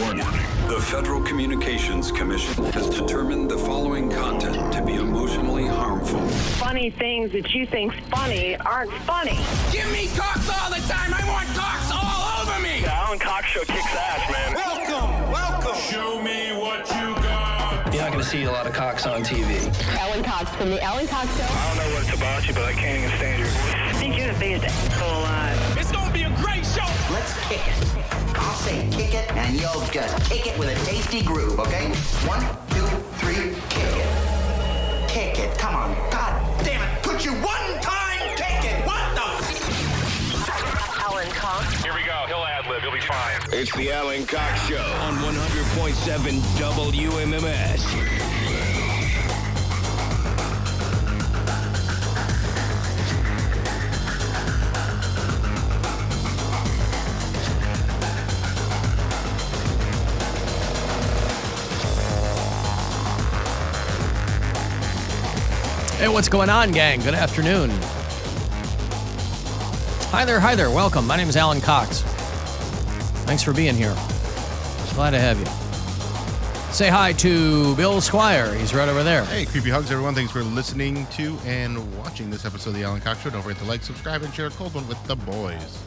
Warning. The Federal Communications Commission has determined the following content to be emotionally harmful. Funny things that you think's funny aren't funny. Give me cocks all the time. I want cocks all over me. The Alan Cox Show kicks ass, man. Welcome. Show me what you got. You're not going to see a lot of cocks on TV. Alan Cox from the Alan Cox Show. I don't know what it's about you, but I can't even stand your voice. I think you're the biggest asshole alive. It's gonna be a great show. Let's kick it. I'll say kick it, and you'll just kick it with a tasty groove, okay? 1, 2, 3, kick it. Kick it. Come on. God damn it. Put you one time, kick it. What the? Alan Cox. Here we go. He'll ad-lib. He'll be fine. It's the Alan Cox Show on 100.7 WMMS. Hey, what's going on, gang? Good afternoon. Hi there, welcome. My name is Alan Cox. Thanks for being here. Glad to have you. Say hi to Bill Squire. He's right over there. Hey, creepy hugs, everyone. Thanks for listening to and watching this episode of the Alan Cox Show. Don't forget to like, subscribe, and share a cold one with the boys.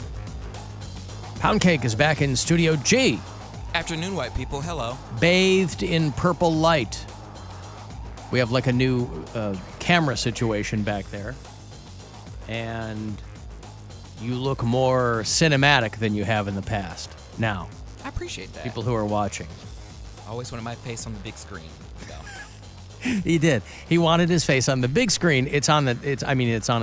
Poundcake is back in Studio G. Afternoon, white people. Hello. Bathed in purple light. We have like a new camera situation back there. And you look more cinematic than you have in the past now. I appreciate that. People who are watching. I always wanted my face on the big screen. So. He did. He wanted his face on the big screen. It's on a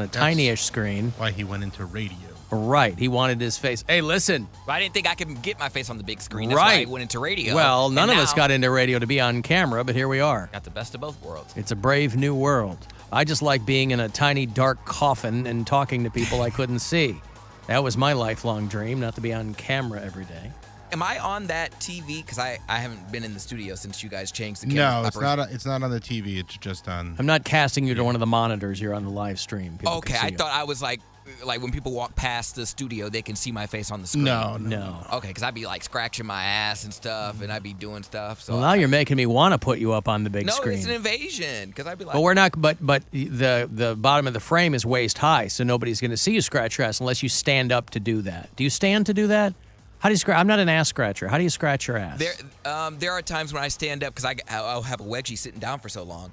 tiny-ish screen. Why he went into radio. Right. He wanted his face. Hey, listen. But I didn't think I could get my face on the big screen. That's why I went into radio. Well, none of us got into radio to be on camera, but here we are. Got the best of both worlds. It's a brave new world. I just like being in a tiny, dark coffin and talking to people I couldn't see. That was my lifelong dream, not to be on camera every day. Am I on that TV? Because I haven't been in the studio since you guys changed the camera. No, it's not on the TV. It's just on... I'm not casting you to one of the monitors. You're on the live stream. People okay, I thought I was like when people walk past the studio, they can see my face on the screen. No. Okay, because I'd be like scratching my ass and stuff, and I'd be doing stuff. So well, now you're making me want to put you up on the big screen. No, it's an invasion. Because I'd be like, but we're not. But the bottom of the frame is waist high, so nobody's going to see you scratch your ass unless you stand up to do that. Do you stand to do that? How do you scratch? I'm not an ass scratcher. How do you scratch your ass? There are times when I stand up because I'll have a wedgie sitting down for so long.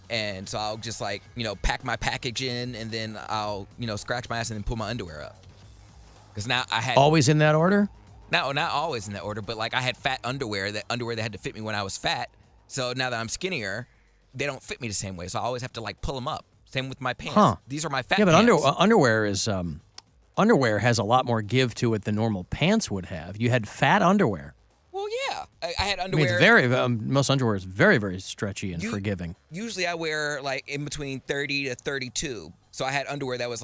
And so I'll just pack my package in and then I'll, scratch my ass and then pull my underwear up. Because now I had... Always in that order? No, not always in that order, but I had fat underwear that had to fit me when I was fat. So now that I'm skinnier, they don't fit me the same way. So I always have to pull them up. Same with my pants. Huh. These are my fat pants. Yeah, but underwear is... Underwear has a lot more give to it than normal pants would have. You had fat underwear. Well, yeah. I had underwear. Most underwear is very, very stretchy and forgiving. Usually I wear in between 30 to 32. So I had underwear that was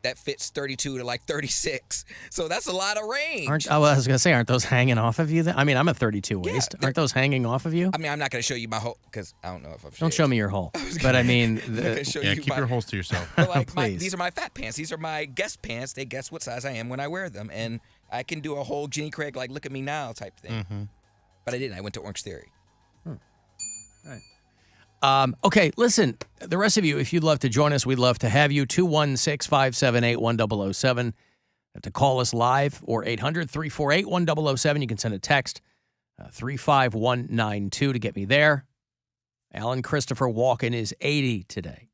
that fits 32 to 36. So that's a lot of range. I was going to say, aren't those hanging off of you then? I mean, I'm a 32 waist. Aren't those hanging off of you? I mean, I'm not going to show you my hole because I don't know if I've Don't show me your hole. But I mean... keep your holes to yourself. Please. These are my fat pants. These are my guest pants. They guess what size I am when I wear them. And I can do a whole Jenny Craig, look at me now type thing. Mm-hmm. But I didn't. I went to Orange Theory. All right. Okay, listen, the rest of you, if you'd love to join us, we'd love to have you. 216-578-1007. Have to call us live or 800-348-1007. You can send a text, 35192 to get me there. Alan Christopher Walken is 80 today.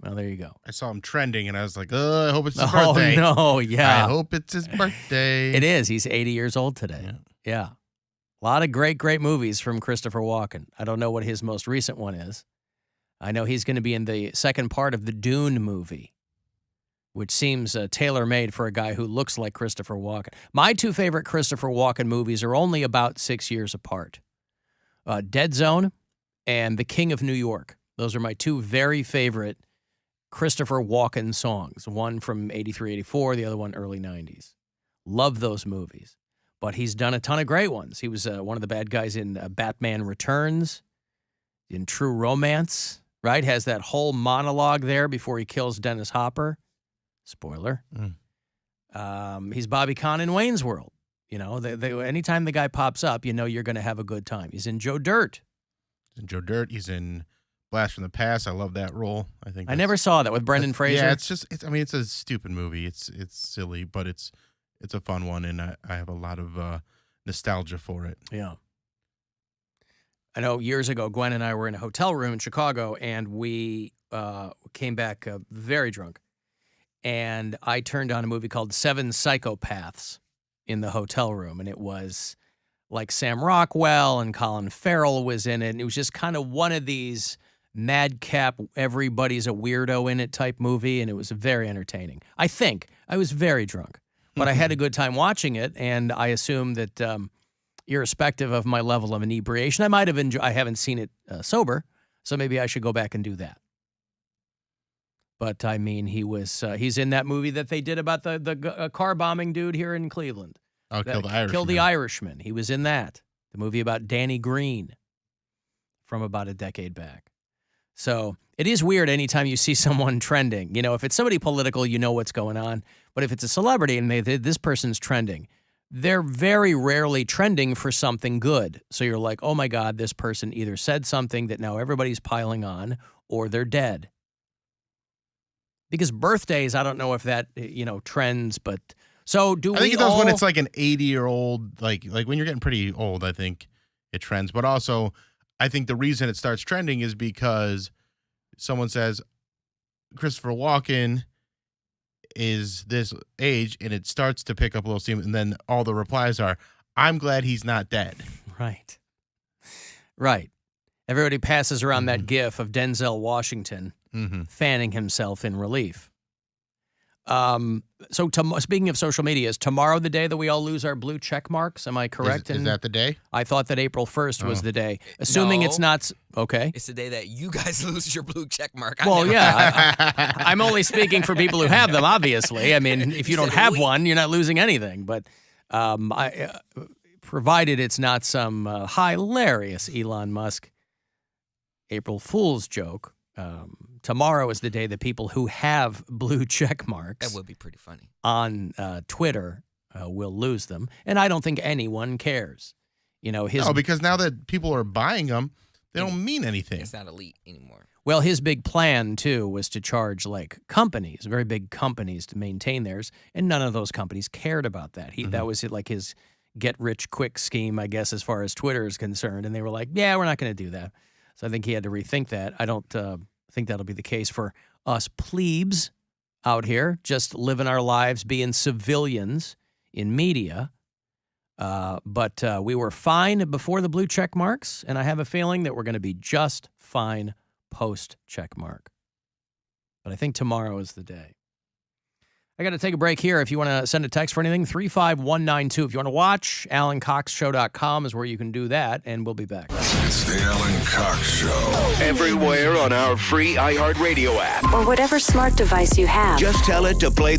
Well, there you go. I saw him trending, and I was like, I hope it's his birthday. Oh, no, yeah. I hope it's his birthday. It is. He's 80 years old today. Yeah. A lot of great, great movies from Christopher Walken. I don't know what his most recent one is. I know he's going to be in the second part of the Dune movie, which seems tailor-made for a guy who looks like Christopher Walken. My two favorite Christopher Walken movies are only about 6 years apart. Dead Zone and The King of New York. Those are my two very favorite Christopher Walken songs. One from 83, 84, the other one early 90s. Love those movies. But he's done a ton of great ones. He was one of the bad guys in Batman Returns, in True Romance, right? Has that whole monologue there before he kills Dennis Hopper. Spoiler. He's Bobby Conn in Wayne's World. You know, anytime the guy pops up, you know you're going to have a good time. He's in Joe Dirt. He's in Joe Dirt. He's in Blast from the Past. I love that role. I never saw that with Brendan Fraser. Yeah, it's a stupid movie. It's silly, but it's a fun one, and I have a lot of nostalgia for it. Yeah. I know years ago, Gwen and I were in a hotel room in Chicago, and we came back very drunk. And I turned on a movie called Seven Psychopaths in the hotel room, and it was like Sam Rockwell and Colin Farrell was in it, and it was just kind of one of these madcap, everybody's a weirdo in it type movie, and it was very entertaining. I think. I was very drunk, but I had a good time watching it, and I assume that irrespective of my level of inebriation, I might have enjoyed. I haven't seen it sober, so maybe I should go back and do that. But I mean, he's in that movie that they did about the car bombing dude here in Cleveland. Oh, Kill the Irishman. Kill the Irishman. He was in that. The movie about Danny Green from about a decade back. So it is weird anytime you see someone trending. You know, if it's somebody political, you know what's going on. But if it's a celebrity and this person's trending, they're very rarely trending for something good. So you're like, oh my God, this person either said something that now everybody's piling on, or they're dead. Because birthdays, I don't know if that, trends, but so do we I think it does when it's like an 80-year-old, like when you're getting pretty old, I think it trends. But also, I think the reason it starts trending is because someone says Christopher Walken is this age, and it starts to pick up a little steam, and then all the replies are, I'm glad he's not dead. Right. Right. Everybody passes around that gif of Denzel Washington fanning himself in relief. So speaking of social media, is tomorrow the day that we all lose our blue check marks? Am I correct? Is that the day? I thought that April 1st was the day. Assuming it's not okay. It's the day that you guys lose your blue check mark. I'm only speaking for people who have them, obviously. I mean, if you don't have one, you're not losing anything. But provided it's not some hilarious Elon Musk April Fool's joke, tomorrow is the day that people who have blue check marks, that would be pretty funny, on Twitter will lose them, and I don't think anyone cares. Because now that people are buying them, they don't mean anything. It's not elite anymore. Well, his big plan too was to charge like companies, very big companies, to maintain theirs, and none of those companies cared about that. That was like his get rich quick scheme, I guess, as far as Twitter is concerned, and they were like, "Yeah, we're not going to do that." So I think he had to rethink that. I don't think that'll be the case for us plebes out here, just living our lives, being civilians in media. But we were fine before the blue check marks, and I have a feeling that we're going to be just fine post check mark. But I think tomorrow is the day. I got to take a break here. If you want to send a text for anything, 35192. If you want to watch, AlanCoxShow.com is where you can do that, and we'll be back. It's the Alan Cox Show. Everywhere on our free iHeartRadio app. Or whatever smart device you have. Just tell it to play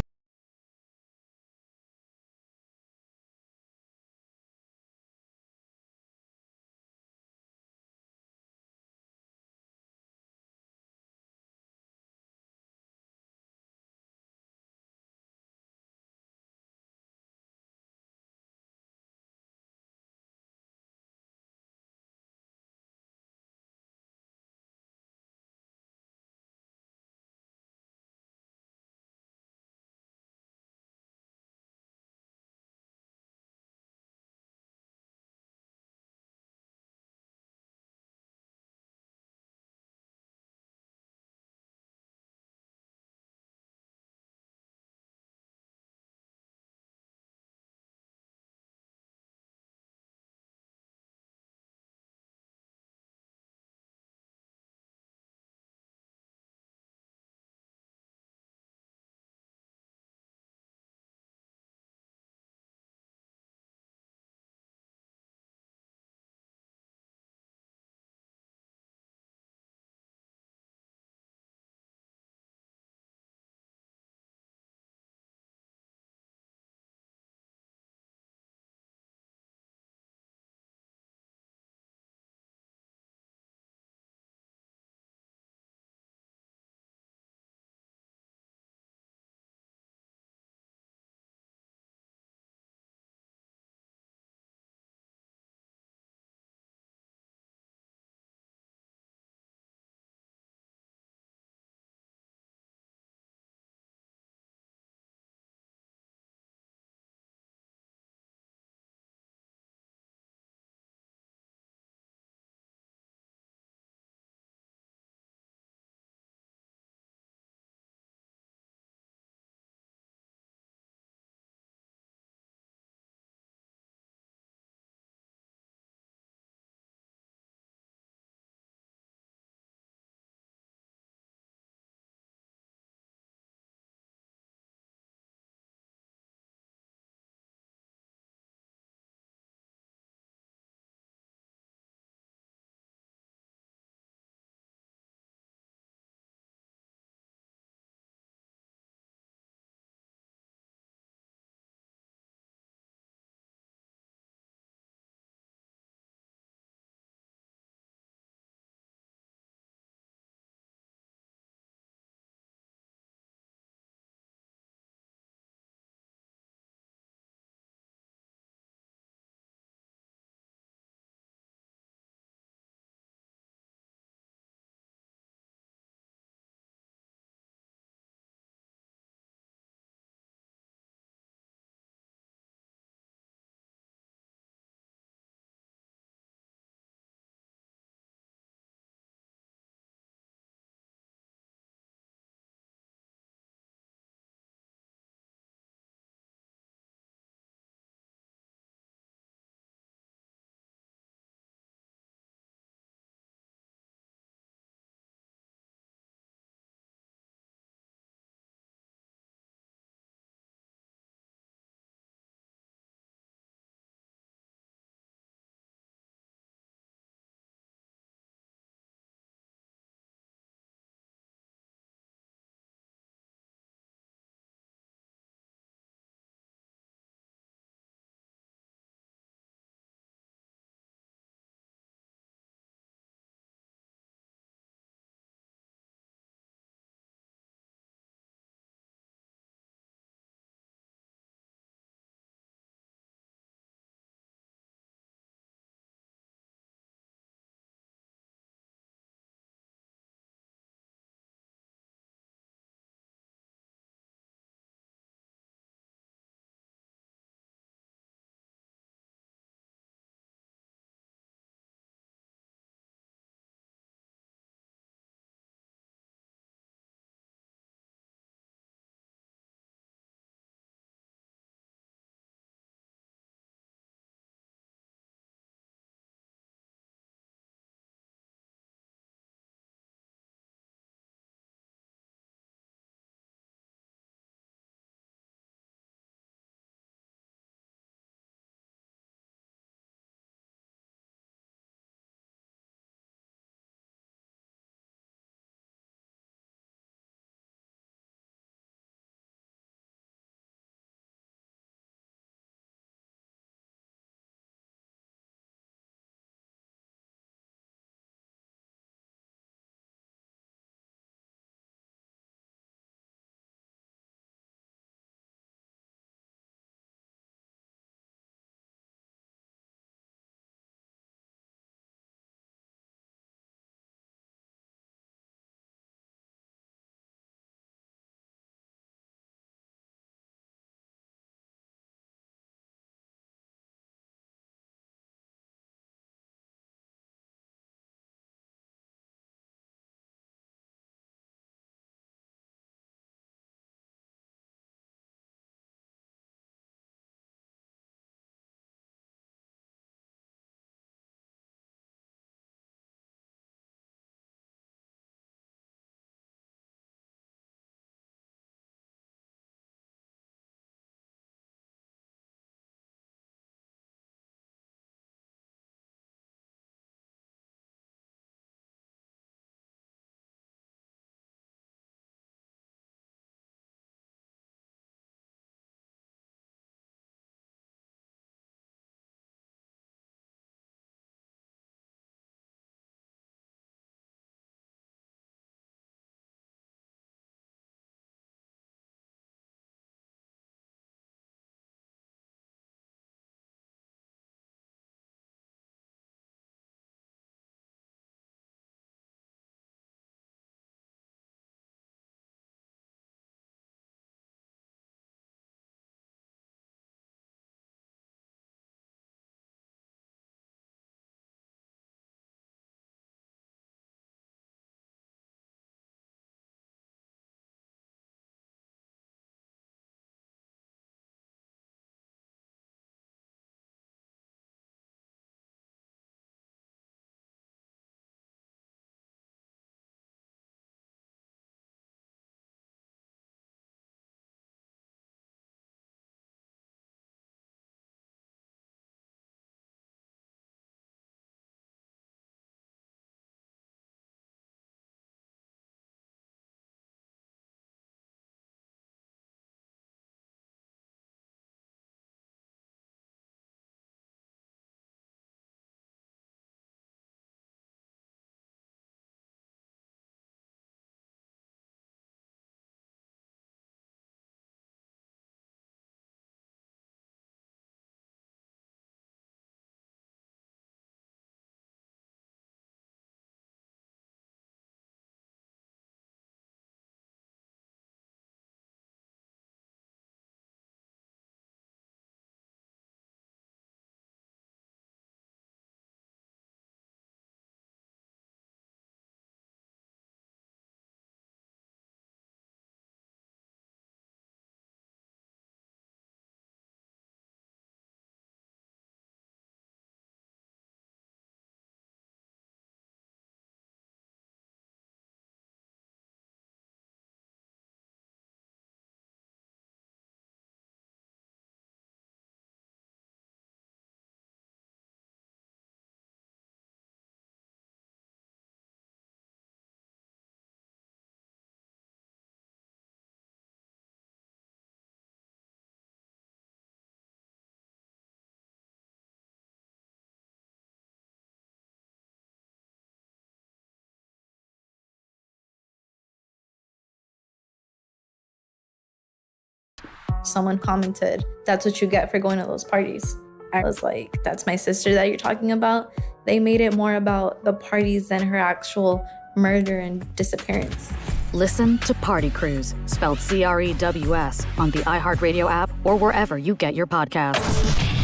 Someone commented, "That's what you get for going to those parties." I was like, that's my sister that you're talking about? They made it more about the parties than her actual murder and disappearance. Listen to Party Cruise, spelled CREWS, on the iHeartRadio app or wherever you get your podcasts.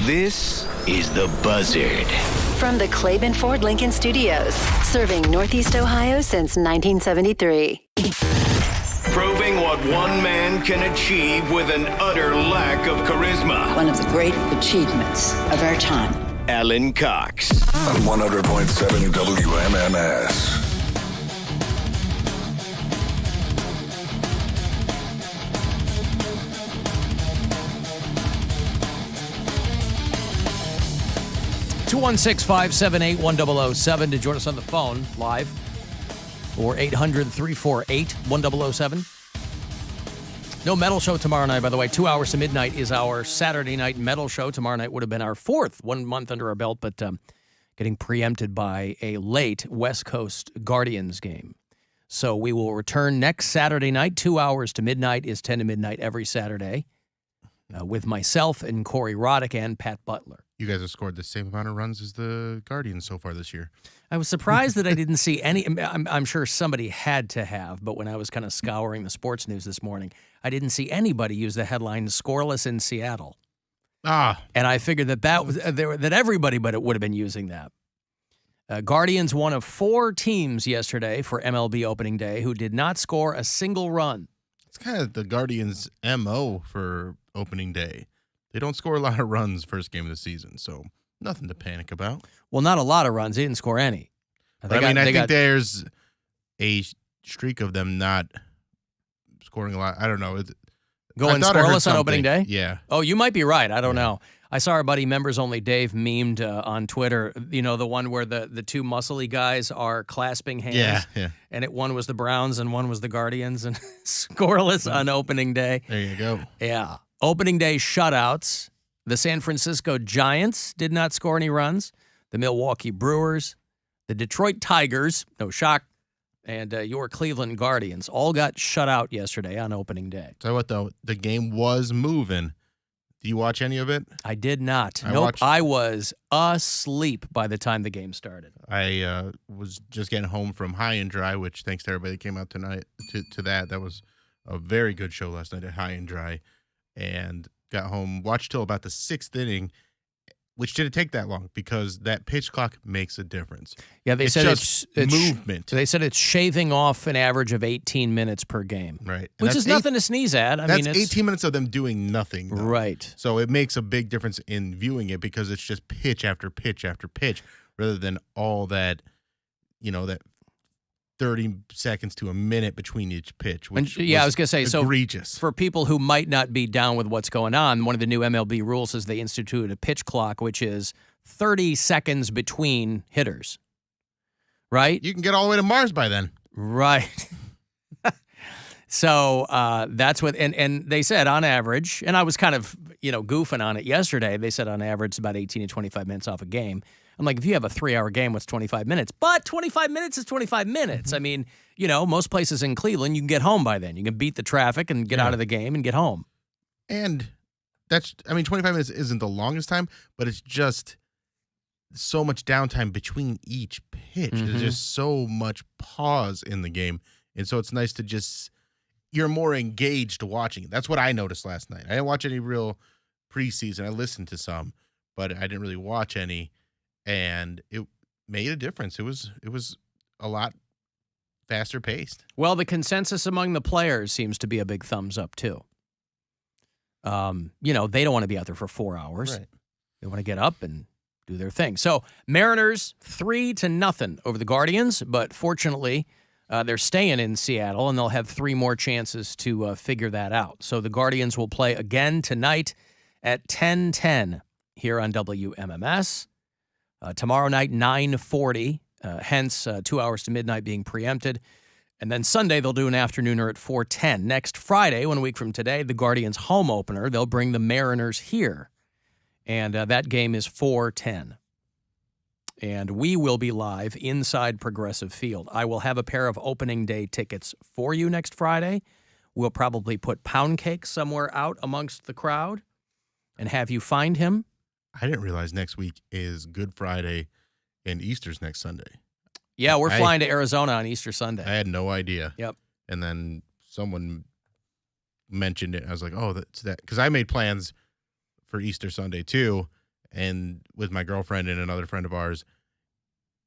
This is The Buzzard. From the Claiborne Ford Lincoln Studios, serving Northeast Ohio since 1973. Proving what one man can achieve with an utter lack of charisma. One of the great achievements of our time. Alan Cox. On 100.7 WMMS. Two 216-578-1007 to join us on the phone live, or 800-348-1007. No metal show tomorrow night, by the way. 2 hours to midnight is our Saturday night metal show. Tomorrow night would have been our fourth, 1 month under our belt, but getting preempted by a late West Coast Guardians game. So we will return next Saturday night. 2 hours to midnight is 10 to midnight every Saturday, with myself and Corey Roddick and Pat Butler. You guys have scored the same amount of runs as the Guardians so far this year. I was surprised that I didn't see any. I'm sure somebody had to have, but when I was kind of scouring the sports news this morning, I didn't see anybody use the headline "Scoreless in Seattle." And I figured that everybody but it would have been using that. Guardians, one of 4 teams yesterday for MLB opening day who did not score a single run. It's kind of the Guardians' MO for opening day. They don't score a lot of runs first game of the season, so nothing to panic about. Well, not a lot of runs. They didn't score any. I think there's a streak of them not scoring a lot. I don't know. Going scoreless on opening day? Yeah. Oh, you might be right. I don't know. I saw our buddy Members Only Dave memed on Twitter, the one where the two muscly guys are clasping hands. Yeah. And one was the Browns and one was the Guardians, and scoreless on opening day. There you go. Yeah. Opening day shutouts. The San Francisco Giants did not score any runs. The Milwaukee Brewers, the Detroit Tigers, no shock, and your Cleveland Guardians all got shut out yesterday on opening day. Tell you what, though, the game was moving. Do you watch any of it? I did not. I was asleep by the time the game started. I was just getting home from High and Dry, which thanks to everybody that came out tonight to that. That was a very good show last night at High and Dry. And got home, watched till about the 6th inning, which didn't take that long because that pitch clock makes a difference. Yeah, they said it's movement. They said it's shaving off an average of 18 minutes per game. Right. Which is nothing to sneeze at. That's 18 minutes of them doing nothing. Though. Right. So it makes a big difference in viewing it because it's just pitch after pitch after pitch rather than all that, that 30 seconds to a minute between each pitch, which I was going to say, egregious. So for people who might not be down with what's going on, one of the new MLB rules is they instituted a pitch clock, which is 30 seconds between hitters, right? You can get all the way to Mars by then. Right. So that's what, and they said on average, and I was kind of, goofing on it yesterday, they said on average it's about 18 to 25 minutes off a game. I'm like, if you have a 3-hour game, what's 25 minutes? But 25 minutes is 25 minutes. I mean, most places in Cleveland, you can get home by then. You can beat the traffic and get out of the game and get home. And 25 minutes isn't the longest time, but it's just so much downtime between each pitch. Mm-hmm. There's just so much pause in the game. And so it's nice to you're more engaged watching it. That's what I noticed last night. I didn't watch any real preseason. I listened to some, but I didn't really watch any. And it made a difference. It was a lot faster paced. Well, the consensus among the players seems to be a big thumbs up too. They don't want to be out there for 4 hours. Right. They want to get up and do their thing. So Mariners 3-0 over the Guardians, but fortunately they're staying in Seattle and they'll have 3 more chances to figure that out. So the Guardians will play again tonight at 10:10 here on WMMS. Tomorrow night, 9:40, hence 2 hours to midnight being preempted. And then Sunday, they'll do an afternooner at 4:10. Next Friday, 1 week from today, the Guardians' home opener, they'll bring the Mariners here. And that game is 4:10. And we will be live inside Progressive Field. I will have a pair of opening day tickets for you next Friday. We'll probably put Poundcake somewhere out amongst the crowd and have you find him. I didn't realize next week is Good Friday and Easter's next Sunday. Yeah, we're flying to Arizona on Easter Sunday. I had no idea. Yep. And then someone mentioned it. I was like, oh, that's that. Because I made plans for Easter Sunday too, and with my girlfriend and another friend of ours.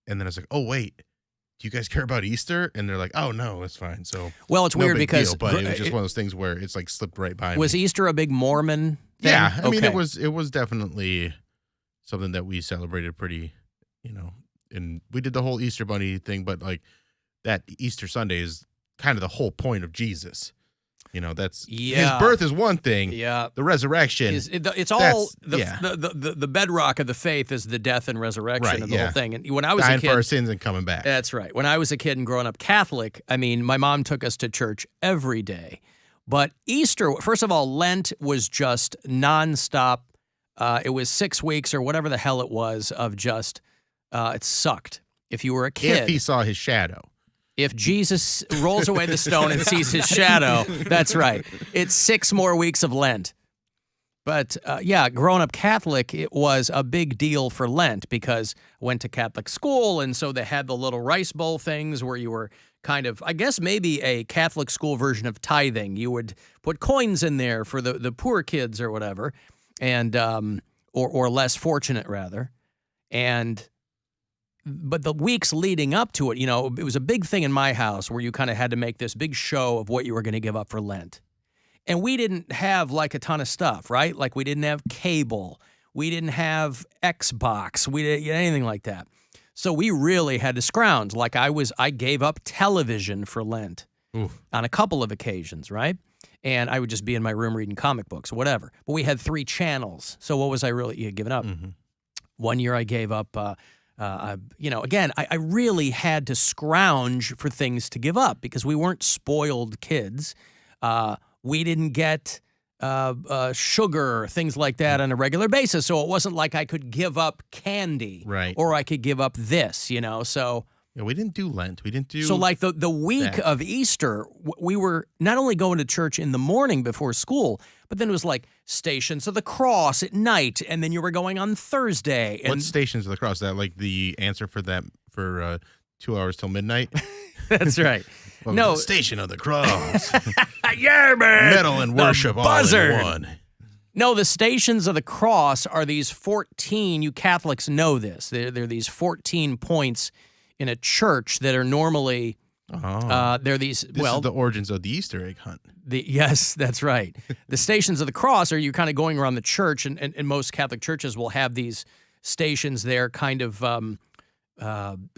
And then I was like, oh, wait. Do you guys care about Easter? And they're like, oh, no, it's fine. So, well, it's weird because deal, but it was just one of those things where it's like slipped right by me. Was Easter a big Mormon thing? Yeah, I mean, it was definitely something that we celebrated pretty, and we did the whole Easter Bunny thing, but like that Easter Sunday is kind of the whole point of Jesus. That's his birth is one thing. Yeah, the resurrection. It's all the bedrock of the faith is the death and resurrection of the whole thing. And when I was dying a kid, for our sins and coming back. That's right. When I was a kid and growing up Catholic, I mean, my mom took us to church every day. But Easter, first of all, Lent was just nonstop. It was 6 weeks or whatever the hell it was of just it sucked. If you were a kid, if he saw his shadow. If Jesus rolls away the stone and sees his shadow, that's right. It's 6 more weeks of Lent. But growing up Catholic, it was a big deal for Lent because I went to Catholic school, and so they had the little rice bowl things where you were kind of, I guess maybe a Catholic school version of tithing. You would put coins in there for the poor kids or whatever, and or less fortunate rather. But the weeks leading up to it, it was a big thing in my house where you kind of had to make this big show of what you were going to give up for Lent. And we didn't have like a ton of stuff, right? Like we didn't have cable. We didn't have Xbox. We didn't anything like that. So we really had to scrounge. Like I gave up television for Lent on a couple of occasions, right? And I would just be in my room reading comic books or whatever. But we had 3 channels. So what was I really giving up? Mm-hmm. One year I gave up... again, I really had to scrounge for things to give up because we weren't spoiled kids. We didn't get sugar, things like that on a regular basis. So it wasn't like I could give up candy, right? Or I could give up this, So yeah, we didn't do Lent. We didn't do. So like the week of Easter, we were not only going to church in the morning before school, but then it was like Stations of the Cross at night, and then you were going on Thursday. And what Stations of the Cross? Is that like the answer for that for 2 hours till midnight? That's right. Well, no, Station of the Cross. Yeah, man. Metal and worship all in one. No, the Stations of the Cross are these 14. You Catholics know this. They're these 14 points in a church that are normally. They're these. This is the origins of the Easter egg hunt. Yes, that's right. The Stations of the Cross are you kind of going around the church, and most Catholic churches will have these stations there kind of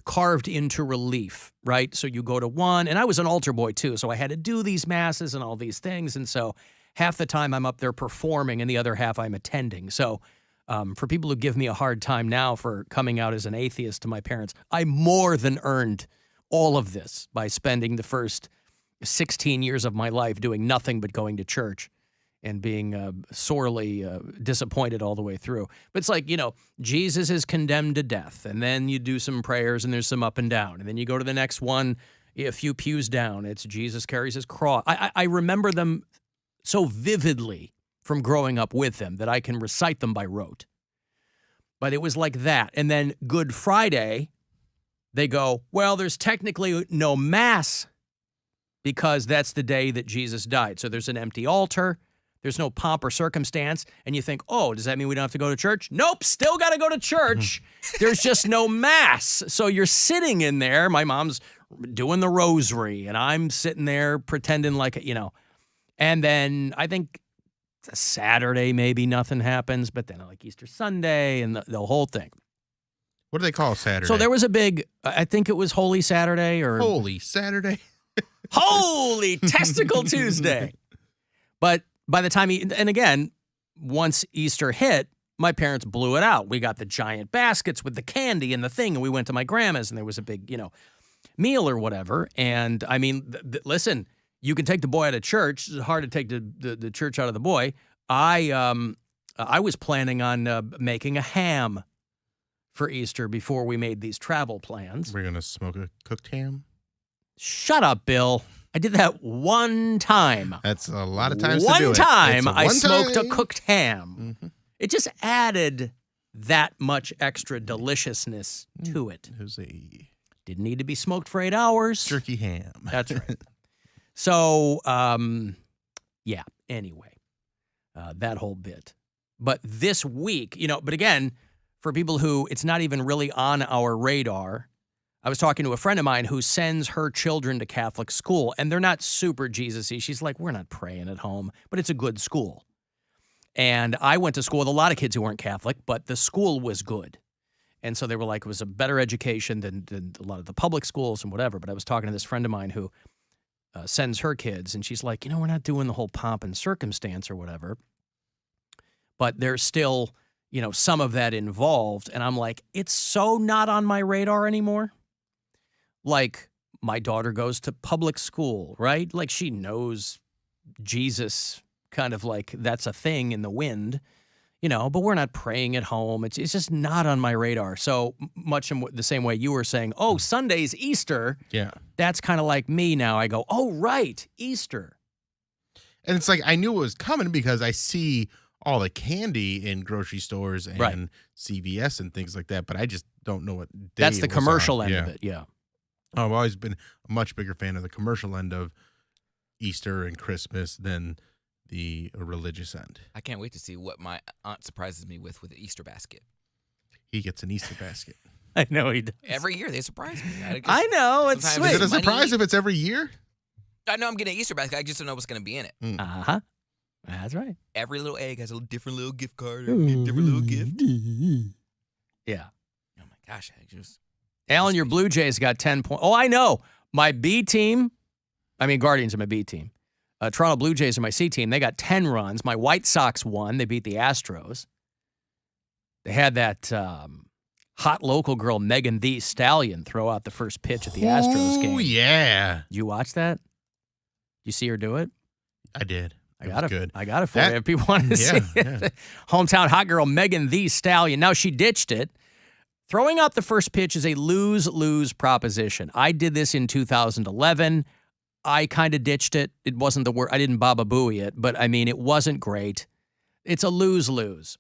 carved into relief, right? So you go to one, and I was an altar boy too, so I had to do these masses and all these things, and so half the time I'm up there performing, and the other half I'm attending. So for people who give me a hard time now for coming out as an atheist to my parents, I more than earned all of this by spending the first 16 years of my life doing nothing but going to church and being sorely disappointed all the way through. But it's like, Jesus is condemned to death, and then you do some prayers, and there's some up and down. And then you go to the next one, a few pews down, it's Jesus carries his cross. I remember them so vividly from growing up with them that I can recite them by rote. But it was like that. And then Good Friday, they go, well, there's technically no Mass because that's the day that Jesus died. So there's an empty altar. There's no pomp or circumstance. And you think, oh, does that mean we don't have to go to church? Nope, still got to go to church. There's just no Mass. So you're sitting in there. My mom's doing the rosary, and I'm sitting there pretending like, And then I think it's a Saturday, maybe nothing happens. But then like Easter Sunday and the whole thing. What do they call Saturday? So there was a big, I think it was Holy Saturday or... Holy Saturday? Holy Testicle Tuesday. But by the time and again, once Easter hit, my parents blew it out. We got the giant baskets with the candy and the thing, and we went to my grandma's, and there was a big, meal or whatever. And I mean, listen, you can take the boy out of church. It's hard to take the church out of the boy. I was planning on making a ham for Easter before we made these travel plans. We're going to smoke a cooked ham? Shut up, Bill. I did that one time. That's a lot of times to do it. One time I One smoked a time. cooked ham. Mhm. It just added that much extra deliciousness to it. It was a Didn't need to be smoked for 8 hours. jerky ham. That's right. So, yeah, anyway, that whole bit. But this week, but again, for people who it's not even really on our radar, I was talking to a friend of mine who sends her children to Catholic school, and they're not super Jesus-y. She's like, we're not praying at home, but it's a good school. And I went to school with a lot of kids who weren't Catholic, but the school was good. And so they were like, it was a better education than a lot of the public schools and whatever. But I was talking to this friend of mine who sends her kids, and she's like, we're not doing the whole pomp and circumstance or whatever. But there's still, some of that involved. And I'm like, it's so not on my radar anymore. Like, my daughter goes to public school, right? Like, she knows Jesus, kind of like that's a thing in the wind, but we're not praying at home. It's just not on my radar. So much in the same way you were saying, oh, Sunday's Easter. Yeah. That's kind of like me now. I go, oh, right, Easter. And it's like I knew it was coming because I see all the candy in grocery stores and Right. CVS and things like that, but I just don't know what day That's the it was commercial on. end of it, yeah. I've always been a much bigger fan of the commercial end of Easter and Christmas than the religious end. I can't wait to see what my aunt surprises me with the Easter basket. He gets an Easter basket. I know he does. Every year they surprise me. I know, it's Sometimes sweet. Is it a money. surprise if it's every year? I know I'm getting an Easter basket. I just don't know what's going to be in it. Uh-huh. That's right. Every little egg has a different little gift card or a different little gift. Yeah. Oh, my gosh. Alan, your Blue Jays got 10 points. Oh, I know. My B team, Guardians are my B team. Toronto Blue Jays are my C team. They got 10 runs. My White Sox won. They beat the Astros. They had that hot local girl, Thee Stallion, throw out the first pitch at the Astros game. Oh, yeah. Did you watch that? Did you see her do it? I did. I got it. Good. I got it for you if people want to see it. Hometown hot girl Thee Stallion. Now she ditched it. Throwing out the first pitch is a lose-lose proposition. I did this in 2011. I kind of ditched it. It wasn't the word. I didn't Baba Booey it, but it wasn't great. It's a lose-lose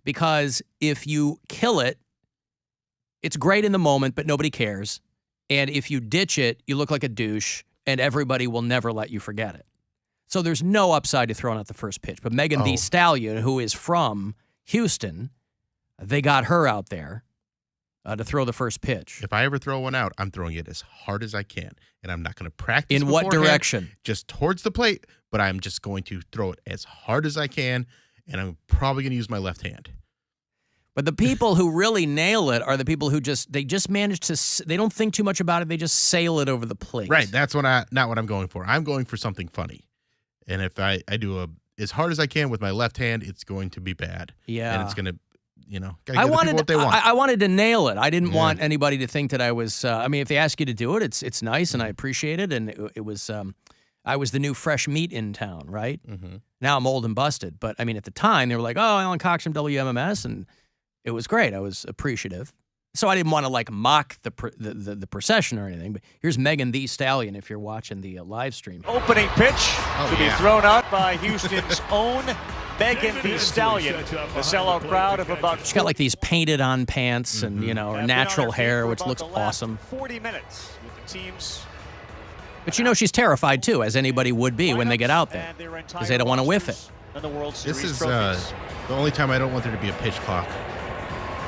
because if you kill it, it's great in the moment, but nobody cares. And if you ditch it, you look like a douche, and everybody will never let you forget it. So there's no upside to throwing out the first pitch. But Thee Stallion, who is from Houston, they got her out there to throw the first pitch. If I ever throw one out, I'm throwing it as hard as I can. And I'm not going to practice In what beforehand, direction? Just towards the plate, but I'm just going to throw it as hard as I can, and I'm probably going to use my left hand. But the people who really nail it are the people who they just manage to, they don't think too much about it. They just sail it over the plate. Right. That's not what I'm going for. I'm going for something funny. And if I do as hard as I can with my left hand, it's going to be bad. Yeah. And it's going to, gotta give the people what they want. I wanted to nail it. I didn't want anybody to think that I was, if they ask you to do it, it's nice and I appreciate it. And it was, I was the new fresh meat in town, right? Mm-hmm. Now I'm old and busted. But at the time they were like, oh, Alan Cox from WMMS. And it was great. I was appreciative. So I didn't want to mock the procession or anything. But here's Thee Stallion if you're watching the live stream. Opening pitch to be thrown out by Houston's own Thee Stallion. The sellout crowd of about. She's got these painted on pants and her natural hair, which looks awesome. 40 minutes with the teams. But she's terrified too, as anybody would be when they get out there, because they don't want to whiff it. And the World Series This is trophies. the only time I don't want there to be a pitch clock.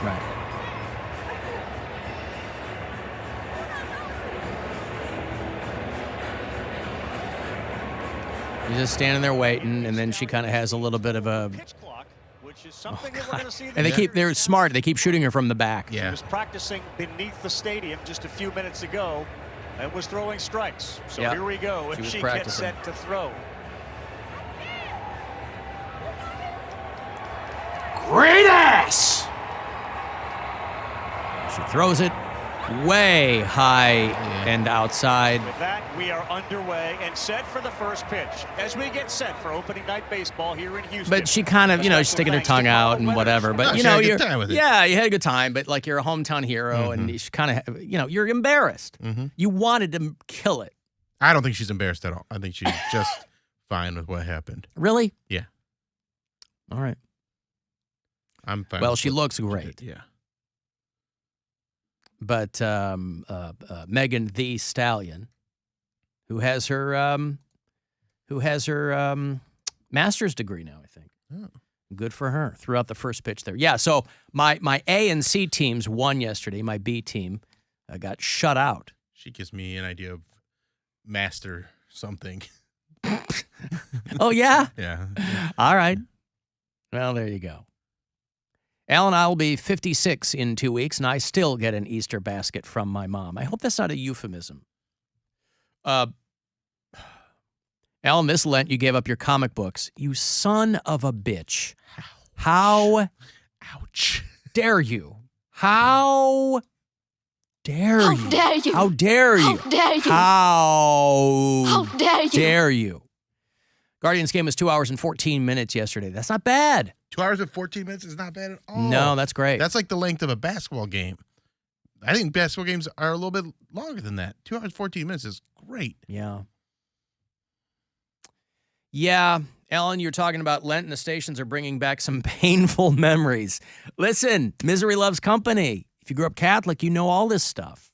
Right. She's just standing there waiting, and then she kind of has a little bit of a. And they're smart. They keep shooting her from the back. She was practicing beneath the stadium just a few minutes ago and was throwing strikes. So here we go. And she gets set to throw. Great ass! She throws it way high and outside. With that, we are underway and set for the first pitch as we get set for opening night baseball here in Houston. But she kind of, she's sticking her tongue out and whatever. But, you had a good time with it. Yeah, you had a good time. But, you're a hometown hero and you kind of, you're embarrassed. Mm-hmm. You wanted to kill it. I don't think she's embarrassed at all. I think she's just fine with what happened. Really? Yeah. All right. I'm fine. Well, she looks great. Yeah. But Megan Thee Stallion, who has her master's degree now, I think. Oh. Good for her. Threw out the first pitch there. Yeah, so my A and C teams won yesterday. My B team got shut out. She gives me an idea of master something. Oh, yeah? Yeah. All right. Well, there you go. Alan, I'll be 56 in 2 weeks, and I still get an Easter basket from my mom. I hope that's not a euphemism. Alan, this Lent, you gave up your comic books. You son of a bitch. How Ouch. dare you? How dare you? How dare you? How dare you? How dare you? How dare you? Dare you? Guardians game was 2 hours and 14 minutes yesterday. That's not bad. 2 hours and 14 minutes is not bad at all. No, that's great. That's like the length of a basketball game. I think basketball games are a little bit longer than that. 2 hours, 14 minutes is great. Yeah. Yeah, Alan, you're talking about Lent and the stations are bringing back some painful memories. Listen, misery loves company. If you grew up Catholic, you know all this stuff.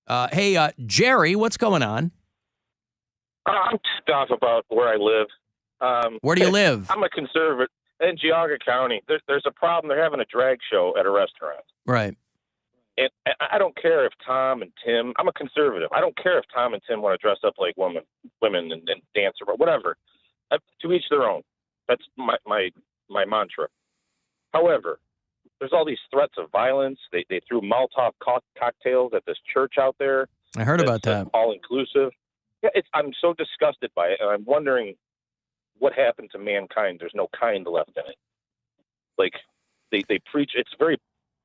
Hey, Jerry, what's going on? I'm pissed off about where I live. Where do you live? I'm a conservative in Geauga County. There's a problem. They're having a drag show at a restaurant. Right. And I don't care if Tom and Tim, I'm a conservative. I don't care if Tom and Tim want to dress up like women and dance or whatever. To each their own. That's my mantra. However, there's all these threats of violence. They threw Molotov cocktails at this church out there. I heard about that. All inclusive. Yeah, I'm so disgusted by it, and I'm wondering what happened to mankind. There's no kind left in it. Like they preach. It's very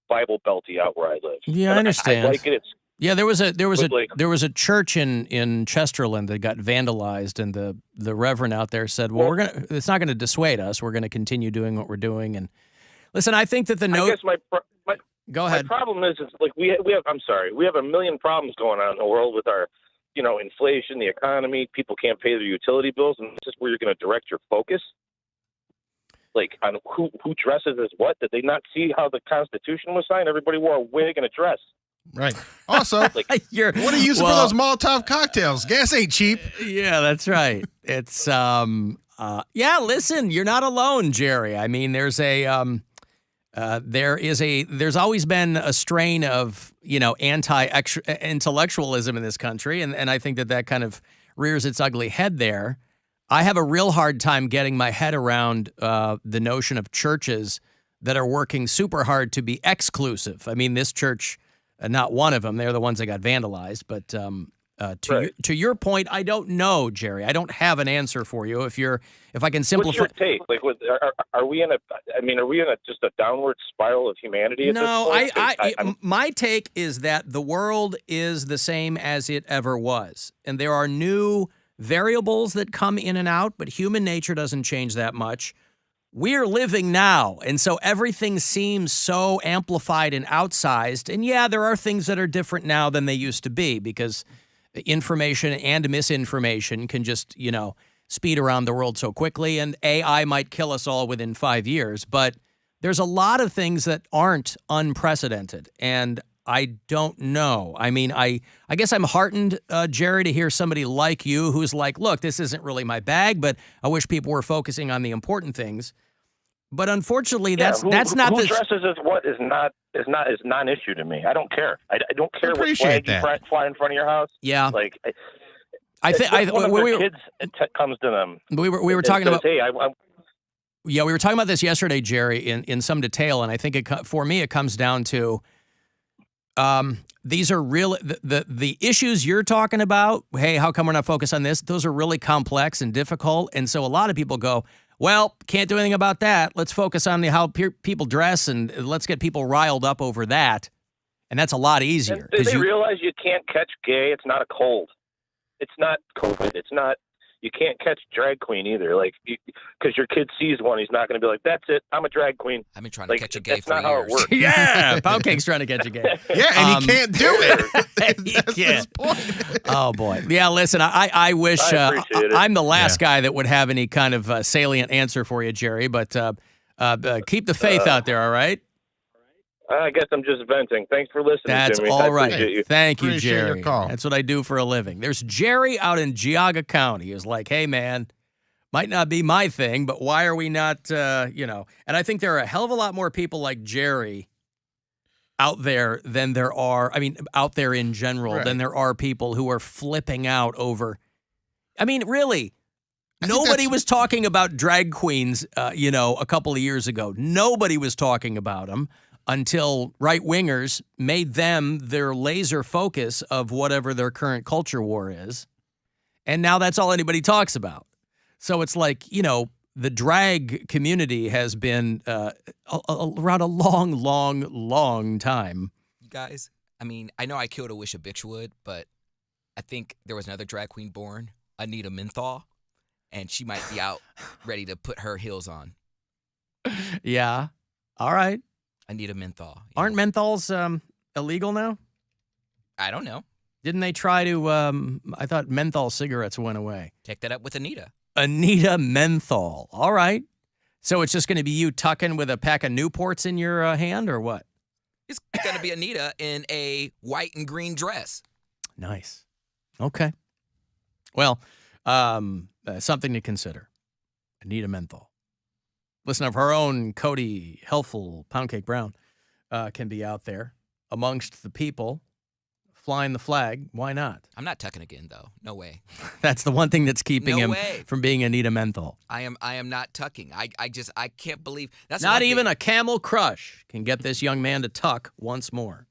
Bible belty out where I live. Yeah, I understand. I like it. Yeah, there was a church in Chesterland that got vandalized, and the reverend out there said, "Well, it's not going to dissuade us. We're going to continue doing what we're doing." And listen, I think that the note. I guess Go ahead. My problem is like we have. I'm sorry, we have a million problems going on in the world with our, inflation, the economy. People can't pay their utility bills, and this is where you're going to direct your focus. Like on who dresses as what? Did they not see how the Constitution was signed? Everybody wore a wig and a dress. Right. Also, what are you using for those Molotov cocktails? Gas ain't cheap. Yeah, that's right. It's yeah. Listen, you're not alone, Jerry. I mean, there's always been a strain of anti-intellectualism in this country, and I think that kind of rears its ugly head there. I have a real hard time getting my head around the notion of churches that are working super hard to be exclusive. I mean, this church, not one of them, they're the ones that got vandalized. But to your point, I don't know, Jerry. I don't have an answer for you. If I can simplify. What's your take? Like, are we in just a downward spiral of humanity at this point? My take is that the world is the same as it ever was, and there are new variables that come in and out, but human nature doesn't change that much. We're living now, and so everything seems so amplified and outsized. And yeah, there are things that are different now than they used to be because information and misinformation can just, speed around the world so quickly, and AI might kill us all within 5 years. But there's a lot of things that aren't unprecedented, and I don't know. I mean, I guess I'm heartened, Jerry, to hear somebody like you who's like, look, this isn't really my bag, but I wish people were focusing on the important things. But unfortunately, that's not who the dresses as what is non-issue to me. I don't care. I don't care what flag you fly in front of your house. Yeah, like I think kids comes to them. We were talking about. Hey, yeah, we were talking about this yesterday, Jerry, in some detail, and I think for me it comes down to. These are real, the issues you're talking about, hey, how come we're not focused on this? Those are really complex and difficult. And so a lot of people go, well, can't do anything about that. Let's focus on how people dress and let's get people riled up over that. And that's a lot easier. Do they realize you can't catch gay? It's not a cold. It's not COVID. It's not, you can't catch drag queen either. Like, because your kid sees one, he's not going to be like, "That's it, I'm a drag queen." I've been trying to catch a gay that's for not how it years. works. Yeah, Poundcake's trying to catch a gay. Yeah, and he can't do it. He That's his can't. point. Oh boy. Yeah, listen, I wish I appreciate it. I'm the last guy that would have any kind of salient answer for you, Jerry, but keep the faith out there, all right? I guess I'm just venting. Thanks for listening That's to me. all I right. appreciate you. Thank you, Appreciate Jerry. your call. That's what I do for a living. There's Jerry out in Geauga County who's like, hey, man, might not be my thing, but why are we not, And I think there are a hell of a lot more people like Jerry out there than there are, out there in general, than there are people who are flipping out over. Really, nobody was talking about drag queens, a couple of years ago. Nobody was talking about them until right-wingers made them their laser focus of whatever their current culture war is. And now that's all anybody talks about. So it's like, the drag community has been around a long, long, long time. You guys, I know I killed a wish a bitch would, but I think there was another drag queen born, Anita Menthol, and she might be out ready to put her heels on. Yeah. All right. Anita Menthol. Aren't menthols illegal now? I don't know. Didn't they try to, I thought menthol cigarettes went away. Take that up with Anita. Anita Menthol. All right. So it's just going to be you tucking with a pack of Newports in your hand or what? It's going to be Anita in a white and green dress. Nice. Okay. Well, something to consider. Anita Menthol. Listen, of her own Cody Helpful Poundcake Brown can be out there amongst the people flying the flag. Why not? I'm not tucking again, though. No way. That's the one thing that's keeping him from being Anita Menthol. I am not tucking. I can't believe that's not even a Camel Crush can get this young man to tuck once more.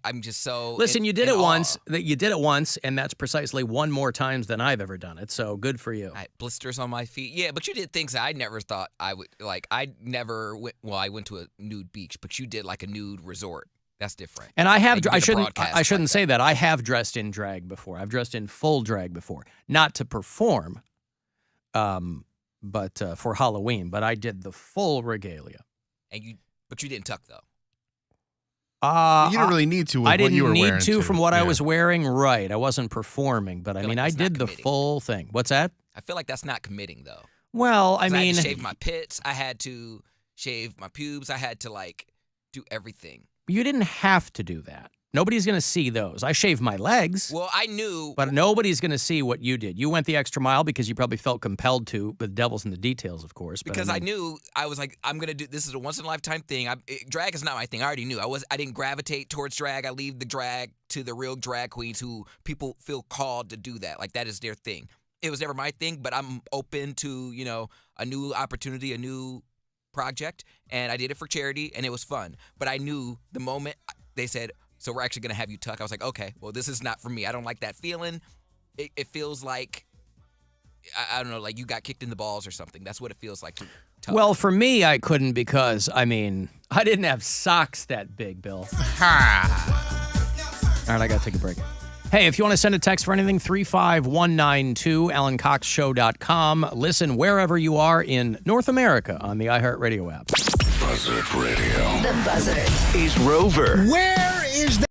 I'm just so. Listen, you did it once. You did it once, and that's precisely one more times than I've ever done it. So good for you. Blisters on my feet. Yeah, but you did things that I never thought I would like. I never went. Well, I went to a nude beach, but you did like a nude resort. That's different. And I have. Like I shouldn't say that. I have dressed in drag before. I've dressed in full drag before, not to perform, but for Halloween. But I did the full regalia. But you didn't tuck though. You didn't really need to. With I didn't what you were need wearing to from what I Yeah. was wearing. Right, I wasn't performing, but I did the full thing. What's that? I feel like that's not committing though. Well, I had to shave my pits. I had to shave my pubes. I had to do everything. You didn't have to do that. Nobody's going to see those. I shaved my legs. Well, I knew. But nobody's going to see what you did. You went the extra mile because you probably felt compelled to, but the devil's in the details, of course. Because I knew, I was like, I'm going to do, this is a once-in-a-lifetime thing. Drag is not my thing. I already knew. I didn't gravitate towards drag. I leave the drag to the real drag queens who people feel called to do that. Like, that is their thing. It was never my thing, but I'm open to, a new opportunity, a new project. And I did it for charity, and it was fun. But I knew the moment they said, so we're actually going to have you tuck. I was like, okay, well, this is not for me. I don't like that feeling. It feels like, I don't know, like you got kicked in the balls or something. That's what it feels like to tuck. Well, for me, I couldn't because, I didn't have socks that big, Bill. All right, I got to take a break. Hey, if you want to send a text for anything, 35192, AlanCoxShow.com. Listen wherever you are in North America on the iHeartRadio app. Buzzard Radio. The Buzzard. Is Rover. Where is that?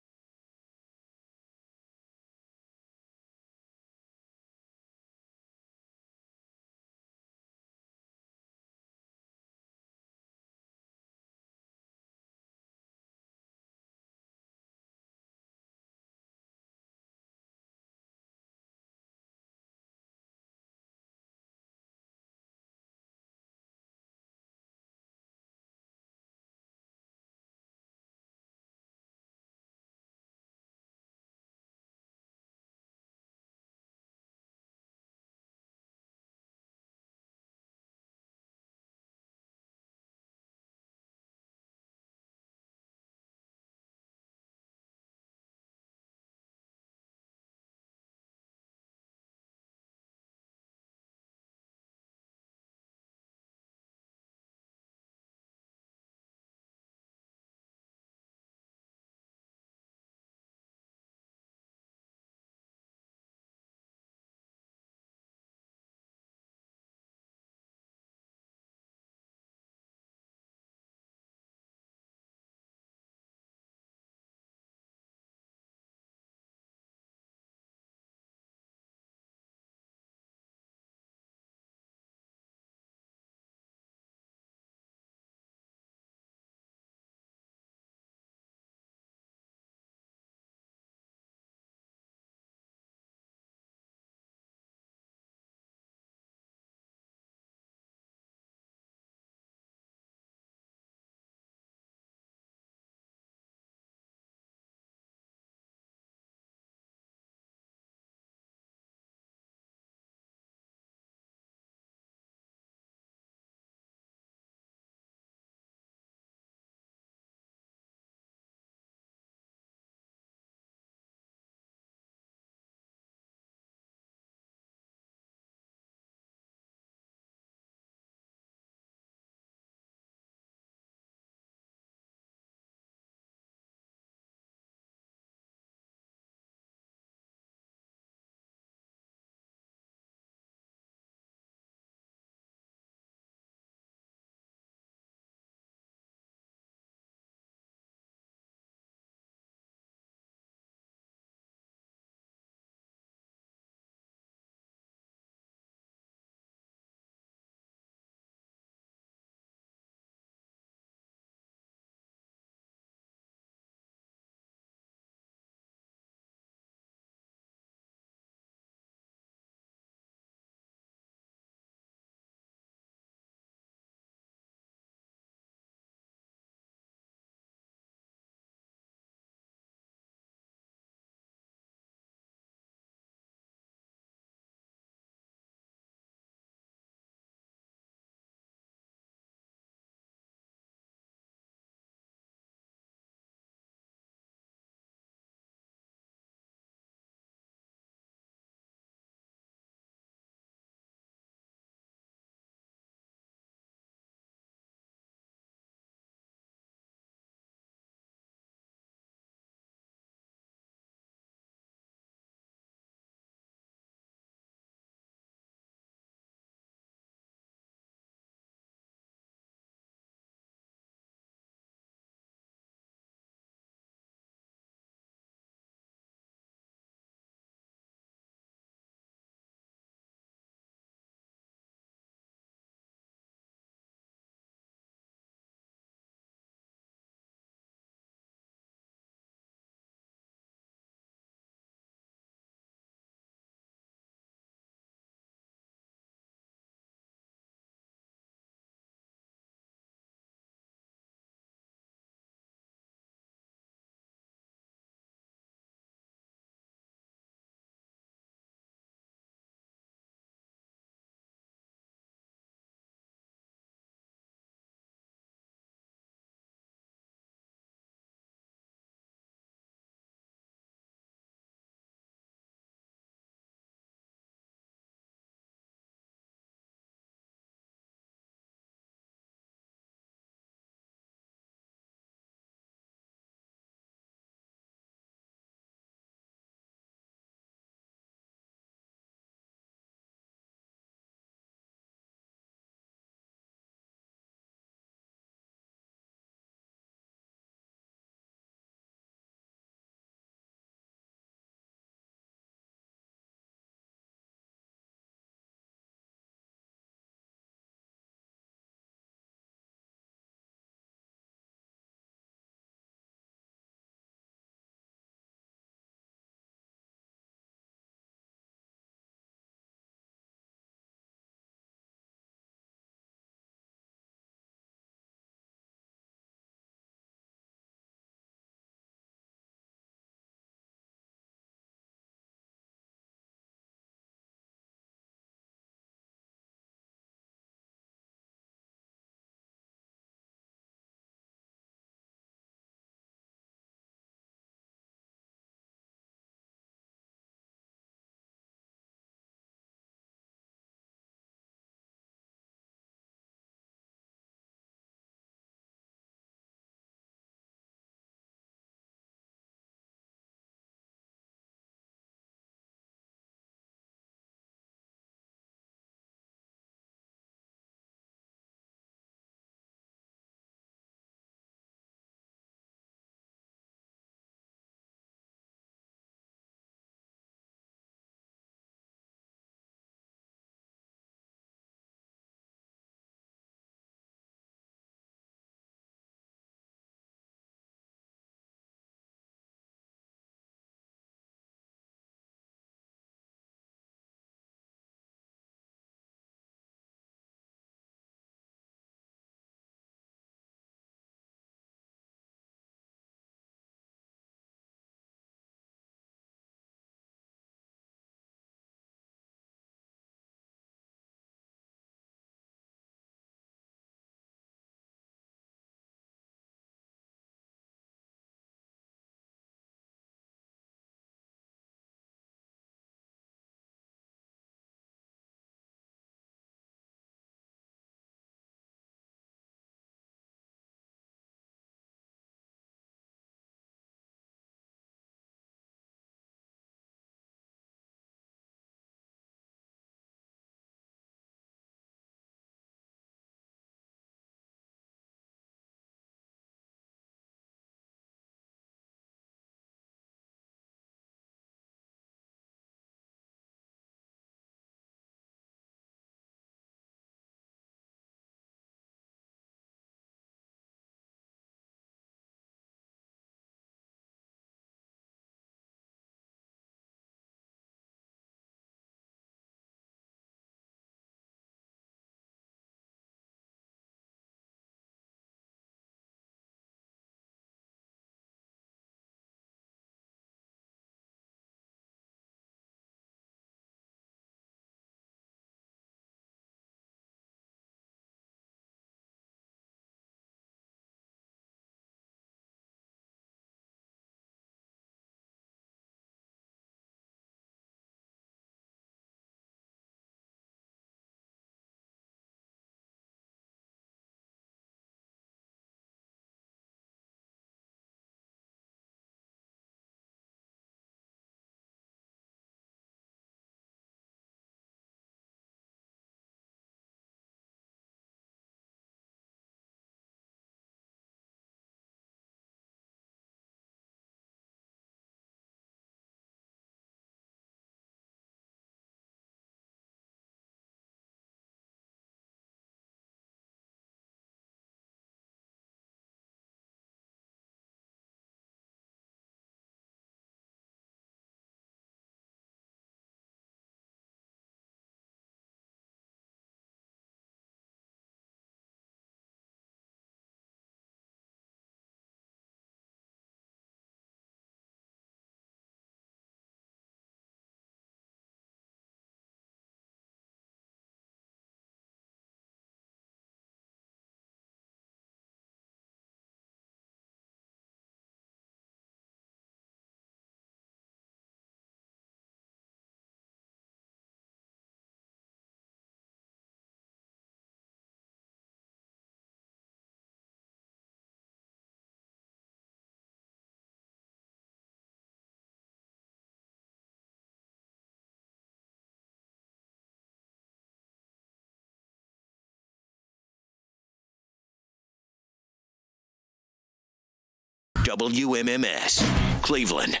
WMMS, Cleveland.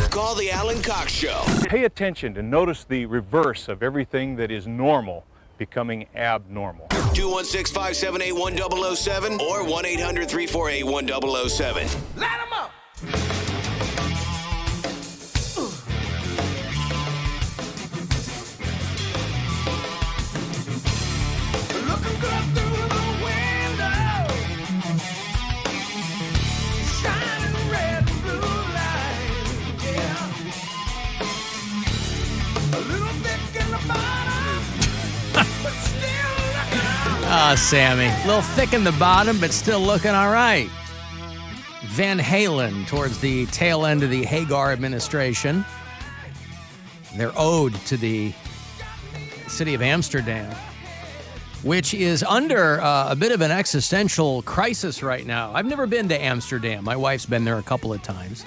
Call the Alan Cox Show. Pay attention to notice the reverse of everything that is normal becoming abnormal. 216-578-1007 or 1-800-348-1007. Light 'em up. Looking good through the window, shining red and blue light, yeah. A little thick in the bottom, but still looking all right. Ah, Sammy. A little thick in the bottom, but still looking all right. Van Halen towards the tail end of the Hagar administration. Their ode to the city of Amsterdam, which is under a bit of an existential crisis right now. I've never been to Amsterdam. My wife's been there a couple of times.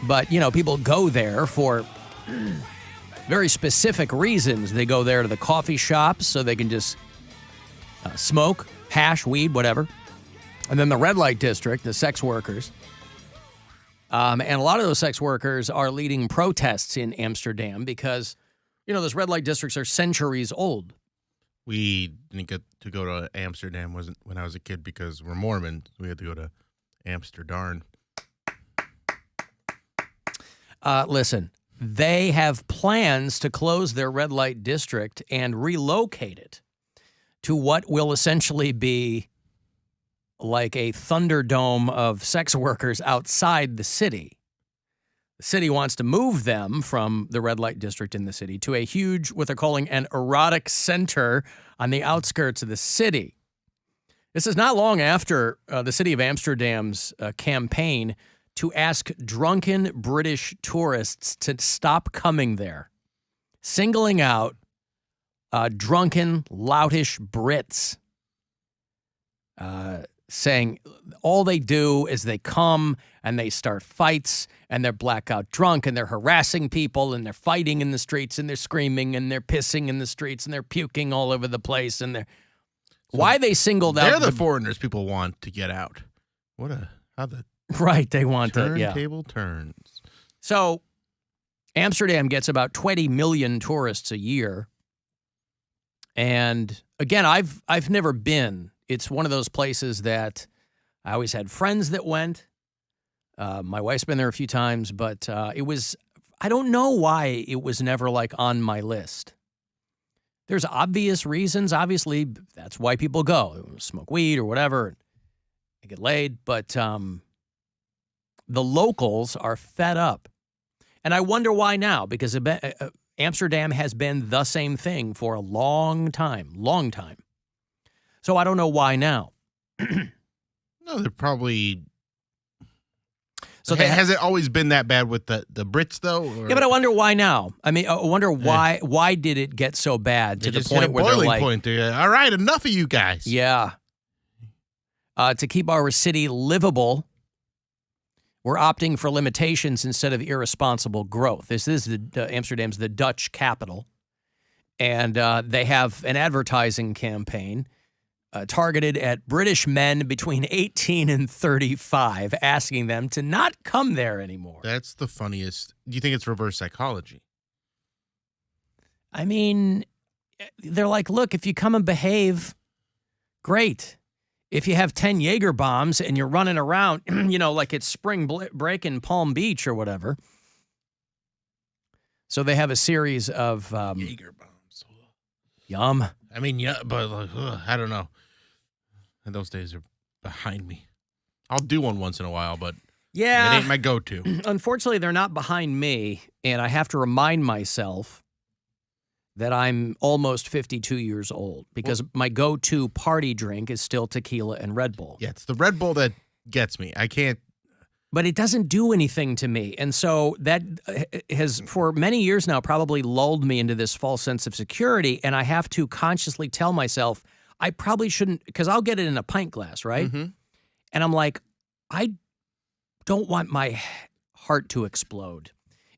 But, you know, people go there for very specific reasons. They go there to the coffee shops so they can just smoke, hash, weed, whatever. And then the red light district, the sex workers. And a lot of those sex workers are leading protests in Amsterdam because, you know, those red light districts are centuries old. We didn't get to go to Amsterdam when I was a kid because we're Mormon. We had to go to Amsterdam. Listen, they have plans to close their red light district and relocate it to what will essentially be like a Thunderdome of sex workers outside the city. The city wants to move them from the red light district in the city to a huge, what they're calling an erotic center on the outskirts of the city. This is not long after the city of Amsterdam's campaign to ask drunken British tourists to stop coming there, singling out drunken, loutish Brits, saying all they do is they come and they start fights and they're blackout drunk and they're harassing people and they're fighting in the streets and they're screaming and they're pissing in the streets and they're puking all over the place and they're why they singled out they're the foreigners people want to get out. How the right they want to turntable turns. So Amsterdam gets about 20 million tourists a year. And again, I've never been. It's one of those places that I always had friends that went. My wife's been there a few times, but it was, I don't know why it was never like on my list. There's obvious reasons. Obviously, that's why people go. Smoke weed or whatever. They get laid. But the locals are fed up. And I wonder why now, because Amsterdam has been the same thing for a long time. So I don't know why now. No, they're probably. So has it always been that bad with the Brits though? Or? Yeah, but I wonder why now. I mean, I wonder why. Why did it get so bad to the point where they're like, point there. All right, enough of you guys. Yeah. To keep our city livable, we're opting for limitations instead of irresponsible growth. This is Amsterdam's the Dutch capital, and they have an advertising campaign targeted at British men between 18 and 35, asking them to not come there anymore. That's the funniest. Do you think it's reverse psychology? I mean, they're like, look, if you come and behave, great. If you have 10 Jaeger bombs and you're running around, you know, like it's spring break in Palm Beach or whatever. So they have a series of Jaeger bombs. Yum. I mean, yeah, but like, I don't know. And those days are behind me. I'll do one once in a while, but yeah, it ain't my go-to. Unfortunately, they're not behind me, and I have to remind myself that I'm almost 52 years old because my go-to party drink is still tequila and Red Bull. Yeah, it's the Red Bull that gets me. I can't. But it doesn't do anything to me. And so that has, for many years now, probably lulled me into this false sense of security. And I have to consciously tell myself, I probably shouldn't, because I'll get it in a pint glass, right? Mm-hmm. And I'm like, I don't want my heart to explode.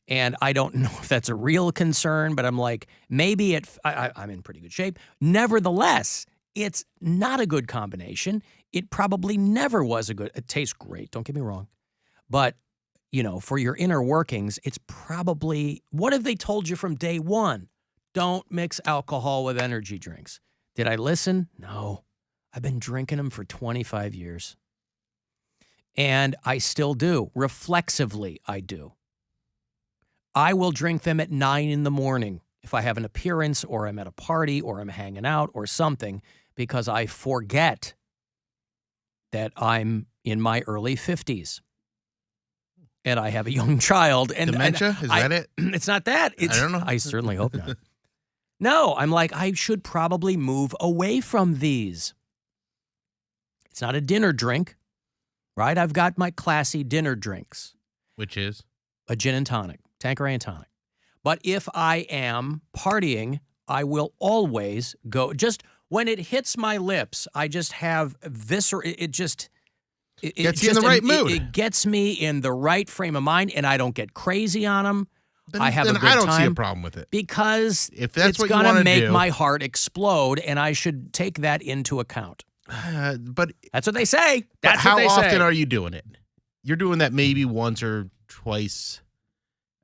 And I don't know if that's a real concern, but I'm like, maybe I'm in pretty good shape. Nevertheless, it's not a good combination. it probably never was a good. It tastes great, don't get me wrong. But, for your inner workings, it's probably, what have they told you from day one? Don't mix alcohol with energy drinks. Did I listen? No. I've been drinking them for 25 years. And I still do. Reflexively, I do. I will drink them at 9 in the morning if I have an appearance or I'm at a party or I'm hanging out or something, because I forget that I'm in my early 50s and I have a young child. And dementia? Is that it? It's not that. I don't know. I certainly hope not. No, I'm like, I should probably move away from these. It's not a dinner drink, right? I've got my classy dinner drinks. Which is? A gin and tonic, Tanqueray and tonic. But if I am partying, I will always go, just when it hits my lips, I just have visceral, it gets you in the right mood. It gets me in the right frame of mind, and I don't get crazy on them. Then, I have a good I don't time see a problem with it. because if that's it's what going you to want to make do, my heart explode, and I should take that into account. But that's what they say. That's how what they often say. are you doing it? You're doing that maybe once or twice.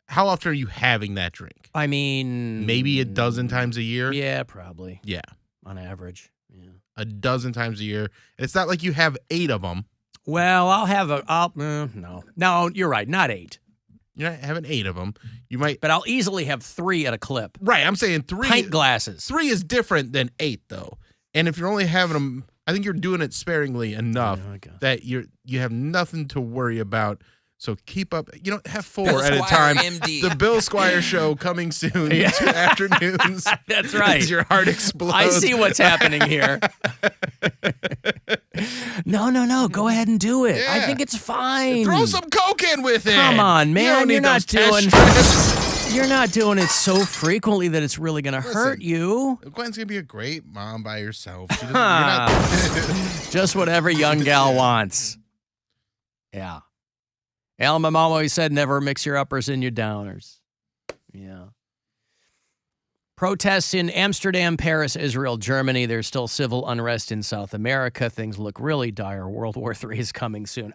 How often are you having that drink? I mean, maybe a dozen times a year. Yeah, probably. Yeah, on average. Yeah, a dozen times a year. It's not like you have 8 of them. Well, no, you're right. Not 8. You're not having 8 of them. You might, but I'll easily have 3 at a clip. Right. I'm saying 3 pint glasses. 3 is different than 8, though. And if you're only having them, I think you're doing it sparingly enough that you have nothing to worry about. So keep up. Have 4 Bill at a Squire, time. MD. The Bill Squire Show coming soon. 2 afternoons. That's right. As your heart explodes. I see what's happening here. No. Go ahead and do it. Yeah. I think it's fine. Throw some Coke in with it. Come on, man. You're not doing it so frequently that it's really going to hurt you. Gwen's going to be a great mom by herself. You're not just whatever young gal wants. Yeah. Alan, my mom always said, never mix your uppers and your downers. Yeah. Protests in Amsterdam, Paris, Israel, Germany. There's still civil unrest in South America. Things look really dire. World War III is coming soon.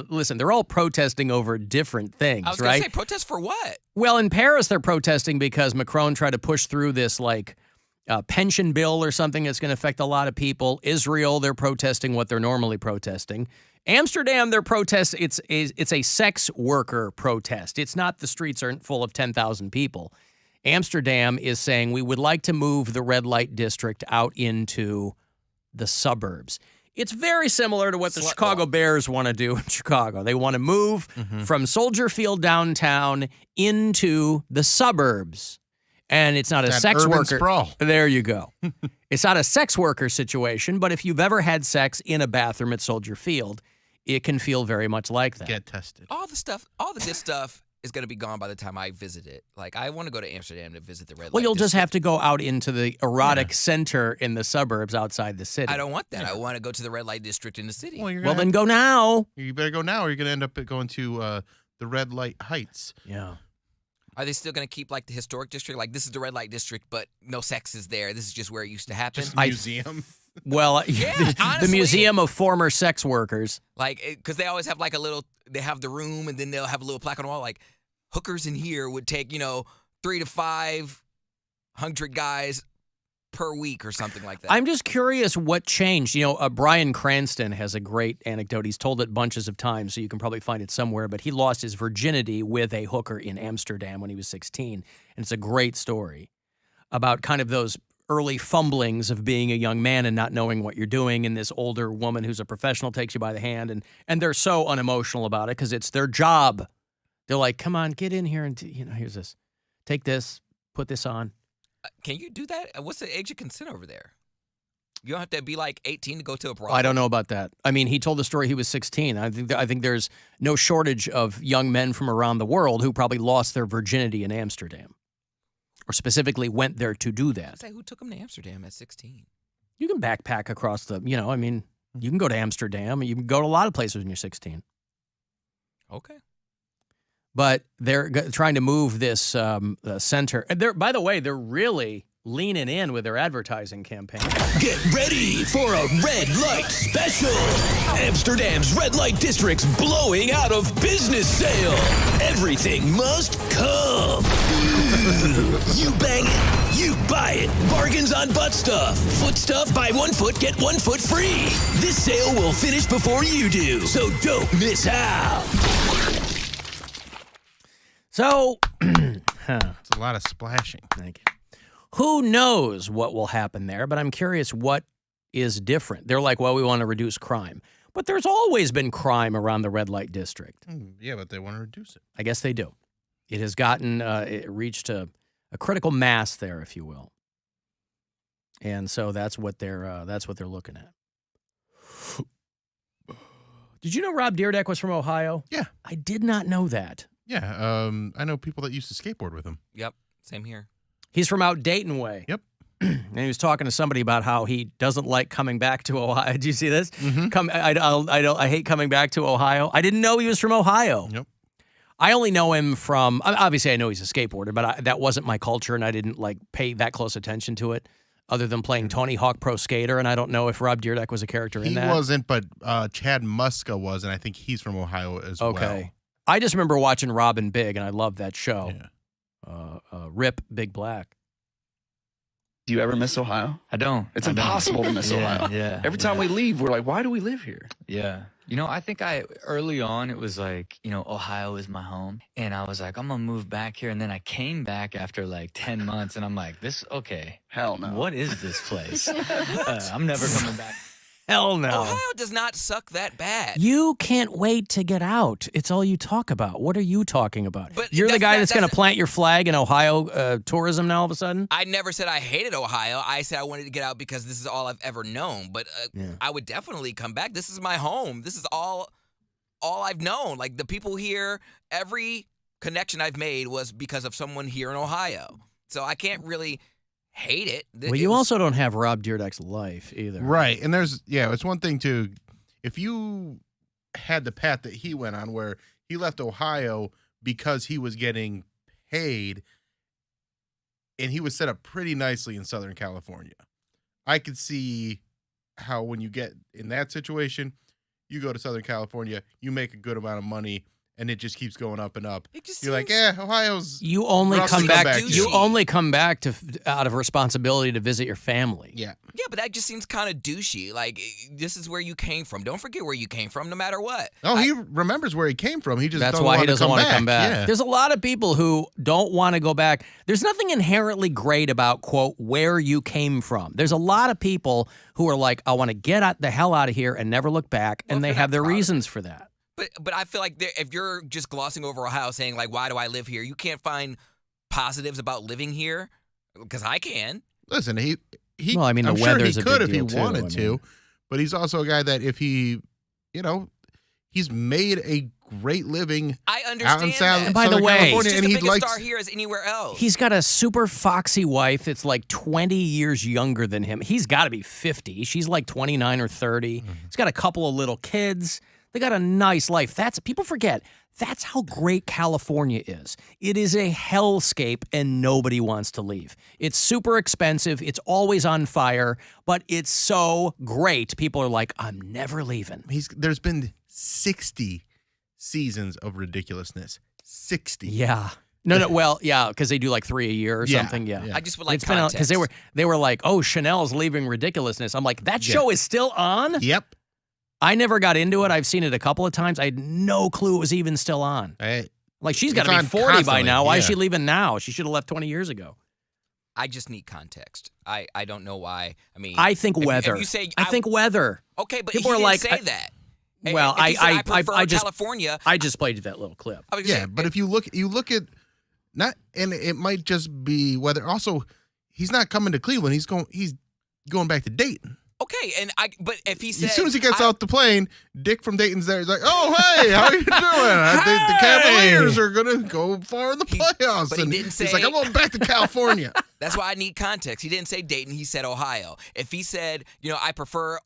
Listen, they're all protesting over different things, right? I was going to say, protest for what? Well, in Paris, they're protesting because Macron tried to push through this, pension bill or something that's going to affect a lot of people. Israel, they're protesting what they're normally protesting. Amsterdam, their protest, it's a sex worker protest. It's not the streets aren't full of 10,000 people. Amsterdam is saying we would like to move the red light district out into the suburbs. It's very similar to what the Chicago Bears want to do in Chicago. They want to move from Soldier Field downtown into the suburbs. And it's not a sex worker. Sprawl. There you go. It's not a sex worker situation, but if you've ever had sex in a bathroom at Soldier Field, it can feel very much like that. Get tested. All the good stuff is going to be gone by the time I visit it. I want to go to Amsterdam to visit the red light. Well, you'll just have to go out into the erotic center in the suburbs outside the city. I don't want that. I want to go to the red light district in the city. Well, then go now. You better go now, or you're going to end up going to the red light heights. Yeah. Are they still going to keep the historic district? This is the red light district, but no sex is there. This is just where it used to happen. Just a museum. Well, yeah, the Museum of Former Sex Workers. Because they always have they have the room, and then they'll have a little plaque on the wall, hookers in here would take, 300 to 500 guys per week or something like that. I'm just curious what changed. Bryan Cranston has a great anecdote. He's told it bunches of times, so you can probably find it somewhere. But he lost his virginity with a hooker in Amsterdam when he was 16. And it's a great story about kind of those early fumblings of being a young man and not knowing what you're doing. And this older woman who's a professional takes you by the hand. And they're so unemotional about it because it's their job. They're like, come on, get in here and, here's this. Take this, put this on. Can you do that? What's the age of consent over there? You don't have to be 18 to go to a brothel. I don't know about that. I mean, he told the story he was 16. I think there's no shortage of young men from around the world who probably lost their virginity in Amsterdam, or specifically went there to do that. Say, who took him to Amsterdam at 16? You can backpack across the. You can go to Amsterdam. You can go to a lot of places when you're 16. Okay. But they're trying to move this center. And by the way, they're really leaning in with their advertising campaign. Get ready for a red light special. Amsterdam's red light district's blowing out of business sale. Everything must come. You bang it, you buy it. Bargains on butt stuff. Foot stuff, buy 1 foot, get 1 foot free. This sale will finish before you do, so don't miss out. So, It's a lot of splashing. Thank you. Who knows what will happen there, but I'm curious what is different. They're like, well, we want to reduce crime. But there's always been crime around the red light district. Yeah, but they want to reduce it. I guess they do. It has gotten, it reached a critical mass there, if you will. And so that's what they're looking at. Did you know Rob Dyrdek was from Ohio? Yeah. I did not know that. Yeah, I know people that used to skateboard with him. Yep, same here. He's from out Dayton way. Yep. And he was talking to somebody about how he doesn't like coming back to Ohio. Do you see this? Mm-hmm. I hate coming back to Ohio. I didn't know he was from Ohio. Yep. I only know him from, obviously I know he's a skateboarder, but that wasn't my culture and I didn't like pay that close attention to it other than playing Tony Hawk Pro Skater. And I don't know if Rob Dyrdek was a character in that. He wasn't, but Chad Muska was, and I think he's from Ohio as well. Okay. I just remember watching Robin Big and I loved that show. Yeah. Rip Big Black. Do you ever miss Ohio? I don't. It's impossible to miss Ohio. Yeah. Every time we leave, we're like, why do we live here? Yeah. You know, I think early on, it was like, you know, Ohio is my home. And I was like, I'm going to move back here. And then I came back after like 10 months and I'm like, okay. Hell no. What is this place? I'm never coming back. Hell no. Ohio does not suck that bad. You can't wait to get out. It's all you talk about. What are you talking about? But You're the guy that's going to that's- plant your flag in Ohio tourism now all of a sudden? I never said I hated Ohio. I said I wanted to get out because this is all I've ever known. But I would definitely come back. This is my home. This is all I've known. Like the people here, every connection I've made was because of someone here in Ohio. So I can't really hate it. Well, you also don't have Rob Dyrdek's life either. Right. And it's one thing to, if you had the path that he went on where he left Ohio because he was getting paid and he was set up pretty nicely in Southern California. I could see how when you get in that situation, you go to Southern California, you make a good amount of money, and it just keeps going up and up. You're like, Ohio's. You only rough come to back. to. You only come back to out of responsibility to visit your family. Yeah. Yeah, but that just seems kind of douchey. Like, this is where you came from. Don't forget where you came from, no matter what. No, he remembers where he came from. He just That's why he doesn't want to come back. Yeah. There's a lot of people who don't want to go back. There's nothing inherently great about, quote, where you came from. There's a lot of people who are like, I want to get the hell out of here and never look back, and they have their reasons for that. But I feel like if you're just glossing over Ohio, saying like, why do I live here? You can't find positives about living here, because I can. Listen, Well, I mean, the I'm sure he weather's a could big if he deal, too. wanted I mean- to, but he's also a guy that if he, he's made a great living. I out in understand that. And by the way, California, he's and just he the biggest likes. star here as anywhere else. He's got a super foxy wife that's like 20 years younger than him. He's got to be 50. She's like 29 or 30. He's got a couple of little kids. They got a nice life. People forget, that's how great California is. It is a hellscape and nobody wants to leave. It's super expensive. It's always on fire, but it's so great. People are like, I'm never leaving. There's been 60 seasons of ridiculousness. 60. Yeah. No, well, yeah, because they do like 3 a year or Yeah, something. Yeah. I just would like because they were like, oh, Chanel's leaving ridiculousness. I'm like, that show is still on? Yep. I never got into it. I've seen it a couple of times. I had no clue it was even still on. Like, she's got to It's be on 40 by constantly, now. Why is yeah. she leaving now? She should have left 20 years ago. I just need context. I don't know why. I mean, I think weather. If you say, I think weather. Okay, but people he are didn't like, say that. Well, If he said, I prefer I just California. I just played you that little clip. I was Yeah, saying, but if you look at not, and it might just be weather. Also, he's not coming to Cleveland. He's going back to Dayton. okay, but if he said, As soon as he gets out the plane, Dick from Dayton's there. He's like, "Oh, hey, how you doing? I think the Cavaliers are gonna go far in the playoffs." but he And didn't he's like, say- "I'm going back to California." That's why I need context. He didn't say Dayton. He said Ohio. If he said, I prefer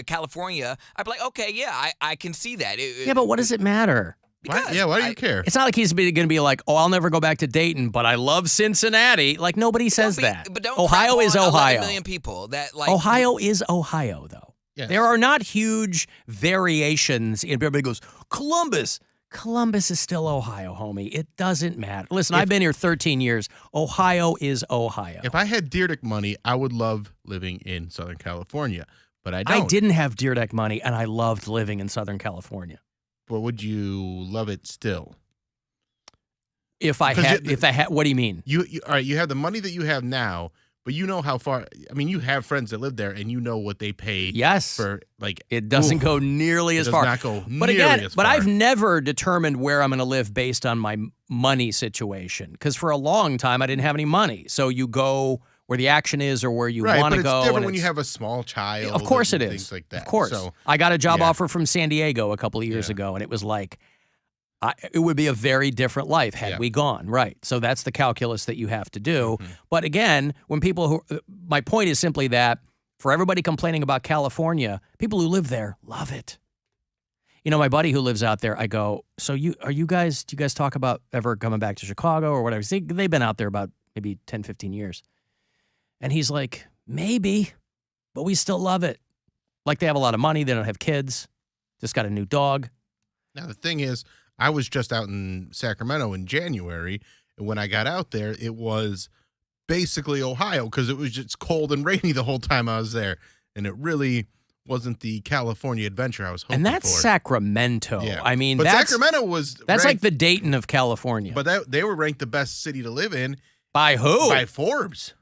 California, I'd be like, okay, yeah, I can see that. Yeah, but what does it matter? Because why do you care? It's not like he's going to be like, oh, I'll never go back to Dayton, but I love Cincinnati. Like, nobody says that. But don't Ohio is crap on Ohio. 11 million people that like. Ohio is Ohio, though. Yes. There are not huge variations. Everybody goes, Columbus. Columbus is still Ohio, homie. It doesn't matter. Listen, I've been here 13 years. Ohio is Ohio. If I had Deer Dick money, I would love living in Southern California, but I don't. I didn't have Deer Deck money, and I loved living in Southern California. But would you love it still? If I had, what do you mean? You all right? You have the money that you have now, but you know how far. I mean, you have friends that live there, and you know what they pay. Yes, for like it doesn't go nearly as far. It does not go but nearly again, as far. but I've never determined where I'm going to live based on my money situation. Because for a long time, I didn't have any money. So you go where the action is or where you want to go. It's different when you have a small child. Of course it is. Things like that. Of course. So, I got a job offer from San Diego a couple of years ago, and it was like, it would be a very different life had we gone. Right. So that's the calculus that you have to do. But again, when my point is simply that for everybody complaining about California, people who live there love it. You know, my buddy who lives out there, I go, so do you guys talk about ever coming back to Chicago or whatever? See, they've been out there about maybe 10, 15 years. And he's like, maybe, but we still love it. Like they have a lot of money. They don't have kids. Just got a new dog. Now, the thing is, I was just out in Sacramento in January. And when I got out there, it was basically Ohio because it was just cold and rainy the whole time I was there. And it really wasn't the California adventure I was hoping for. And that's Sacramento. Yeah. I mean, but that's Sacramento was that's ranked, like the Dayton of California. But they were ranked the best city to live in. By who? By Forbes.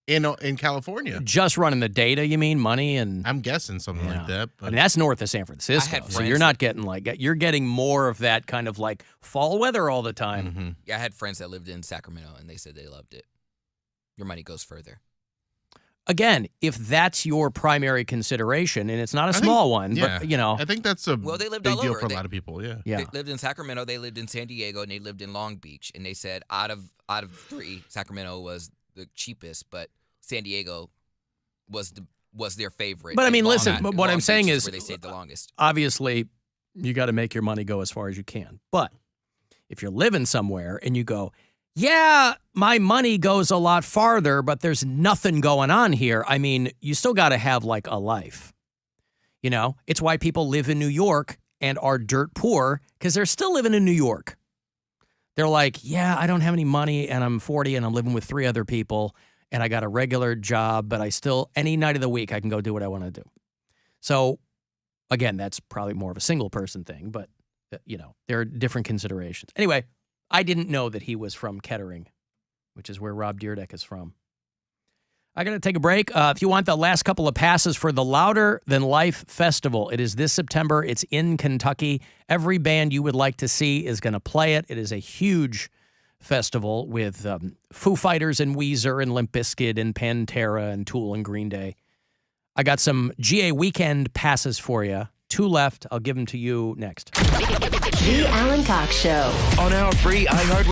In California. Just running the data, you mean? Money and... I'm guessing something like that. But I mean, that's north of San Francisco. So you're not getting you're getting more of that kind of like fall weather all the time. Yeah, I had friends that lived in Sacramento, and they said they loved it. Your money goes further. Again, if that's your primary consideration, and it's not a small one, but, you know. I think that's a they lived big all deal over. for a lot of people, yeah. They lived in Sacramento, they lived in San Diego, and they lived in Long Beach. And they said out of three, Sacramento was the cheapest, but San Diego was their favorite. But I mean, and listen, what I'm saying is, where they stayed the longest. Obviously, you got to make your money go as far as you can. But if you're living somewhere and you go, yeah, my money goes a lot farther, but there's nothing going on here. I mean, you still got to have like a life. You know, it's why people live in New York and are dirt poor because they're still living in New York. They're like, yeah, I don't have any money and I'm 40 and I'm living with 3 other people. And I got a regular job, but I still, any night of the week, I can go do what I want to do. So, again, that's probably more of a single person thing, but, you know, there are different considerations. Anyway, I didn't know that he was from Kettering, which is where Rob Dyrdek is from. I got to take a break. If you want the last couple of passes for the Louder Than Life Festival, it is this September. It's in Kentucky. Every band you would like to see is going to play it. It is a huge festival with Foo Fighters and Weezer and Limp Bizkit and Pantera and Tool and Green Day. I got some GA weekend passes for you. 2 left. I'll give them to you next. The Alan Cox Show. On our free iHeart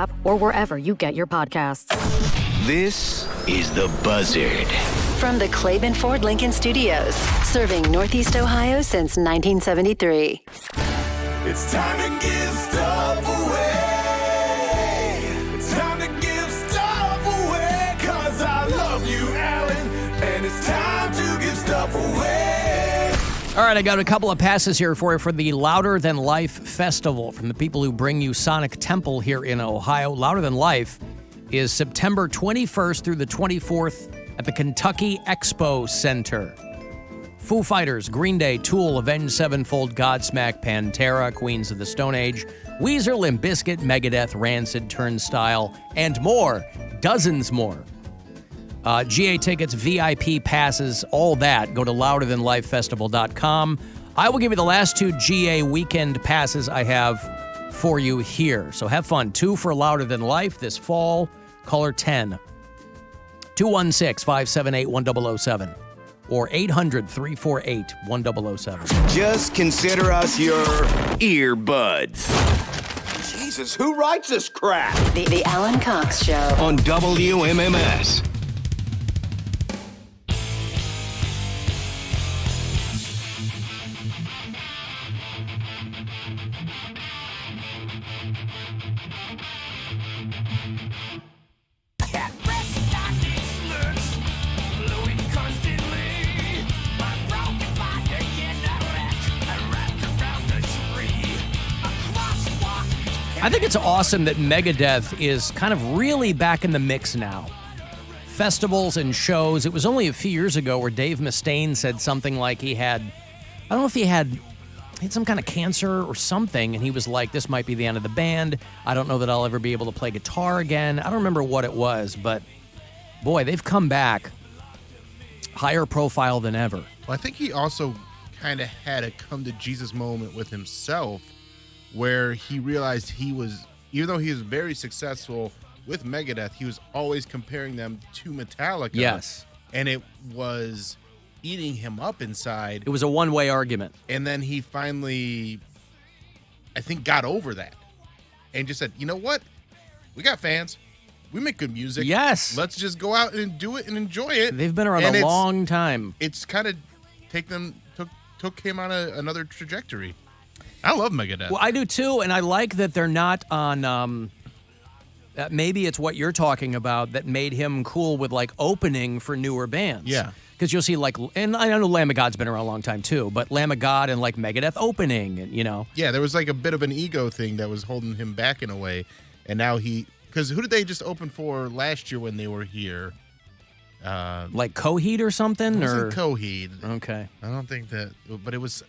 app or wherever you get your podcasts. This is The Buzzard. From the Claiborne Ford Lincoln Studios, serving Northeast Ohio since 1973. It's time to give stuff away. It's time to give stuff away. 'Cause I love you, Alan. And it's time to give stuff away. All right, I got a couple of passes here for you for the Louder Than Life Festival from the people who bring you Sonic Temple here in Ohio. Louder Than Life is September 21st through the 24th at the Kentucky Expo Center. Foo Fighters, Green Day, Tool, Avenged Sevenfold, Godsmack, Pantera, Queens of the Stone Age, Weezer, Limp Bizkit, Megadeth, Rancid, Turnstile, and more. Dozens more. GA tickets, VIP passes, all that. Go to louderthanlifefestival.com. I will give you the last 2 GA weekend passes I have for you here. So have fun. 2 for Louder Than Life this fall. Caller 10. 216-578-1007 or 800-348-1007. Just consider us your earbuds. Jesus, who writes this crap? The Alan Cox Show. On WMMS. I think it's awesome that Megadeth is kind of really back in the mix now. Festivals and shows. It was only a few years ago where Dave Mustaine said something like he had some kind of cancer or something, and he was like, this might be the end of the band. I don't know that I'll ever be able to play guitar again. I don't remember what it was, but boy, they've come back higher profile than ever. Well, I think he also kind of had a come to Jesus moment with himself where he realized he was, even though he was very successful with Megadeth, he was always comparing them to Metallica. Yes. And it was eating him up inside. It was a one-way argument. And then he finally, I think, got over that and just said, you know what? We got fans. We make good music. Yes. Let's just go out and do it and enjoy it. They've been around a long time. It's kind of took him on another trajectory. I love Megadeth. Well, I do too, and I like that they're not on. Maybe it's what you're talking about that made him cool with like opening for newer bands. Yeah, because you'll see like, and I know Lamb of God's been around a long time too, but Lamb of God and like Megadeth opening, and you know. Yeah, there was like a bit of an ego thing that was holding him back in a way, and now because who did they just open for last year when they were here? Like Coheed or something, it or wasn't Coheed. Okay, I don't think that, but it was.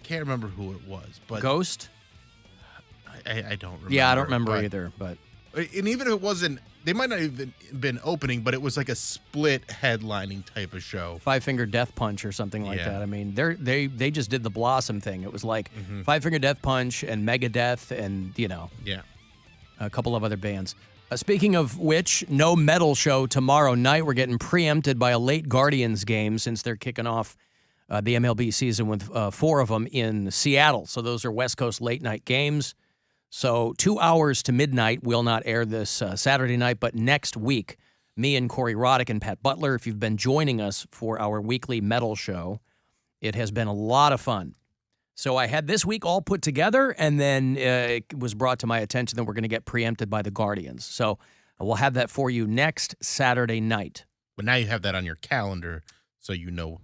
Can't remember who it was, but Ghost. I don't remember. Yeah, I don't remember either. But and even if it wasn't, they might not even been opening, but it was like a split headlining type of show. Five Finger Death Punch or something like that. I mean, they just did the Blossom thing. It was like Five Finger Death Punch and Megadeth and a couple of other bands. Speaking of which, no metal show tomorrow night. We're getting preempted by a late Guardians game since they're kicking off the MLB season with 4 of them in Seattle. So those are West Coast late night games. So 2 hours to midnight will not air this Saturday night, but next week, me and Corey Roddick and Pat Butler, if you've been joining us for our weekly metal show, it has been a lot of fun. So I had this week all put together, and then it was brought to my attention that we're going to get preempted by the Guardians. So we'll have that for you next Saturday night. But now you have that on your calendar, so you know.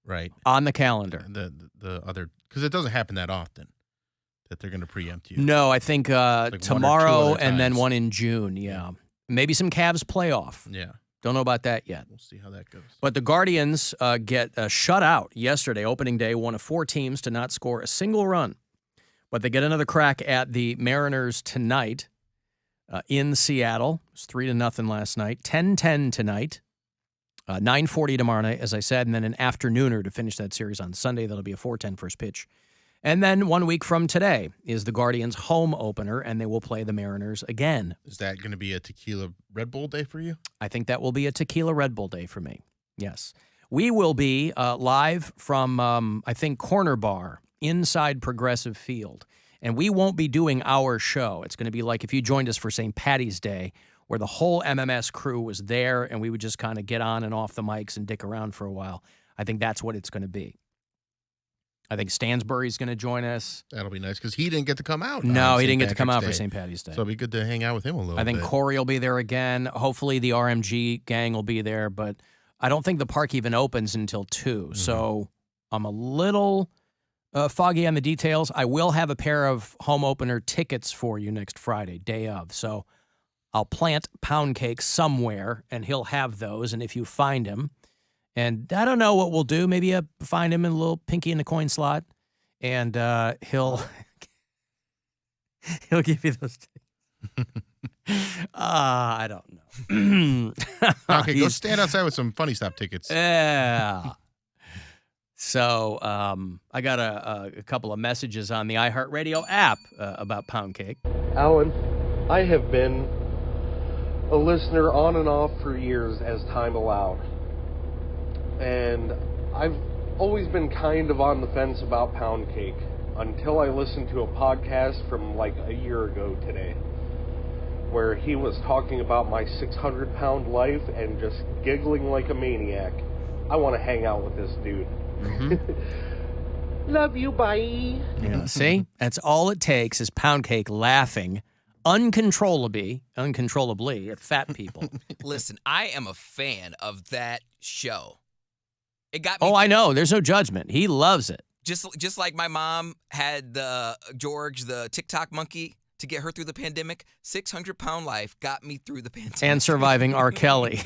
Right. On the calendar. The other, because it doesn't happen that often that they're going to preempt you. No, I think tomorrow and then one in June. Yeah. Maybe some Cavs playoff. Yeah. Don't know about that yet. We'll see how that goes. But the Guardians get shut out yesterday, opening day, one of 4 teams to not score a single run. But they get another crack at the Mariners tonight in Seattle. It was 3-0 last night. 10-10 tonight. 9:40 tomorrow night, as I said, and then an afternooner to finish that series on Sunday. That'll be a 4:10 first pitch. And then 1 week from today is the Guardians' home opener, and they will play the Mariners again. Is that going to be a tequila Red Bull day for you? I think that will be a tequila Red Bull day for me, yes. We will be live from, I think, Corner Bar inside Progressive Field. And we won't be doing our show. It's going to be like if you joined us for St. Patty's Day, where the whole MMS crew was there and we would just kind of get on and off the mics and dick around for a while. I think that's what it's going to be. I think Stansbury's going to join us. That'll be nice because he didn't get to come out. No, he didn't get to come out for St. Patty's Day. So it'll be good to hang out with him a little bit. I think Corey will be there again. Hopefully the RMG gang will be there, but I don't think the park even opens until 2. So I'm a little foggy on the details. I will have a pair of home opener tickets for you next Friday, day of. So I'll plant Poundcake somewhere, and he'll have those. And if you find him, and I don't know what we'll do, maybe find him in a little pinky in the coin slot, and he'll give you those tickets. I don't know. Okay, go stand outside with some Funny Stop tickets. Yeah. So I got a couple of messages on the iHeartRadio app about Poundcake. Alan, I have been a listener on and off for years as time allowed. And I've always been kind of on the fence about Poundcake until I listened to a podcast from like a year ago today where he was talking about my 600-pound life and just giggling like a maniac. I want to hang out with this dude. Love you, bye. Yeah, see? That's all it takes is Poundcake laughing uncontrollably at fat people. Listen, I am a fan of that show. It got me. Oh, I know. There's no judgment. He loves it. Just like my mom had George, the TikTok monkey, to get her through the pandemic. 600-pound life got me through the pandemic. And surviving R. Kelly.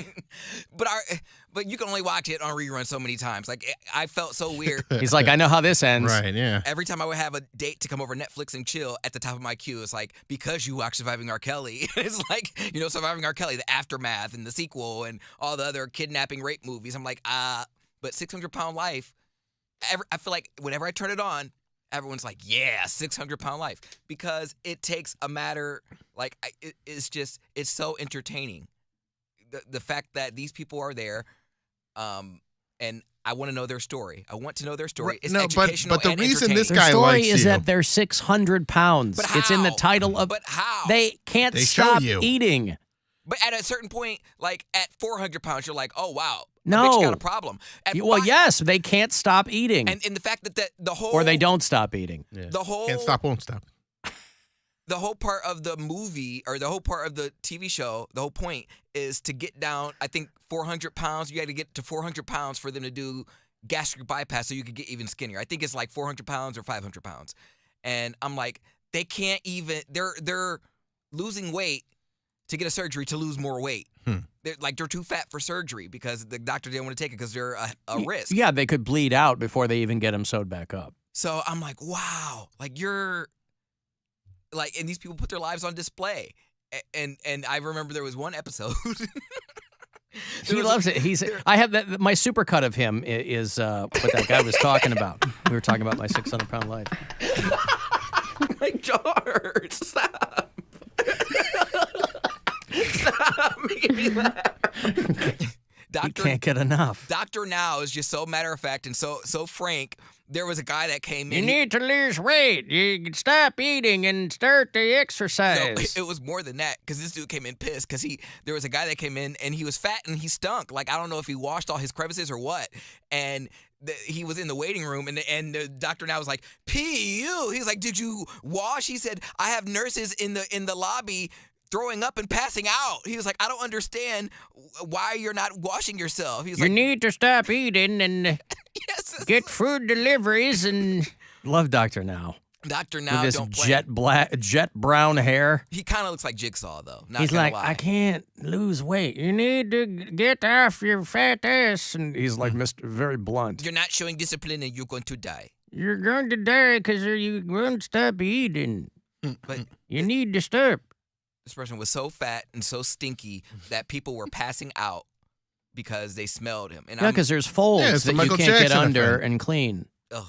But you can only watch it on rerun so many times. Like, I felt so weird. He's like, I know how this ends. Right, yeah. Every time I would have a date to come over Netflix and chill, at the top of my queue, it's like, because you watch Surviving R. Kelly. It's like, Surviving R. Kelly, the aftermath and the sequel and all the other kidnapping rape movies. I'm like, but 600-pound life, I feel like whenever I turn it on, everyone's like, yeah, 600-pound life. Because it takes a matter, like, it's so entertaining. The fact that these people are there, and I want to know their story. I want to know their story. It's educational but the and reason this Their guy story likes is you. that they're 600 pounds. But how? It's in the title of. But how? They can't They show stop you. eating. But at a certain point, like at 400 pounds, you're like, oh, wow. No. Bitch got a problem. Yes, they can't stop eating. And the fact that the whole. Or they don't stop eating. Yeah. The whole. Can't stop, won't stop. The whole part of the movie or the whole part of the TV show, the whole point is to get down, I think, 400 pounds. You got to get to 400 pounds for them to do gastric bypass so you could get even skinnier. I think it's like 400 pounds or 500 pounds. And I'm like, they can't even, they're losing weight to get a surgery to lose more weight. They're too fat for surgery because the doctor didn't want to take it because they're a risk. Yeah, they could bleed out before they even get them sewed back up. So I'm like, wow, like you're like, and these people put their lives on display. And I remember there was one episode. He loves it. I have that. My supercut of him is what that guy was talking about. We were talking about my 600-pound life. My George, stop. Stop making me laugh. He can't get enough. Dr. Now is just so matter of fact and so frank. There was a guy that came in. You need to lose weight. You can stop eating and start the exercise. No, it was more than that because this dude came in pissed because there was a guy that came in and he was fat and he stunk. Like, I don't know if he washed all his crevices or what. And he was in the waiting room and the doctor now was like, P.U. He's like, did you wash? He said, I have nurses in the lobby throwing up and passing out. He was like, I don't understand why you're not washing yourself. He's you like, need to stop eating and get food deliveries and love Dr. Now. Dr. Now with don't his play. jet brown hair. He kind of looks like Jigsaw though. Not he's gonna like, lie. I can't lose weight. You need to get off your fat ass. And he's like, Mr. Very blunt. You're not showing discipline and you're going to die. You're going to die because you won't stop eating. But you need to stop. This person was so fat and so stinky that people were passing out because they smelled him. And Yeah, because there's folds that you can't get under and clean. Ugh.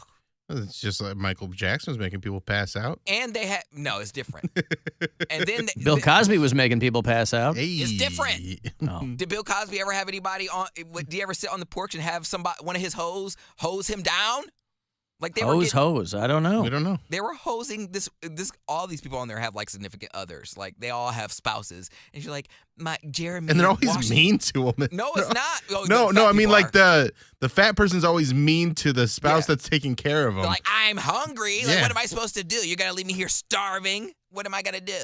It's just like Michael Jackson was making people pass out. And they had it's different. And then Bill Cosby was making people pass out. It's different. Oh. Did Bill Cosby ever have anybody on? Did he ever sit on the porch and have one of his hoes hose him down? Like they were getting, hose. I don't know. We don't know. They were hosing this. All these people on there have like significant others. Like they all have spouses, and she's like, "My Jeremy." And they're always Washington. mean to them. No, it's not. Oh, No. I mean, like are. the fat person's always mean to the spouse that's taking care of them. They're like, I'm hungry. Like, Yeah. what am I supposed to do? You're gonna leave me here starving? What am I gonna do?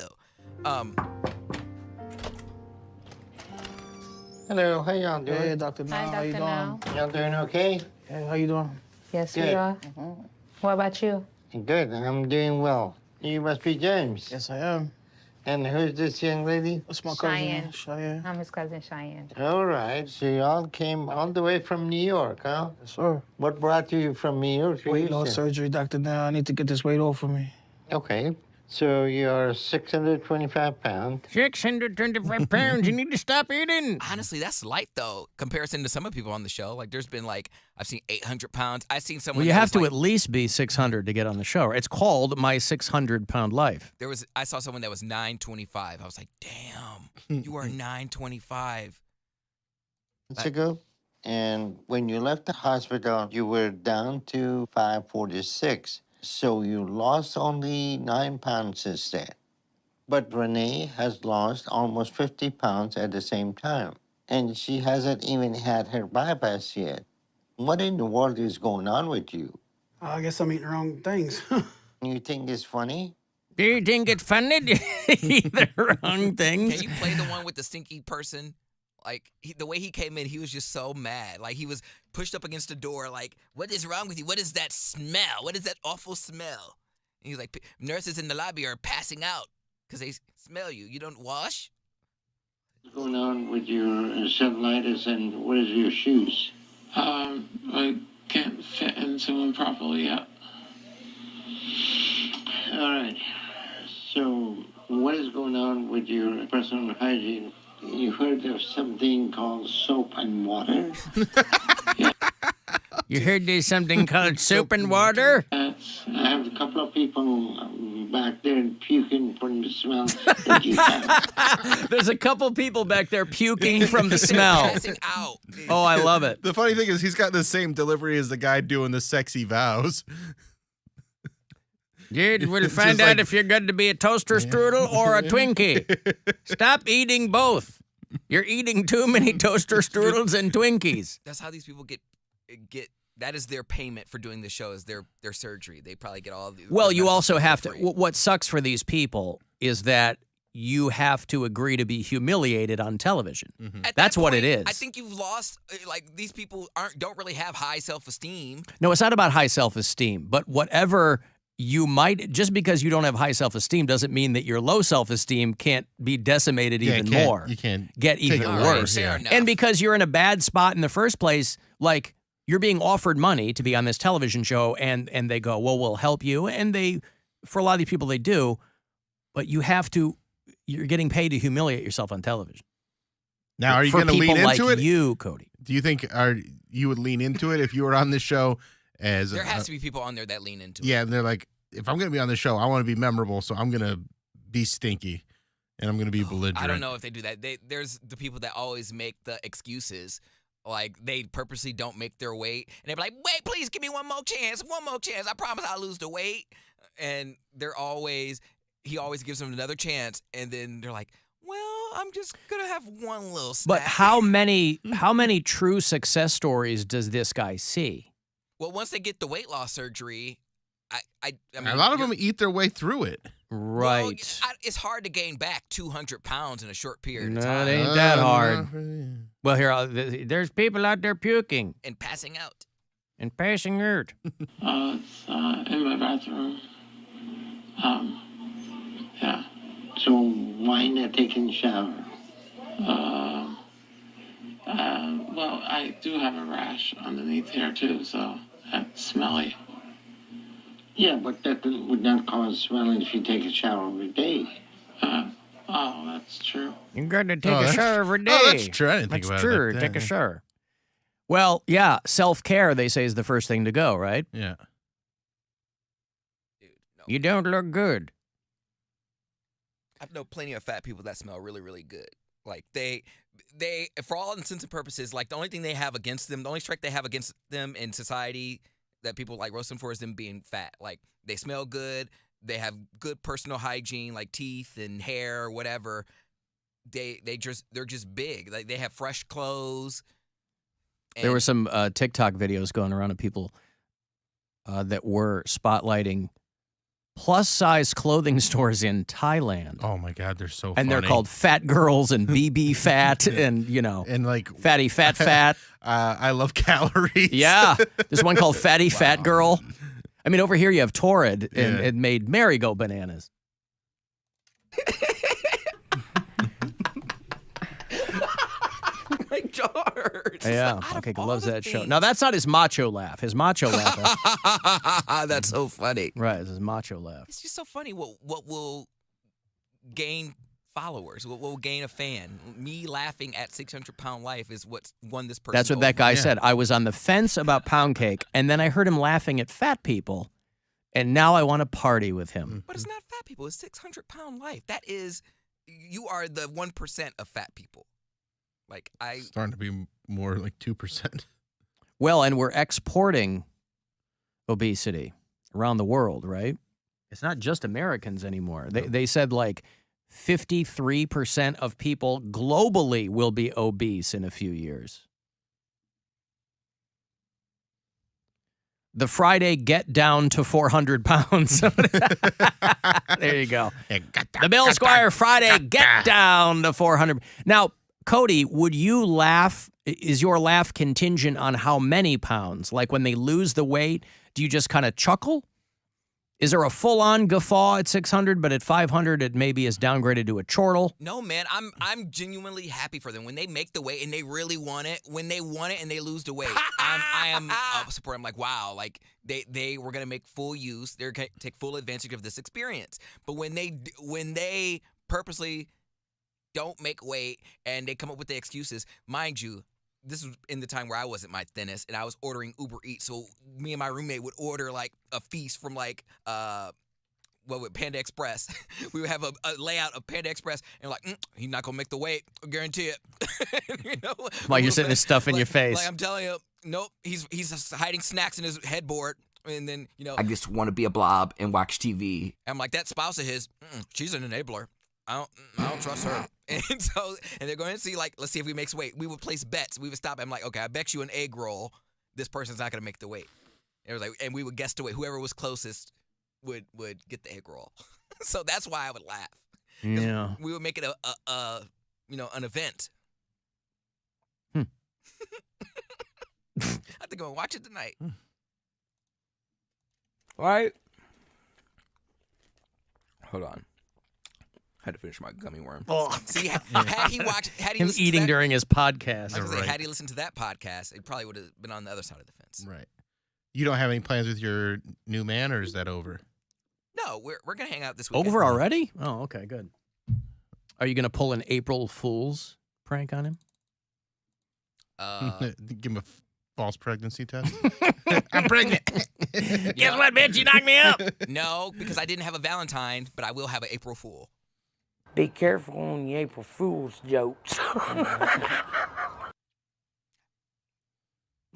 Hello, how y'all doing? Hey, Dr. Now, how you doing? Y'all doing okay? Hey, how you doing? Yes, we are. What about you? Good, I'm doing well. You must be James. Yes, I am. And who's this young lady? That's my Cheyenne. cousin, Cheyenne. I'm his cousin Cheyenne. All right, so y'all came all the way from New York, huh? Yes, sir. What brought you from New York? to Weight loss Houston? surgery, Dr. Now. I need to get this weight off of me. Okay, so you're 625 pounds. 625 pounds. You need to stop eating. Honestly, that's light though, comparison to some of the people on the show. Like, there's been like I've seen 800 pounds. I've seen someone. Well, you that have was to like, at least be 600 to get on the show. It's called My 600-Pound Life. I saw someone that was 925. I was like, damn, you are 925. Months ago. And when you left the hospital, you were down to 546. So you lost only 9 pounds since then. But Renee has lost almost 50 pounds at the same time. And she hasn't even had her bypass yet. What in the world is going on with you? I guess I'm eating the wrong things. You think it's funny? Do you think it's funny to eat the wrong things? Can you play the one with the stinky person? Like, the way he came in, he was just so mad. Like, he was pushed up against the door, like, what is wrong with you? What is that smell? What is that awful smell? And he's like, nurses in the lobby are passing out because they smell you. You don't wash? What's going on with your cellulitis and what is your shoes? I can't fit into them properly yet. All right. So what is going on with your personal hygiene? You heard of something called soap and water? You heard there's something called soap and water? I have a couple of people back there puking from the smell that you have. There's a couple people back there puking from the smell. Passing out. Oh, I love it. The funny thing is he's got the same delivery as the guy doing the sexy vows. Dude, we'll It's find just out like- if you're going to be a toaster strudel or a Twinkie. Stop eating both. You're eating too many toaster strudels and Twinkies. That's how these people get. That is their payment for doing the show, is their surgery. They probably get all the. Well, you also have to. What sucks for these people is that you have to agree to be humiliated on television. At That's that what point, it is. I think you've lost. Like, these people don't really have high self-esteem. No, it's not about high self-esteem, but whatever you might, just because you don't have high self-esteem doesn't mean that your low self-esteem can't be decimated even more. You can't get take even it worse. worse, yeah. And because you're in a bad spot in the first place, like, you're being offered money to be on this television show, and they go, well, we'll help you. And they, for a lot of these people, they do, but you're getting paid to humiliate yourself on television. Now, are you For going to lean people into like it? you, Cody. Do you think you would lean into it if you were on this show as There has to be people on there that lean into it. Yeah, and they're like, if I'm going to be on the show, I want to be memorable, so I'm going to be stinky, and I'm going to be belligerent. I don't know if they do that. There's the people that always make the excuses. Like, they purposely don't make their weight. And they're like, wait, please give me one more chance. One more chance. I promise I'll lose the weight. And he always gives them another chance. And then they're like, well, I'm just going to have one little snack. But how many true success stories does this guy see? Well, once they get the weight loss surgery, I mean, a lot of them eat their way through it. Right. Well, it's hard to gain back 200 pounds in a short period No, of time. it ain't that hard. Well, here, there's people out there puking. And passing out. And passing out. It's in my bathroom. Yeah. So why not taking a shower? Well, I do have a rash underneath here too, so that's smelly. Yeah, but that would not cause swelling if you take a shower every day. Oh, that's true. You got to take a shower every day. Oh, that's true. I didn't think That's about it true. like Take that. a shower. Well, yeah, self-care, they say, is the first thing to go, right? Yeah. You don't look good. I know plenty of fat people that smell really, really good. Like, they, for all intents and purposes, like, the only thing they have against them, the only strike they have against them in society that people like roast them for is them being fat. Like they smell good, they have good personal hygiene, like teeth and hair or whatever. They're just big. Like they have fresh clothes. There were some TikTok videos going around of people that were spotlighting plus-size clothing stores in Thailand. Oh my God, they're so funny. And they're called Fat Girls and BB Fat and, and like Fatty Fat Fat. I love calories. Yeah. There's one called Fatty Fat Girl. I mean, over here you have Torrid and it made Mary go bananas. My jaw hurts. Yeah, okay, loves that show. Now, that's not his macho laugh. His macho laugh. That's so funny. Right, it's his macho laugh. It's just so funny what will gain followers, what will gain a fan. Me laughing at 600-pound life is what's won this person. That's what that guy said. I was on the fence about Poundcake, and then I heard him laughing at fat people, and now I want to party with him. But it's not fat people. It's 600-pound life. That is, you are the 1% of fat people. Like starting to be more like 2%. Well, and we're exporting obesity around the world, right? It's not just Americans anymore. They said like 53% of people globally will be obese in a few years. The Friday get down to 400 pounds. There you go. The Bill Squire Friday get down to 400. Now, Cody, would you laugh? Is your laugh contingent on how many pounds? Like when they lose the weight, do you just kind of chuckle? Is there a full-on guffaw at 600, but at 500 it maybe is downgraded to a chortle? No, man, I'm genuinely happy for them when they make the weight and they really want it. When they want it and they lose the weight, I am supportive. I'm like, wow, like they were gonna make full use. They're gonna take full advantage of this experience. But when they purposely don't make weight and they come up with the excuses, mind you, this was in the time where I wasn't my thinnest and I was ordering Uber Eats. So me and my roommate would order like a feast from like Panda Express. We would have a layout of Panda Express and like, he's not gonna make the weight, I guarantee it. While you're sitting there stuffing your face. Like I'm telling you, nope, he's just hiding snacks in his headboard. And then, I just want to be a blob and watch TV. I'm like, that spouse of his, she's an enabler. I don't trust her. And they're going to see, like, let's see if he makes weight. We would place bets. We would stop. I'm like, okay, I bet you an egg roll, this person's not going to make the weight. It was like, and we would guess the weight. Whoever was closest would get the egg roll. So that's why I would laugh. Yeah. We would make it an event. I think I'm going to watch it tonight. All right. Hold on. Had to finish my gummy worm. Oh. See, had he him eating during his podcast. Had he listened to that podcast, it probably would have been on the other side of the fence. Right. You don't have any plans with your new man, or is that over? No, we're gonna hang out this weekend. Over already? Oh, okay, good. Are you gonna pull an April Fool's prank on him? Give him a false pregnancy test. I'm pregnant. Guess what, bitch? You knocked me up. No, because I didn't have a Valentine, but I will have an April Fool. Be careful on the April Fool's jokes.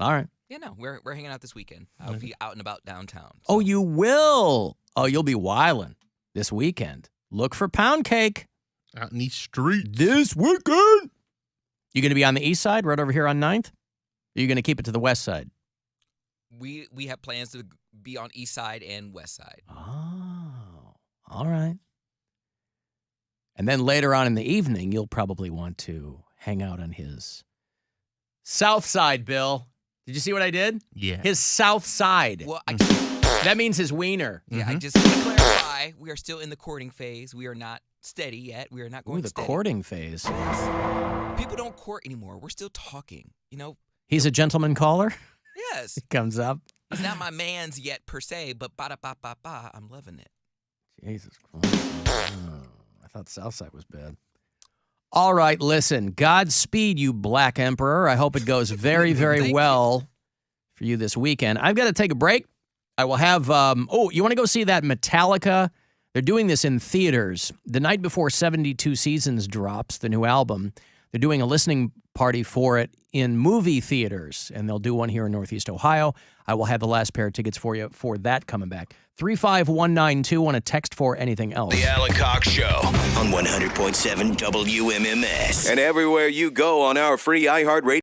All right. Yeah, no, we're hanging out this weekend. I'll be out and about downtown. Oh, you will? Oh, you'll be wildin' this weekend. Look for Poundcake. Out in the streets. This weekend. You going to be on the east side, right over here on 9th? Or are you going to keep it to the west side? We have plans to be on east side and west side. Oh, all right. And then later on in the evening, you'll probably want to hang out on his south side, Bill. Did you see what I did? Yeah. His south side. Well, that means his wiener. Yeah, I just want to clarify, we are still in the courting phase. We are not steady yet. We are not going steady. Courting phase. People don't court anymore. We're still talking, He's a gentleman caller? Yes. He comes up. He's not my man's yet, per se, but ba-da-ba-ba-ba, I'm loving it. Jesus Christ. I thought Southside was bad. All right, listen. Godspeed, you Black Emperor. I hope it goes very, very well for you this weekend. I've got to take a break. I will have, you want to go see that Metallica? They're doing this in theaters. The night before 72 Seasons drops, the new album, they're doing a listening party for it in movie theaters, and they'll do one here in Northeast Ohio. I will have the last pair of tickets for you for that coming back. 35192 on a text for anything else. The Alan Cox Show on 100.7 WMMS. And everywhere you go on our free iHeartRadio.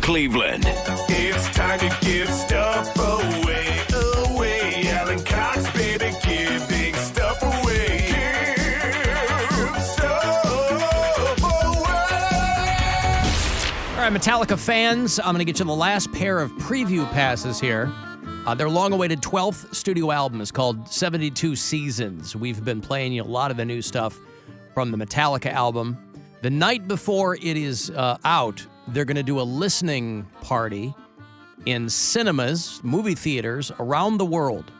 Cleveland. It's time to give stuff away, away. Alan Cox, baby, giving stuff away. Give stuff away. All right, Metallica fans, I'm going to get you the last pair of preview passes here. Their long-awaited 12th studio album is called 72 Seasons. We've been playing you a lot of the new stuff from the Metallica album. The night before it is out, they're going to do a listening party in cinemas, movie theaters around the world.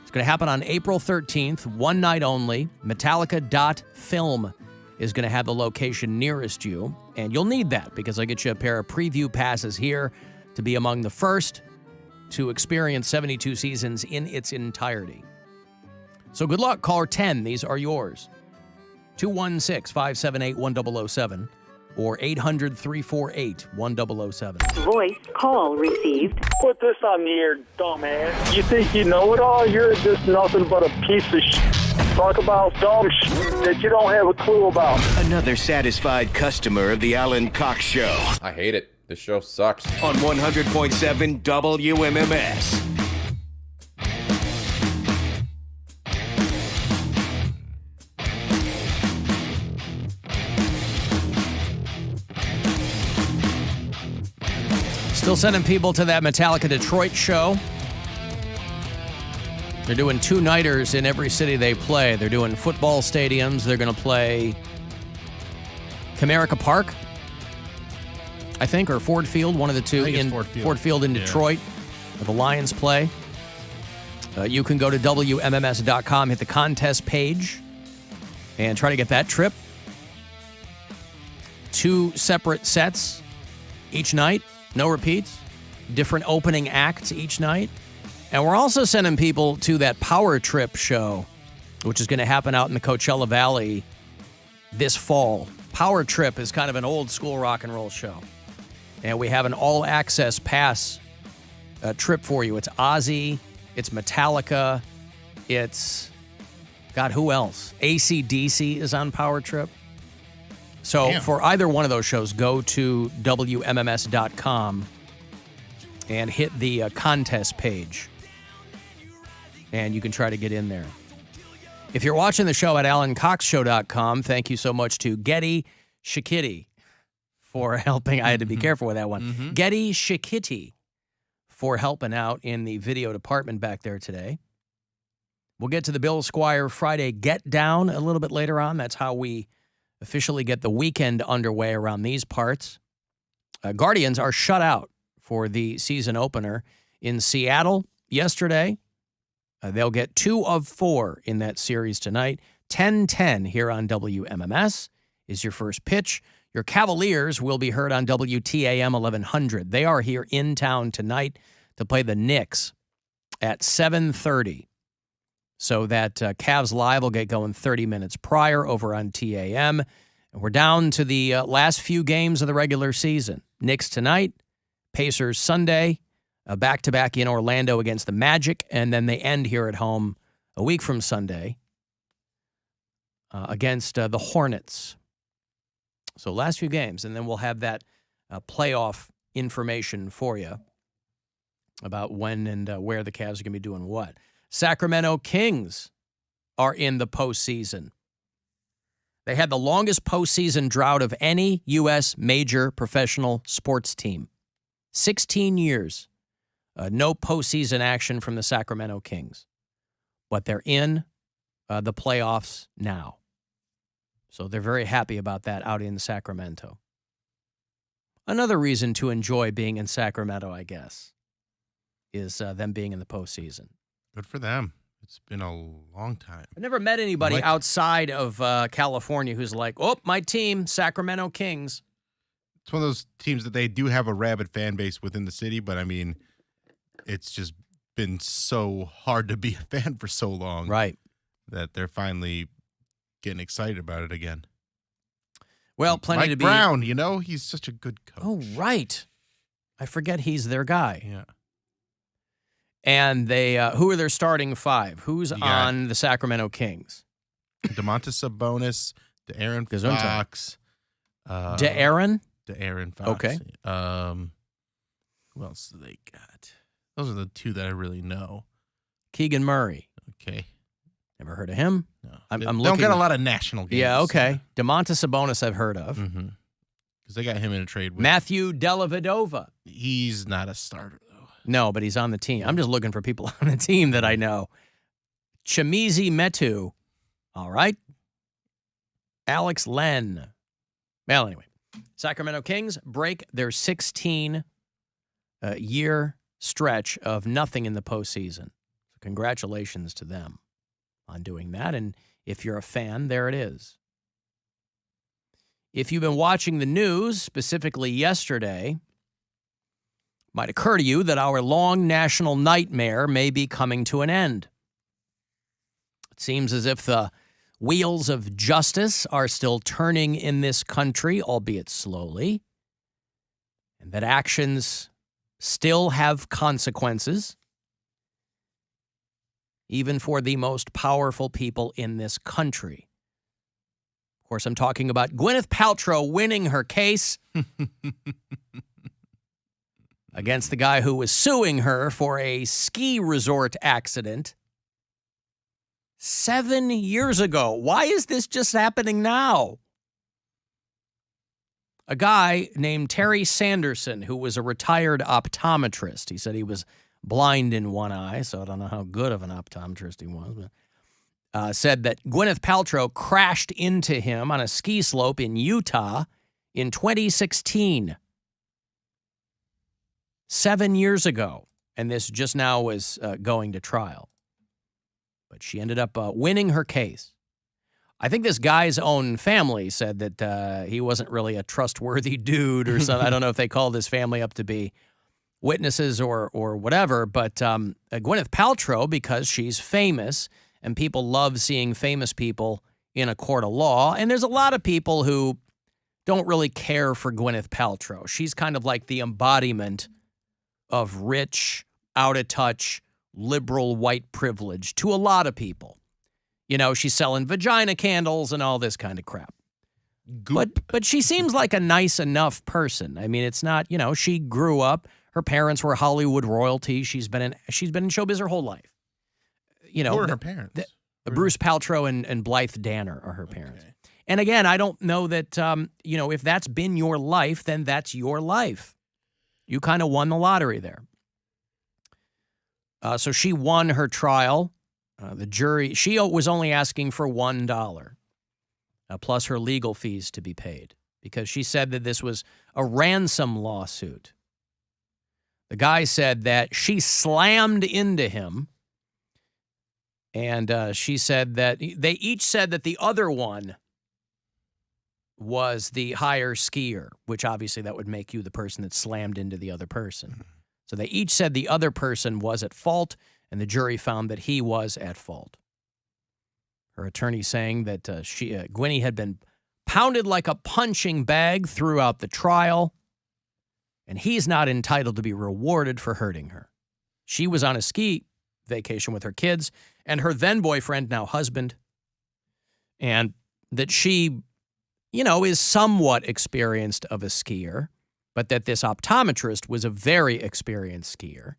It's going to happen on April 13th, one night only. Metallica.film is going to have the location nearest you, and you'll need that because I get you a pair of preview passes here to be among the first to experience 72 Seasons in its entirety. So good luck. Caller 10, these are yours. 216-578-1007 or 800-348-1007. Voice call received. Put this on the air, dumbass. You think you know it all? You're just nothing but a piece of Talk about dumb that you don't have a clue about. Another satisfied customer of the Alan Cox Show. I hate it. This show sucks. On 100.7 WMMS. Still sending people to that Metallica Detroit show. They're doing two-nighters in every city they play. They're doing football stadiums. They're going to play Comerica Park, I think, or Ford Field, one of the two. In Ford Field in Detroit, where the Lions play. You can go to WMMS.com, hit the contest page, and try to get that trip. 2 separate sets each night, no repeats. Different opening acts each night. And we're also sending people to that Power Trip show, which is going to happen out in the Coachella Valley this fall. Power Trip is kind of an old school rock and roll show. And we have an all-access pass trip for you. It's Ozzy, it's Metallica, it's, God, who else? AC/DC is on Power Trip. So for either one of those shows, go to WMMS.com and hit the contest page. And you can try to get in there. If you're watching the show at AlanCoxShow.com, thank you so much to Getty Shikiti for helping. I had to be careful with that one. Getty Shikiti for helping out in the video department back there today. We'll get to the Bill Squire Friday Get Down a little bit later on. That's how we officially get the weekend underway around these parts. Guardians are shut out for the season opener in Seattle yesterday. They'll get 2 of 4 in that series tonight. 10-10 here on WMMS is your first pitch. Your Cavaliers will be heard on WTAM 1100. They are here in town tonight to play the Knicks at 7:30. So that Cavs Live will get going 30 minutes prior over on TAM. And we're down to the last few games of the regular season. Knicks tonight, Pacers Sunday, back-to-back in Orlando against the Magic, and then they end here at home a week from Sunday against the Hornets. So last few games, and then we'll have that playoff information for you about when and where the Cavs are going to be doing what. Sacramento Kings are in the postseason. They had the longest postseason drought of any U.S. major professional sports team. 16 years. No postseason action from the Sacramento Kings. But they're in the playoffs now. So they're very happy about that out in Sacramento. Another reason to enjoy being in Sacramento, I guess, is them being in the postseason. Good for them. It's been a long time. I've never met anybody outside of California who's like, oh, my team, Sacramento Kings. It's one of those teams that they do have a rabid fan base within the city, but I mean, it's just been so hard to be a fan for so long. Right. That they're finally getting excited about it again. Well, plenty Mike to be. Brown, you know, he's such a good coach. Oh, right. I forget he's their guy. Yeah. And they, who are their starting 5? Who's on the Sacramento Kings? DeMontis Sabonis, De'Aaron Fox. De'Aaron? De'Aaron Fox. Okay. Who else do they got? Those are the two that I really know. Keegan Murray. Okay. Never heard of him? No. I'm They looking. don't get a lot of national games. Yeah, okay. DeMontis Sabonis I've heard of. Mm-hmm. Because they got him in a trade with. Matthew Dellavedova. He's not a starter, though. No, but he's on the team. I'm just looking for people on the team that I know. Chimizi Metu. All right. Alex Len. Well, anyway. Sacramento Kings break their 16-year stretch of nothing in the postseason. So congratulations to them on doing that. And if you're a fan, there it is. If you've been watching the news, specifically yesterday, it might occur to you that our long national nightmare may be coming to an end. It seems as if the wheels of justice are still turning in this country, albeit slowly, and that actions still have consequences, even for the most powerful people in this country. Of course, I'm talking about Gwyneth Paltrow winning her case against the guy who was suing her for a ski resort accident 7 years ago. Why is this just happening now? A guy named Terry Sanderson, who was a retired optometrist. He said he was blind in one eye, so I don't know how good of an optometrist he was, but said that Gwyneth Paltrow crashed into him on a ski slope in Utah in 2016. 7 years ago. And this just now was going to trial. But she ended up winning her case. I think this guy's own family said that he wasn't really a trustworthy dude or something. I don't know if they called his family up to be witnesses or whatever. But Gwyneth Paltrow, because she's famous, and people love seeing famous people in a court of law. And there's a lot of people who don't really care for Gwyneth Paltrow. She's kind of like the embodiment of rich, out-of-touch, liberal white privilege to a lot of people. You know, she's selling vagina candles and all this kind of crap. But she seems like a nice enough person. I mean, it's not, you know, she grew up, her parents were Hollywood royalty. She's been in showbiz her whole life. You know, who are her parents? Bruce Paltrow and Blythe Danner are her parents. And again, I don't know that, you know, if that's been your life, then that's your life. You kind of won the lottery there. So she won her trial. The jury, she was only asking for $1, plus her legal fees to be paid, because she said that this was a ransom lawsuit. The guy said that she slammed into him. And she said that they each said that the other one was the higher skier, which obviously that would make you the person that slammed into the other person. So they each said the other person was at fault, and the jury found that he was at fault. Her attorney saying that Gwynnie had been pounded like a punching bag throughout the trial, and he's not entitled to be rewarded for hurting her. She was on a ski vacation with her kids and her then boyfriend, now husband, and that she, you know, is somewhat experienced of a skier, but that this optometrist was a very experienced skier,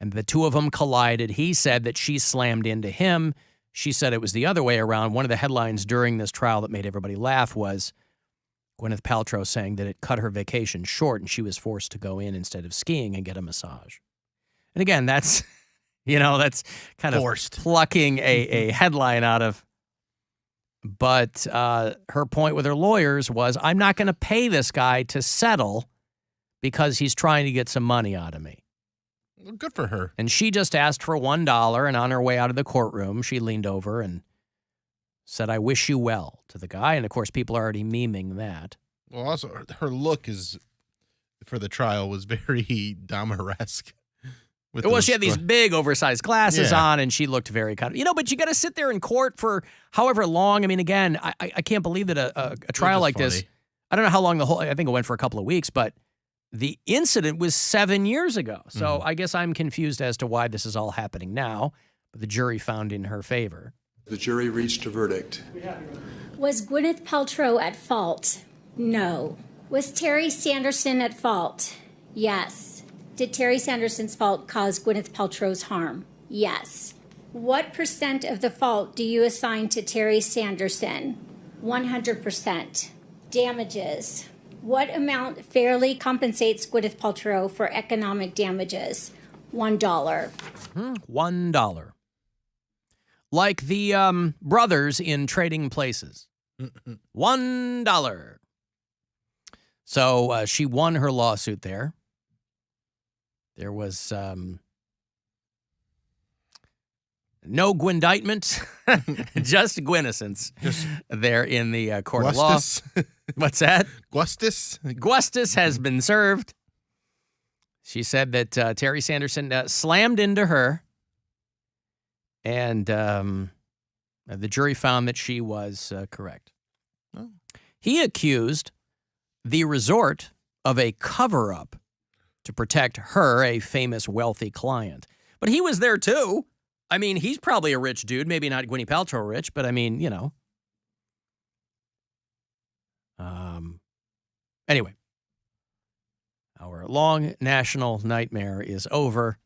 and the two of them collided. He said that she slammed into him. She said it was the other way around. One of the headlines during this trial that made everybody laugh was Gwyneth Paltrow saying that it cut her vacation short and she was forced to go in instead of skiing and get a massage. And again, that's, you know, that's kind of plucking a headline out of. But her point with her lawyers was, I'm not going to pay this guy to settle because he's trying to get some money out of me. Well, good for her. And she just asked for $1, and on her way out of the courtroom, she leaned over and said, I wish you well to the guy. And, of course, people are already memeing that. Well, also, her look is, for the trial, was very Dahmer-esque. Well, she had these big oversized glasses on, and she looked very kind of, you know, but you got to sit there in court for however long. I mean, again, I can't believe that a trial like this, I don't know how long I think it went for a couple of weeks, but the incident was 7 years ago. So I guess I'm confused as to why this is all happening now, but the jury found in her favor. The jury reached a verdict. Was Gwyneth Paltrow at fault? No. Was Terry Sanderson at fault? Yes. Did Terry Sanderson's fault cause Gwyneth Paltrow's harm? Yes. What percent of the fault do you assign to Terry Sanderson? 100%. Damages. What amount fairly compensates Gwyneth Paltrow for economic damages? $1. $1. Like the brothers in Trading Places. $1. So she won her lawsuit there. There was no Gwindictment, just Gwinnessence there in the court of law. What's that? Gwestus has been served. She said that Terry Sanderson slammed into her, and the jury found that she was correct. Oh. He accused the resort of a cover-up to protect her, a famous, wealthy client. But he was there, too. I mean, he's probably a rich dude. Maybe not Gwyneth Paltrow rich, but I mean, you know. Anyway, our long national nightmare is over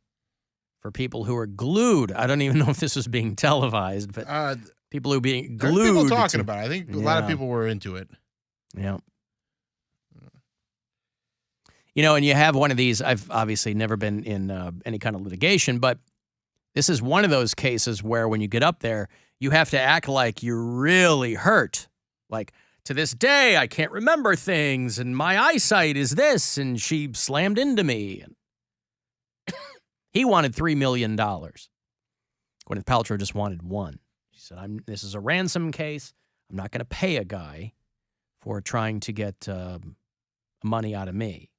for people who are glued. I don't even know if this was being televised, but people who are being glued. There were people talking about it. I think a lot of people were into it. Yeah. You know, and you have one of these. I've obviously never been in any kind of litigation, but this is one of those cases where when you get up there, you have to act like you're really hurt. Like, to this day, I can't remember things, and my eyesight is this, and she slammed into me. He wanted $3 million. Gwyneth Paltrow just wanted $1 million. She said, this is a ransom case. I'm not going to pay a guy for trying to get money out of me.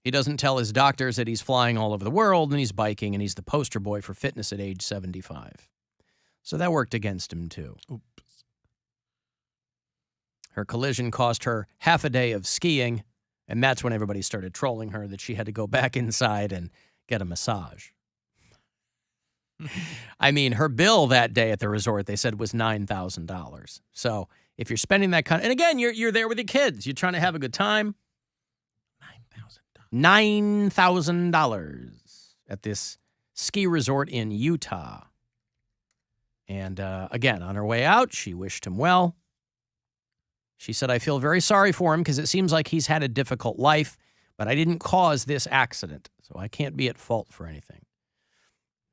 He doesn't tell his doctors that he's flying all over the world and he's biking and he's the poster boy for fitness at age 75. So that worked against him, too. Oops. Her collision cost her half a day of skiing, and that's when everybody started trolling her that she had to go back inside and get a massage. I mean, her bill that day at the resort, they said, was $9,000. So if you're spending that kind of, and again, you're there with your kids. You're trying to have a good time. $9,000 at this ski resort in Utah. And again, on her way out, she wished him well. She said, I feel very sorry for him because it seems like he's had a difficult life, but I didn't cause this accident, so I can't be at fault for anything.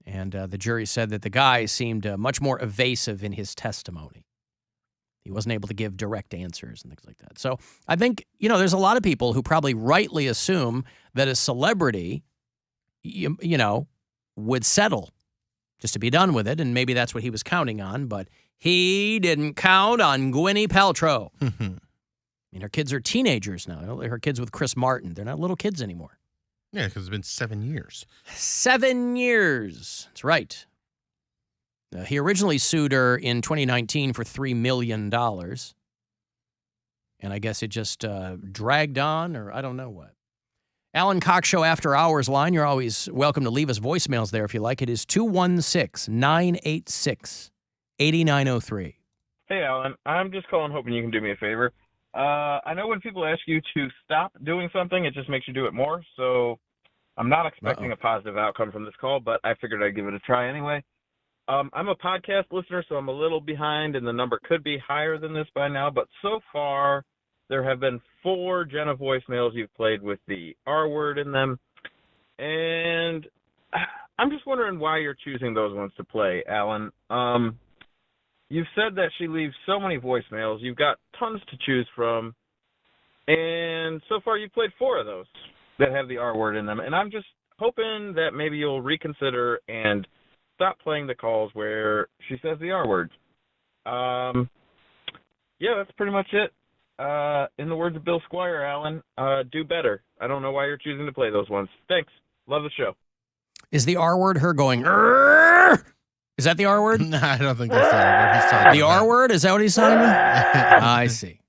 And the jury said that the guy seemed much more evasive in his testimony. He wasn't able to give direct answers and things like that. So I think, you know, there's a lot of people who probably rightly assume that a celebrity, you know, would settle just to be done with it, and maybe that's what he was counting on, but he didn't count on Gwyneth Paltrow. I mean, her kids are teenagers now. Her kids with Chris Martin. They're not little kids anymore. Yeah, because it's been 7 years. 7 years. That's right. He originally sued her in 2019 for $3 million. And I guess it just dragged on, or I don't know what. Alan Cox Show After Hours line. You're always welcome to leave us voicemails there if you like. It is 216-986-8903. Hey, Alan. I'm just calling hoping you can do me a favor. I know when people ask you to stop doing something, it just makes you do it more. So I'm not expecting a positive outcome from this call, but I figured I'd give it a try anyway. I'm a podcast listener, so I'm a little behind, and the number could be higher than this by now. But so far, there have been 4 Jenna voicemails you've played with the R word in them. And I'm just wondering why you're choosing those ones to play, Alan. You've said that she leaves so many voicemails. You've got tons to choose from. And so far, you've played 4 of those that have the R word in them. And I'm just hoping that maybe you'll reconsider and stop playing the calls where she says the R word. Yeah, that's pretty much it. In the words of Bill Squire, Alan, do better. I don't know why you're choosing to play those ones. Thanks. Love the show. Is the R word her going, "Rrrr"? Is that the R word? No, I don't think that's the R word he's talking The R word? Is that what he's saying? I see.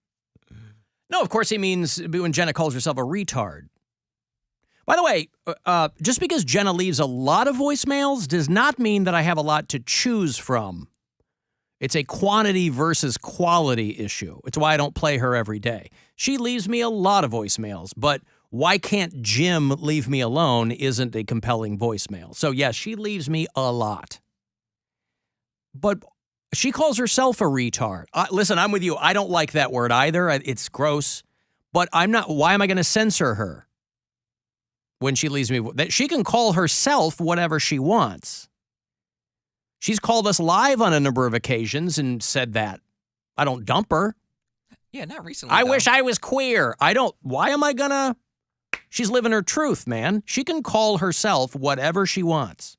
No, of course he means when Jenna calls herself a retard. By the way, just because Jenna leaves a lot of voicemails does not mean that I have a lot to choose from. It's a quantity versus quality issue. It's why I don't play her every day. She leaves me a lot of voicemails, but why can't Jim leave me alone isn't a compelling voicemail. So, yes, she leaves me a lot. But she calls herself a retard. Listen, I'm with you. I don't like that word either. It's gross. But I'm not. Why am I going to censor her when she leaves me? That she can call herself whatever she wants. She's called us live on a number of occasions and said that. I don't dump her. Yeah, not recently. I wish I was queer. I don't. Why am I going to? She's living her truth, man. She can call herself whatever she wants.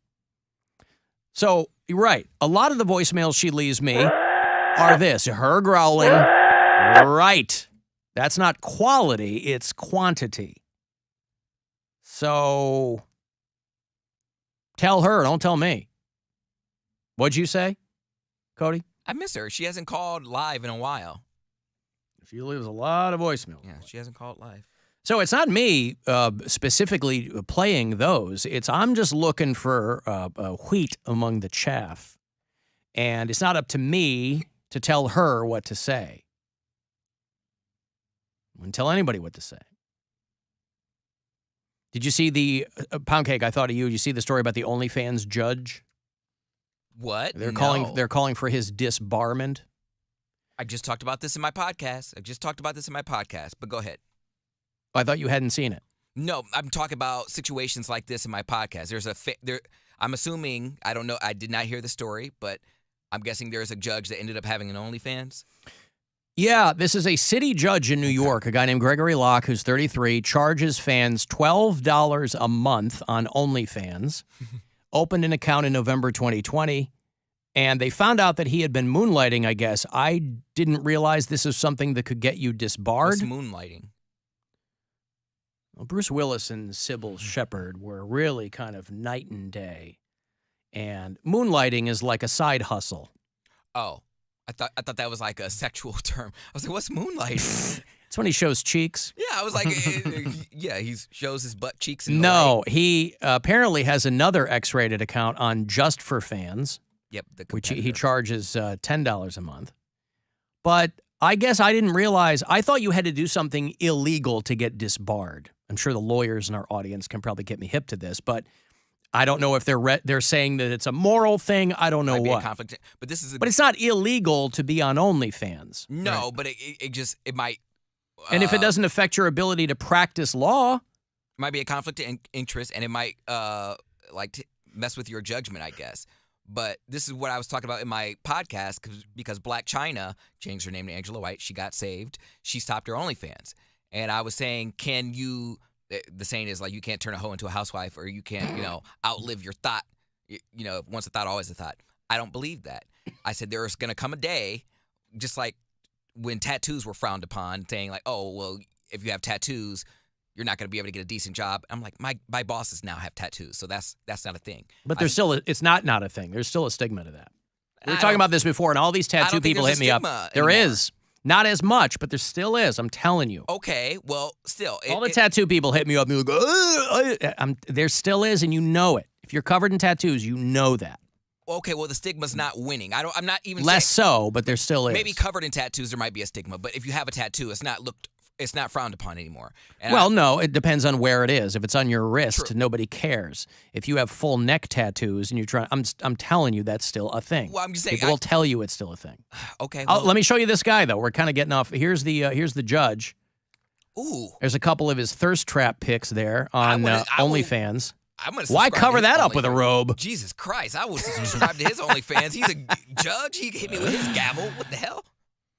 So, you're right. A lot of the voicemails she leaves me are this. Her growling. Right. That's not quality, it's quantity. So, tell her, don't tell me. What'd you say, Cody? I miss her. She hasn't called live in a while. She leaves a lot of voicemails. Yeah, she hasn't called live. So it's not me specifically playing those. I'm just looking for wheat among the chaff. And it's not up to me to tell her what to say. I wouldn't tell anybody what to say. Did you see the Poundcake? I thought of you. Did you see the story about the OnlyFans judge? What? They're calling for his disbarment. I just talked about this in my podcast. But go ahead. I thought you hadn't seen it. No, I'm talking about situations like this in my podcast. I'm assuming, I don't know, I did not hear the story, but I'm guessing there's a judge that ended up having an OnlyFans. Yeah, this is a city judge in New York, a guy named Gregory Locke, who's 33, charges fans $12 a month on OnlyFans, opened an account in November 2020, and they found out that he had been moonlighting, I guess. I didn't realize this is something that could get you disbarred. What's moonlighting? Well, Bruce Willis and Sybil Shepherd were really kind of night and day, and moonlighting is like a side hustle. Oh. I thought that was like a sexual term. I was like, what's moonlighting? It's when he shows cheeks. Yeah, I was like, yeah, he shows his butt cheeks. In no, he apparently has another X-rated account on Just for Fans. Yep, which he charges $10 a month. But I guess I didn't realize. I thought you had to do something illegal to get disbarred. I'm sure the lawyers in our audience can probably get me hip to this, but I don't know if they're saying that it's a moral thing. I don't know what. Conflict, but this is. But it's not illegal to be on OnlyFans. No, but it might. And if it doesn't affect your ability to practice law, it might be a conflict of interest, and it might mess with your judgment, I guess. But this is what I was talking about in my podcast because Black China changed her name to Angela White. She got saved. She stopped her OnlyFans, and I was saying, can you? The saying is like you can't turn a hoe into a housewife, or you can't, outlive your thought. Once a thought, always a thought. I don't believe that. I said there's going to come a day, just like when tattoos were frowned upon, saying like, oh, well, if you have tattoos, you're not going to be able to get a decent job. I'm like, my bosses now have tattoos, so that's not a thing. But it's not a thing. There's still a stigma to that. We were talking about this before, and all these tattoo people hit me up. There is. Not as much, but there still is. I'm telling you. Okay, well, still. All the tattoo people hit me up and go, there still is, and you know it. If you're covered in tattoos, you know that. Okay, well, the stigma's not winning. I'm not even less so, but there still is. Maybe covered in tattoos, there might be a stigma, but if you have a tattoo, it's not frowned upon anymore. And no, it depends on where it is. If it's on your wrist, nobody cares. If you have full neck tattoos and you're trying, I'm telling you, that's still a thing. Well, I'm just saying, people will tell you it's still a thing. Okay. Well, let me show you this guy though. We're kind of getting off. Here's the judge. Ooh. There's a couple of his thirst trap pics there on OnlyFans. Why subscribe cover to his that up OnlyFans. with a robe? Jesus Christ! I would subscribe to his OnlyFans. He's a judge. He hit me with his gavel. What the hell?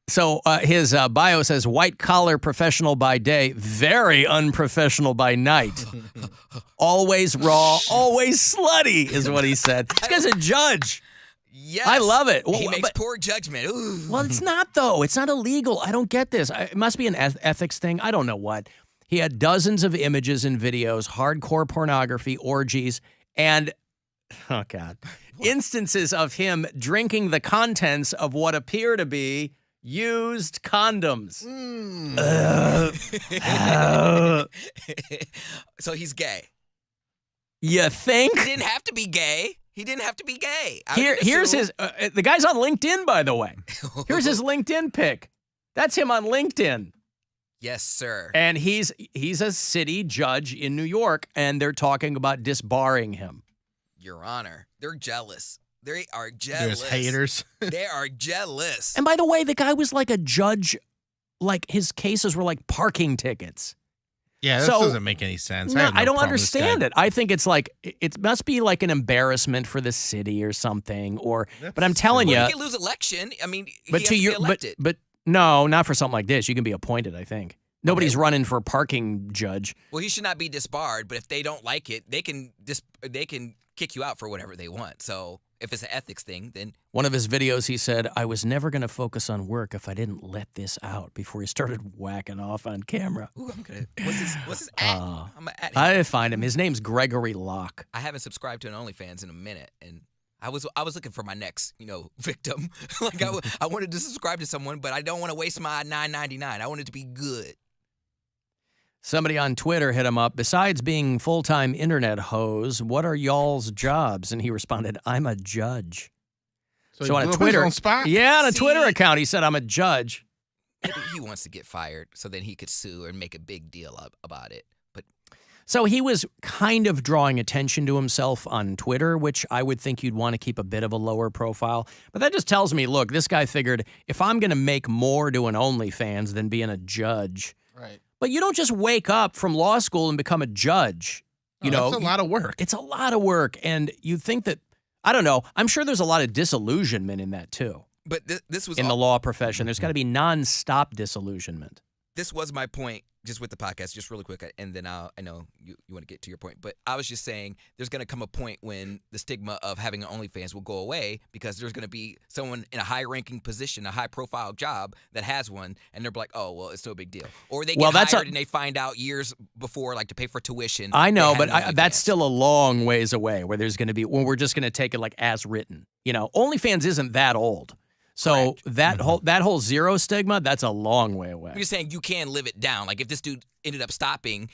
So his bio says, white collar professional by day, very unprofessional by night. Always raw, always slutty is what he said. This guy's a judge. Yes. I love it. He makes poor judgment. Ooh. Well, it's not, though. It's not illegal. I don't get this. It must be an ethics thing. I don't know what. He had dozens of images and videos, hardcore pornography, orgies, and, oh, God, instances of him drinking the contents of what appear to be used condoms. So he's gay. You think? He didn't have to be gay. Here's his. The guy's on LinkedIn, by the way. Here's his LinkedIn pic. That's him on LinkedIn. Yes, sir. And he's a city judge in New York, and they're talking about disbarring him. Your Honor, they're jealous. They are jealous. There's haters. They are jealous. And by the way, the guy was like a judge, like his cases were like parking tickets. Yeah, this doesn't make any sense. No, I don't understand it. I think it's like, it must be like an embarrassment for the city or something. But I'm telling you. He can lose election. I mean, but he has to be elected. But no, not for something like this. You can be appointed, I think. Nobody's running for parking judge. Well, he should not be disbarred, but if they don't like it, they can kick you out for whatever they want. So if it's an ethics thing, then... One of his videos, he said, I was never going to focus on work if I didn't let this out before he started whacking off on camera. Ooh, I'm gonna... What's his at? I'm gonna at him. I find him. His name's Gregory Locke. I haven't subscribed to an OnlyFans in a minute, and I was looking for my next, victim. Like I wanted to subscribe to someone, but I don't want to waste my $9.99. I want it to be good. Somebody on Twitter hit him up. Besides being full-time internet hose, what are y'all's jobs? And he responded, I'm a judge. So on he a blew Twitter, his own spot? yeah, on a Twitter account, he said, I'm a judge. Maybe he wants to get fired so then he could sue and make a big deal about it. But so he was kind of drawing attention to himself on Twitter, which I would think you'd want to keep a bit of a lower profile. But that just tells me, look, this guy figured if I'm going to make more doing OnlyFans than being a judge. Right. But you don't just wake up from law school and become a judge. You know, it's a lot of work. It's a lot of work. And you'd think that, I don't know, I'm sure there's a lot of disillusionment in that too. But this was... In the law profession, there's got to be nonstop disillusionment. This was my point just with the podcast, just really quick, and then I know you want to get to your point, but I was just saying there's going to come a point when the stigma of having an OnlyFans will go away because there's going to be someone in a high-ranking position, a high-profile job that has one, and they're like, oh, well, it's no big deal. Or they get hired and they find out years before, like to pay for tuition. I know, but that's still a long ways away where there's going to be, when we're just going to take it like as written. OnlyFans isn't that old. So that whole zero stigma, that's a long way away. I'm just saying you can live it down. Like if this dude ended up stopping,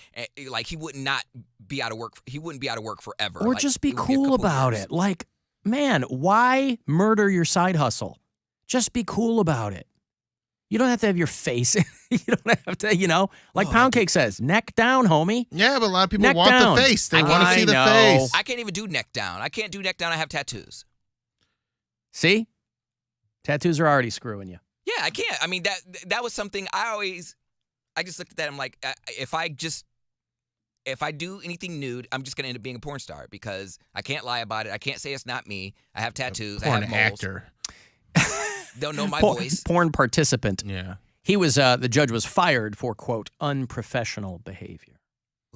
like he would not be out of work. He wouldn't be out of work forever. Or like, just be cool about it. Like, man, why murder your side hustle? Just be cool about it. You don't have to have your face. You don't have to, like Poundcake says, neck down, homie. Yeah, but a lot of people want the face. They want to see the face. I can't even do neck down. I can't do neck down. I have tattoos. See? Tattoos are already screwing you. Yeah, I can't. I mean, that was something I just looked at that. I'm like, if I do anything nude, I'm just going to end up being a porn star because I can't lie about it. I can't say it's not me. I have tattoos. I have moles. Actor. Don't know my voice. Porn participant. Yeah. He was, the judge was fired for, quote, unprofessional behavior.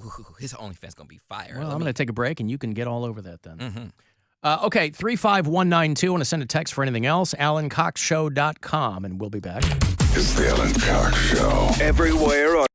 Ooh, his OnlyFans going to be fired. Well, I'm going to take a break and you can get all over that then. Mm-hmm. Okay, 35192. Want to send a text for anything else? AlanCoxShow.com, and we'll be back. It's the Alan Cox Show. Everywhere on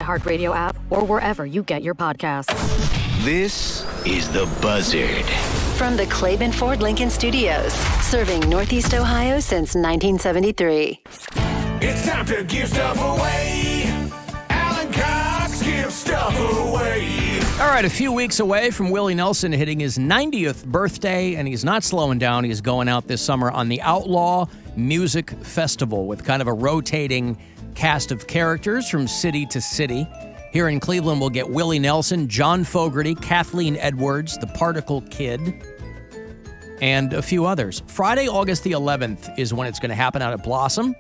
iHeartRadio app, or wherever you get your podcasts. This is The Buzzard. From the Claiborne Ford Lincoln Studios, serving Northeast Ohio since 1973. It's time to give stuff away. Alan Cox gives stuff away. All right, a few weeks away from Willie Nelson hitting his 90th birthday, and he's not slowing down. He's going out this summer on the Outlaw Music Festival with kind of a rotating cast of characters from city to city. Here in Cleveland, we'll get Willie Nelson, John Fogerty, Kathleen Edwards, the Particle Kid, and a few others. Friday, August the 11th is when it's going to happen out at Blossom.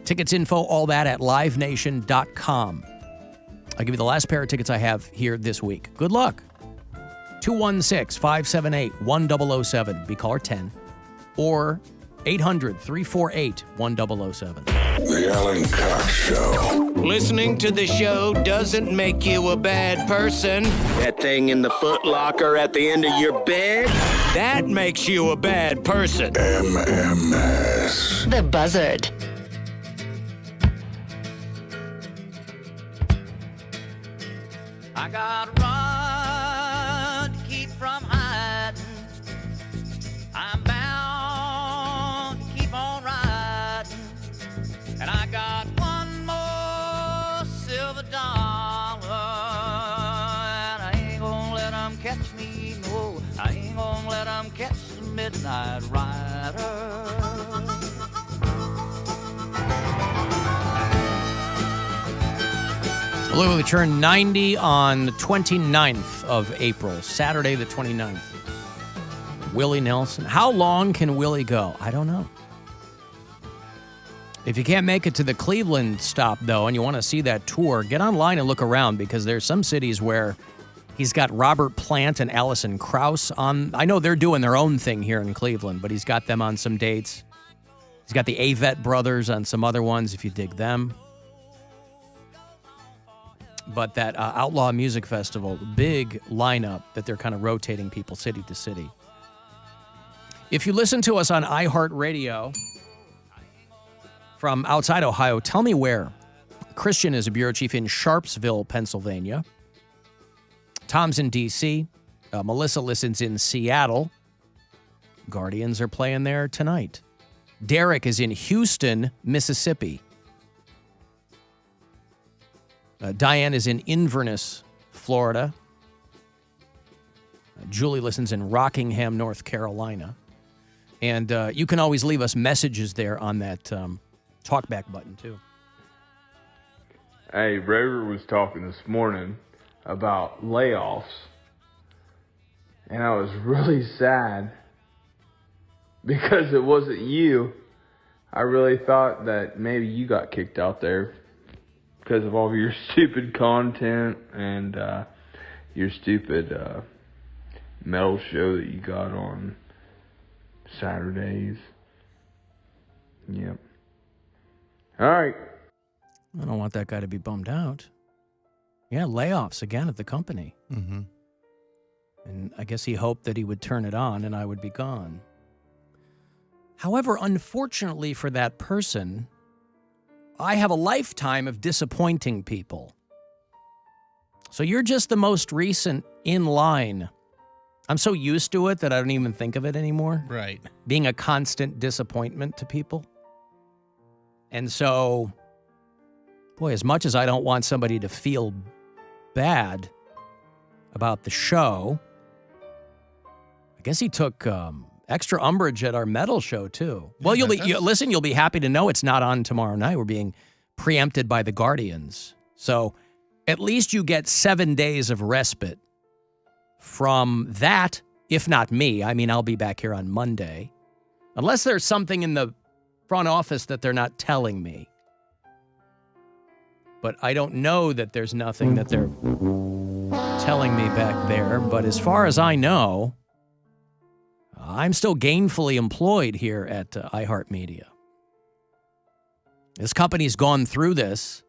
Tickets info, all that at livenation.com. I'll give you the last pair of tickets I have here this week. Good luck. 216-578-1007. Be caller 10. Or 800-348-1007. The Alan Cox Show. Listening to the show doesn't make you a bad person. That thing in the foot locker at the end of your bed, that makes you a bad person. MMS. The Buzzard. I gotta run to keep from hiding. I'm bound to keep on riding. And I got one more silver dollar. And I ain't gonna let them catch me, no. I ain't gonna let them catch the midnight rider. Literally turned 90 on the 29th of April, Saturday the 29th. Willie Nelson. How long can Willie go? I don't know. If you can't make it to the Cleveland stop, though, and you want to see that tour, get online and look around, because there's some cities where he's got Robert Plant and Alison Krauss on. I know they're doing their own thing here in Cleveland, but he's got them on some dates. He's got the Avett Brothers on some other ones, if you dig them. But that Outlaw Music Festival, big lineup that they're kind of rotating people city to city. If you listen to us on iHeartRadio from outside Ohio, tell me where. Christian is a bureau chief in Sharpsville, Pennsylvania. Tom's in D.C. Melissa listens in Seattle. Guardians are playing there tonight. Derek is in Houston, Mississippi. Diane is in Inverness, Florida. Julie listens in Rockingham, North Carolina. And you can always leave us messages there on that talkback button, too. Hey, Rover was talking this morning about layoffs. And I was really sad because it wasn't you. I really thought that maybe you got kicked out there because of all of your stupid content and your stupid metal show that you got on Saturdays. Yep. All right. I don't want that guy to be bummed out. Yeah, layoffs again at the company. Mm-hmm. And I guess he hoped that he would turn it on and I would be gone. However, unfortunately for that person, I have a lifetime of disappointing people. So you're just the most recent in line. I'm so used to it that I don't even think of it anymore. Right. Being a constant disappointment to people. And so, boy, as much as I don't want somebody to feel bad about the show, I guess he took extra umbrage at our metal show, too. Well, you'll be happy to know it's not on tomorrow night. We're being preempted by the Guardians. So at least you get 7 days of respite from that, if not me. I mean, I'll be back here on Monday. Unless there's something in the front office that they're not telling me. But I don't know that there's nothing that they're telling me back there. But as far as I know, I'm still gainfully employed here at iHeartMedia. This company's gone through this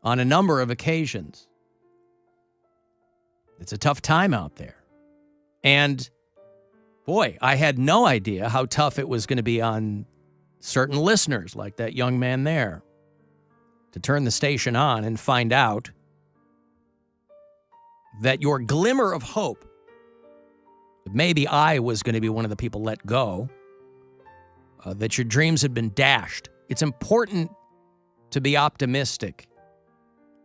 on a number of occasions. It's a tough time out there. And, boy, I had no idea how tough it was going to be on certain listeners, like that young man there. to turn the station on and find out that your glimmer of hope, that maybe I was going to be one of the people let go, that your dreams had been dashed. It's important to be optimistic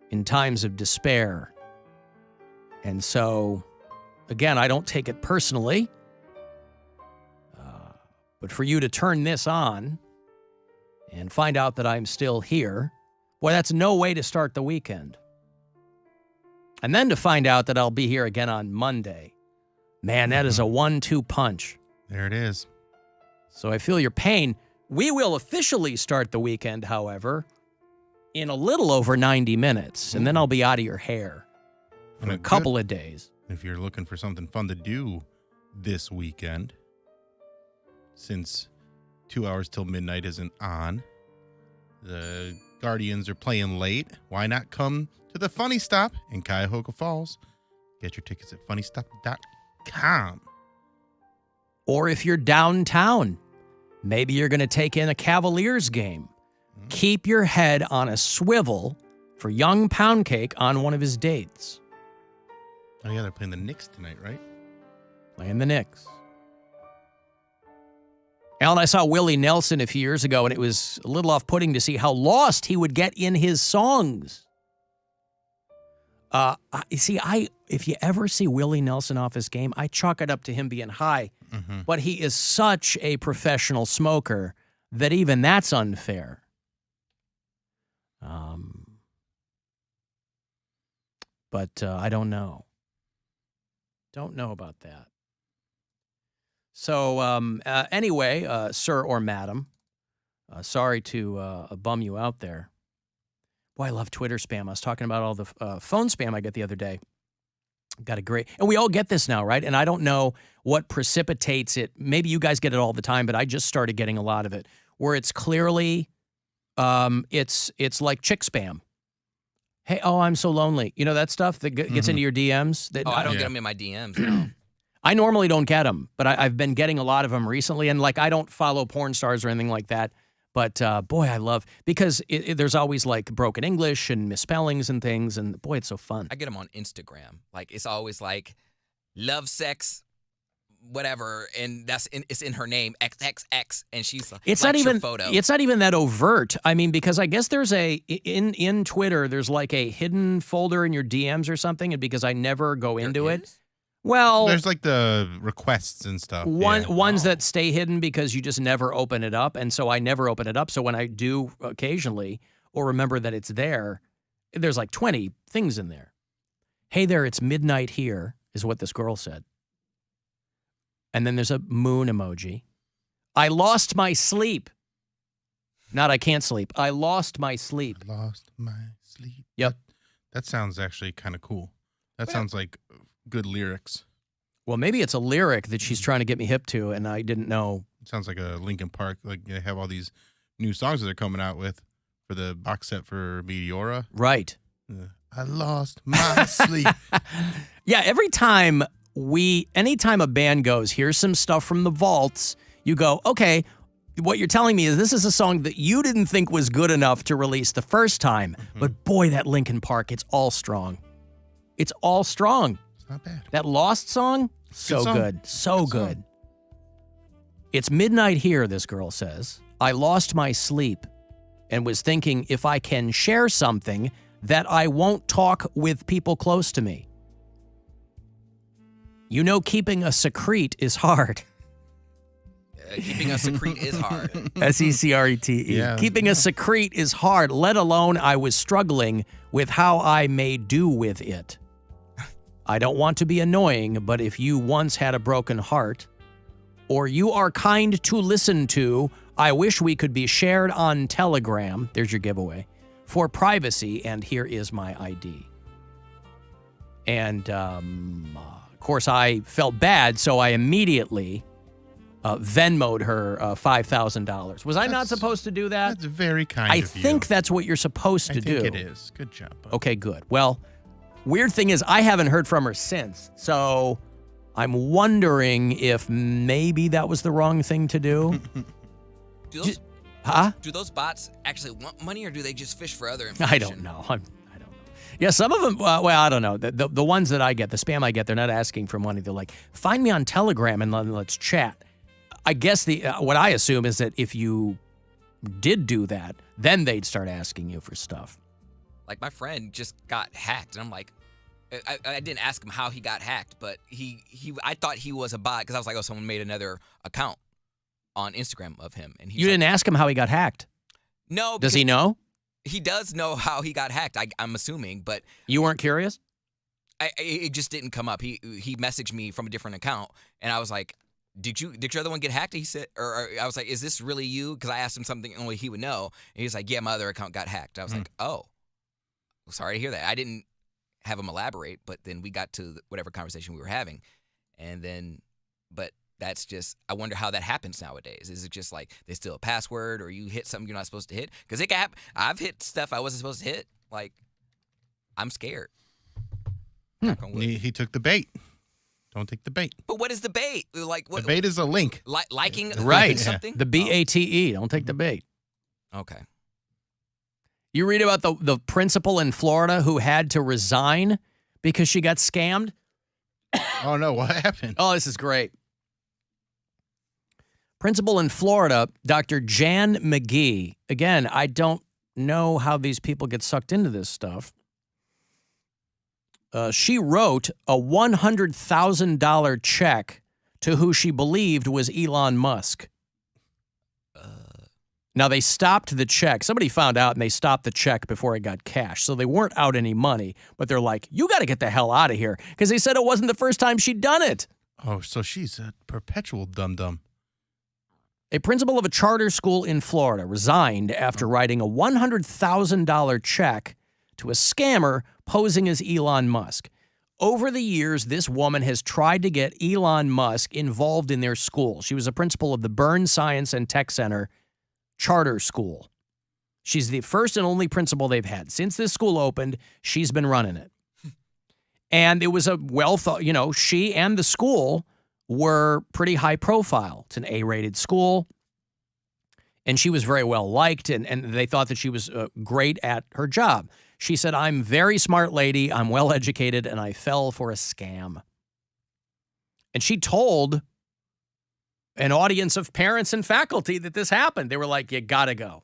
in times of despair. And so, again, I don't take it personally, but for you to turn this on and find out that I'm still here, boy, that's no way to start the weekend. And then to find out that I'll be here again on Monday. Man, that is a 1-2 punch. There it is. So I feel your pain. We will officially start the weekend, however, in a little over 90 minutes, and then I'll be out of your hair for a couple of days. If you're looking for something fun to do this weekend, since 2 hours till midnight isn't on, the Guardians are playing late. Why not come to the Funny Stop in Cuyahoga Falls? Get your tickets at funnystop.com. Or if you're downtown, maybe you're going to take in a Cavaliers game. Keep your head on a swivel for young Poundcake on one of his dates. Oh, yeah, they're playing the Knicks tonight, right? Playing the Knicks. Alan, I saw Willie Nelson a few years ago, and it was a little off-putting to see how lost he would get in his songs. If you ever see Willie Nelson off his game, I chalk it up to him being high. Mm-hmm. But he is such a professional smoker that even that's unfair. But I don't know. Don't know about that. So anyway, sir or madam, sorry to bum you out there. Boy, I love Twitter spam. I was talking about all the phone spam I get the other day. Got a great, and we all get this now, right? And I don't know what precipitates it. Maybe you guys get it all the time, but I just started getting a lot of it, where it's clearly, it's like chick spam. Hey, oh, I'm so lonely. You know that stuff that gets into your DMs? That, I don't get them in my DMs, no. I normally don't get them, but I've been getting a lot of them recently. And like, I don't follow porn stars or anything like that. But boy, I love, because there's always like broken English and misspellings and things. And boy, it's so fun. I get them on Instagram. Like, it's always like love, sex, whatever. And it's in her name, XXX. And she's like, It's not even photo. It's not even that overt. I mean, because I guess there's in Twitter, there's like a hidden folder in your DMs or something. And because I never go into it. Well, there's like the requests and stuff. Ones that stay hidden because you just never open it up. And so I never open it up. So when I do occasionally, or remember that it's there, there's like 20 things in there. Hey there, it's midnight here, is what this girl said. And then there's a moon emoji. I lost my sleep. Not I can't sleep. I lost my sleep. Lost my sleep. Yep. That sounds actually kind of cool. That sounds like good lyrics. Well, maybe it's a lyric that she's trying to get me hip to, and I didn't know. It sounds like a Linkin Park. Like they have all these new songs that they're coming out with for the box set for Meteora. Right. I lost my sleep. Yeah, anytime a band goes, here's some stuff from the vaults, you go, okay, what you're telling me is this is a song that you didn't think was good enough to release the first time. But boy, that Linkin Park, it's all strong. It's all strong. It's not bad. That Lost song, so good. So good. It's midnight here, this girl says. I lost my sleep and was thinking if I can share something that I won't talk with people close to me. You know, keeping a secrete is hard. Keeping a secrete is hard. S-E-C-R-E-T-E. Yeah. Keeping a secrete is hard, let alone I was struggling with how I may do with it. I don't want to be annoying, but if you once had a broken heart, or you are kind to listen to, I wish we could be shared on Telegram, there's your giveaway, for privacy, and here is my ID. And, of course, I felt bad, so I immediately Venmo'd her $5,000. Was I not supposed to do that? That's very kind I of you. think that's what you're supposed to do. I think it is. Good job, bud. Okay, good. Well, weird thing is I haven't heard from her since, so I'm wondering if maybe that was the wrong thing to do. Huh? Do those bots actually want money, or do they just fish for other information? I don't know. I don't know. Yeah, some of them, well, I don't know. The ones that I get, the spam I get, they're not asking for money. They're like, find me on Telegram and let's chat. I guess what I assume is that if you did do that, then they'd start asking you for stuff. Like my friend just got hacked, and I'm like, I didn't ask him how he got hacked, but I thought he was a bot because I was like, oh, someone made another account on Instagram of him, and You didn't ask him how he got hacked? No. Does he know? He does know how he got hacked. I'm assuming, but you weren't curious. It just didn't come up. He messaged me from a different account, and I was like, Did your other one get hacked? He said, or I was like, is this really you? Because I asked him something only he would know, and he was like, yeah, my other account got hacked. I was like, oh, sorry to hear that. I didn't have him elaborate, but then we got to whatever conversation we were having, and then, but that's just, I wonder how that happens nowadays. Is it just like they steal a password, or you hit something you're not supposed to hit? Because it can happen. I've hit stuff I wasn't supposed to hit. Like, I'm scared. He took the bait. Don't take the bait. But what is the bait? Like, what? The bait is a link. Liking Right. something? The BATE. Don't take the bait. Okay. You read about the principal in Florida who had to resign because she got scammed? Oh, no. What happened? Oh, this is great. Principal in Florida, Dr. Jan McGee. Again, I don't know how these people get sucked into this stuff. She wrote a $100,000 check to who she believed was Elon Musk. Now, they stopped the check. Somebody found out, and they stopped the check before it got cashed. So they weren't out any money, but they're like, you got to get the hell out of here, because they said it wasn't the first time she'd done it. Oh, so she's a perpetual dum-dum. A principal of a charter school in Florida resigned after writing a $100,000 check to a scammer posing as Elon Musk. Over the years, this woman has tried to get Elon Musk involved in their school. She was a principal of the Burns Science and Tech Center charter school. She's the first and only principal they've had. Since this school opened, she's been running it. And it was a well-thought, she and the school were pretty high profile. It's an A-rated school. And she was very well liked, and they thought that she was great at her job. She said, I'm a very smart lady, I'm well educated, and I fell for a scam. And she told an audience of parents and faculty that this happened. They were like, you gotta go.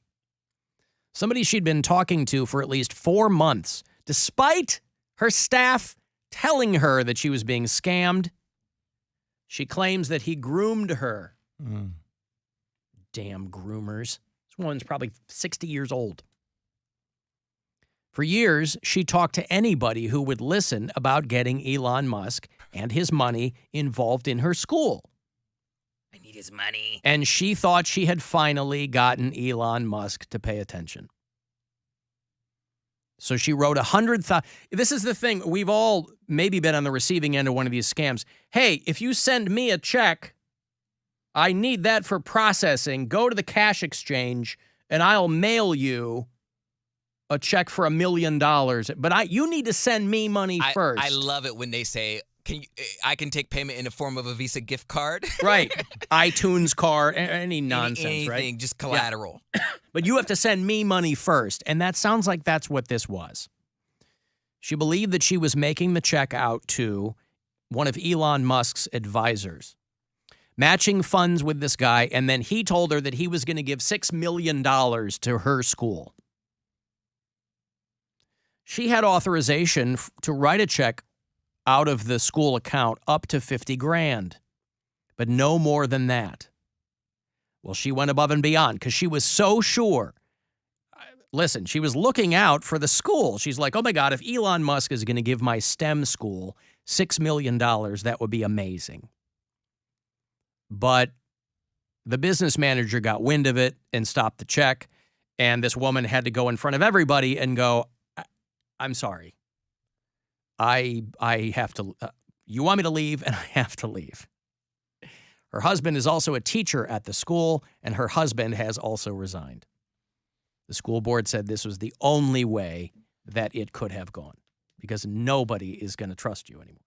Somebody she'd been talking to for at least 4 months, despite her staff telling her that she was being scammed. She claims that he groomed her. Damn groomers. This woman's probably 60 years old. For years, she talked to anybody who would listen about getting Elon Musk and his money involved in her school. I need his money. And she thought she had finally gotten Elon Musk to pay attention. So she wrote 100,000. This is the thing. We've all maybe been on the receiving end of one of these scams. Hey, if you send me a check, I need that for processing. Go to the cash exchange and I'll mail you a check for $1 million. But you need to send me money first. I love it when they say, I can take payment in the form of a Visa gift card. Right. iTunes card, any nonsense, anything, right? Just collateral. Yeah. But you have to send me money first. And that sounds like that's what this was. She believed that she was making the check out to one of Elon Musk's advisors, matching funds with this guy, and then he told her that he was going to give $6 million to her school. She had authorization to write a check out of the school account up to $50,000, but no more than that. Well, she went above and beyond because she was so sure. Listen, she was looking out for the school. She's like, oh my God, if Elon Musk is going to give my STEM school $6 million, that would be amazing. But the business manager got wind of it and stopped the check. And this woman had to go in front of everybody and go, I'm sorry. I have to, you want me to leave, and I have to leave. Her husband is also a teacher at the school, and her husband has also resigned. The school board said this was the only way that it could have gone because nobody is going to trust you anymore.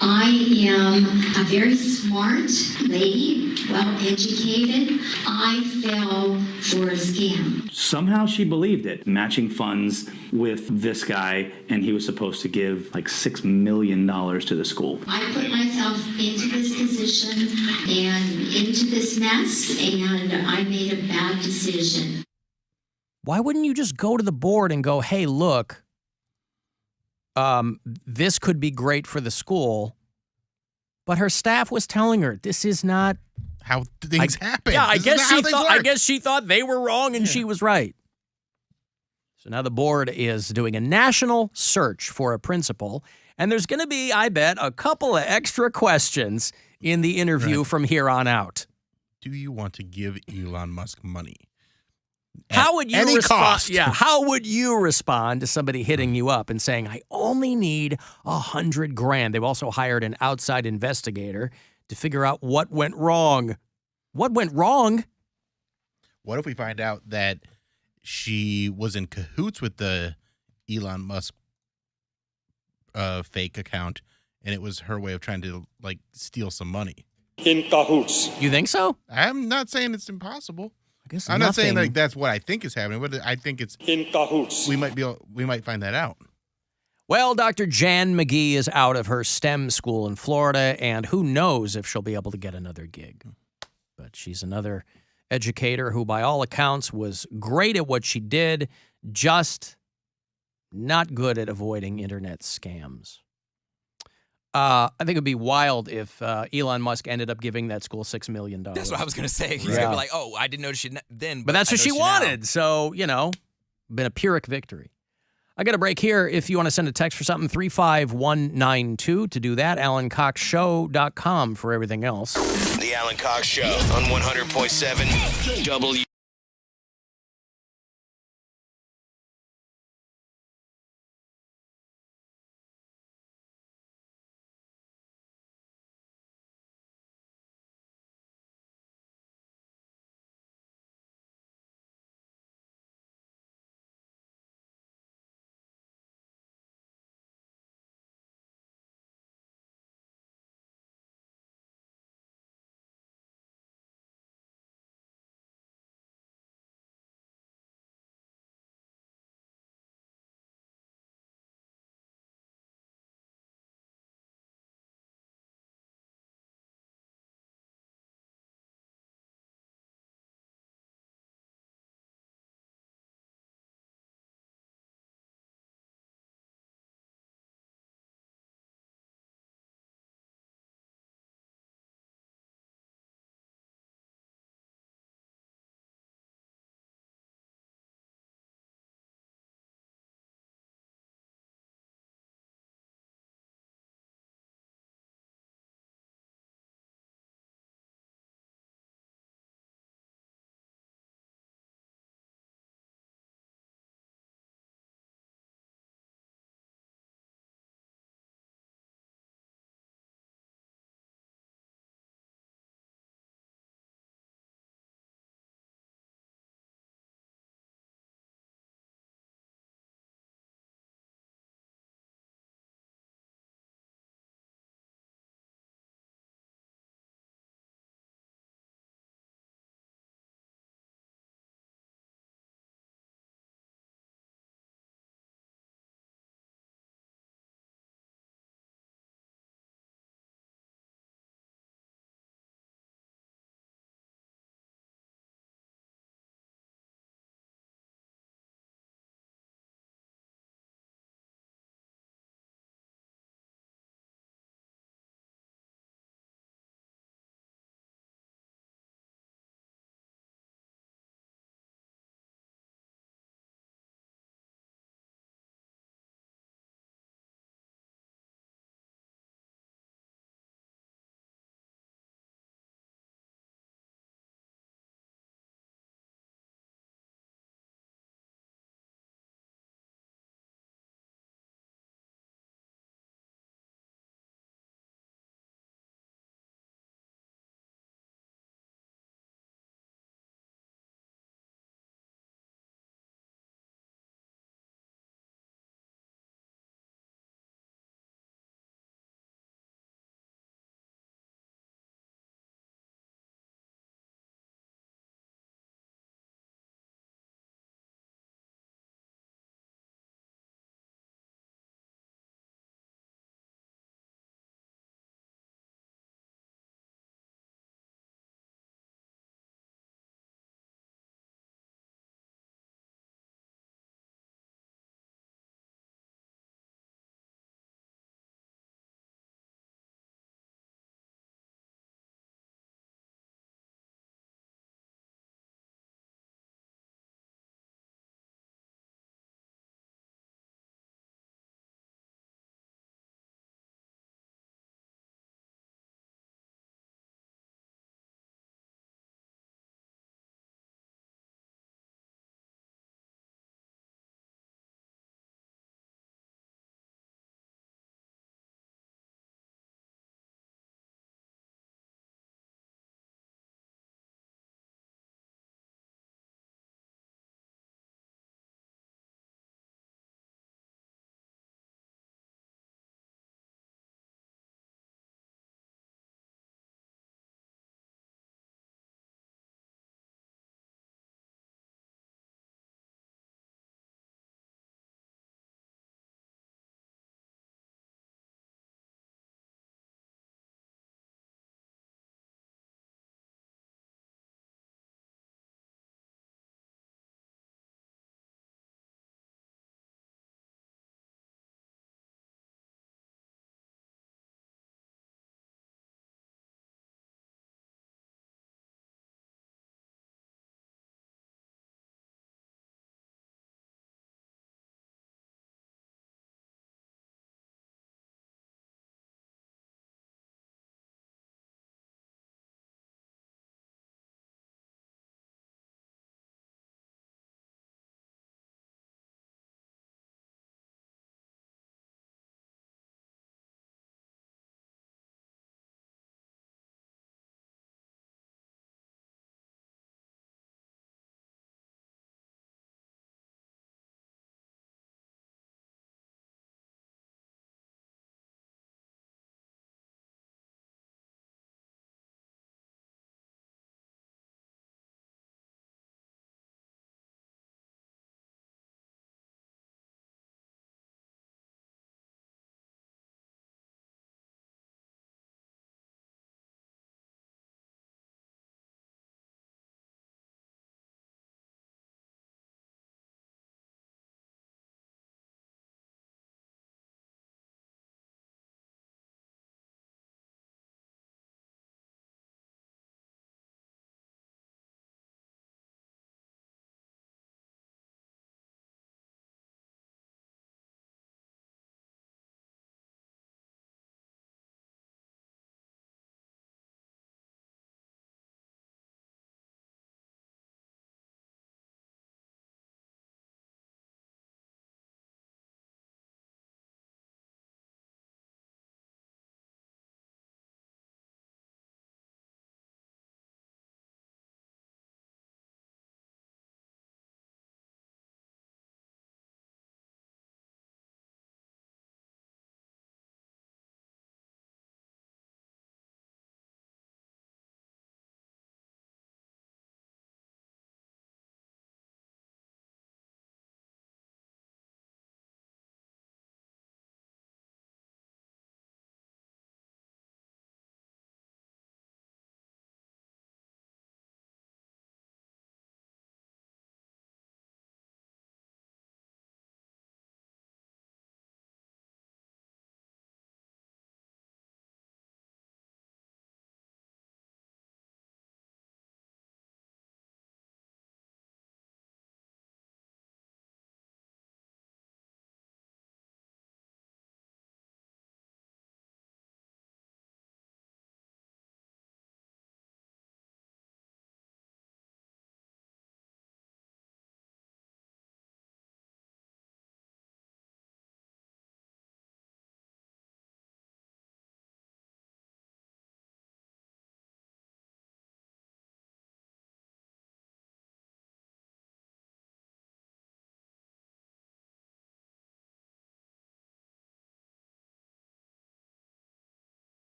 I am a very smart lady, well educated. I fell for a scam. Somehow she believed it, matching funds with this guy, and he was supposed to give like $6 million to the school. I put myself into this position and into this mess, and I made a bad decision. Why wouldn't you just go to the board and go, hey, look, this could be great for the school? But her staff was telling her this is not how things happen. Yeah, I This guess she thought they were wrong and she was right. So now the board is doing a national search for a principal, and there's going to be, I bet, a couple of extra questions in the interview from here on out. Do you want to give Elon Musk money? How would you any respond? cost. Yeah, how would you respond to somebody hitting you up and saying, "I only need $100,000"? They've also hired an outside investigator to figure out what went wrong. What went wrong? What if we find out that she was in cahoots with the Elon Musk fake account, and it was her way of trying to like steal some money? In cahoots. You think so? I'm not saying it's impossible. I guess I'm not saying like that's what I think is happening, but I think it's in cahoots. We might find that out. Well, Dr. Jan McGee is out of her STEM school in Florida, and who knows if she'll be able to get another gig. But she's another educator who, by all accounts, was great at what she did, just not good at avoiding internet scams. I think it would be wild if Elon Musk ended up giving that school $6 million. That's what I was going to say. He's going to be like, oh, I didn't notice you then. But that's I what she noticed you now." wanted. So, you know, been a Pyrrhic victory. I got a break here. If you want to send a text for something, 35192. To do that, AlanCoxShow.com for everything else. The Alan Cox Show on 100.7 W.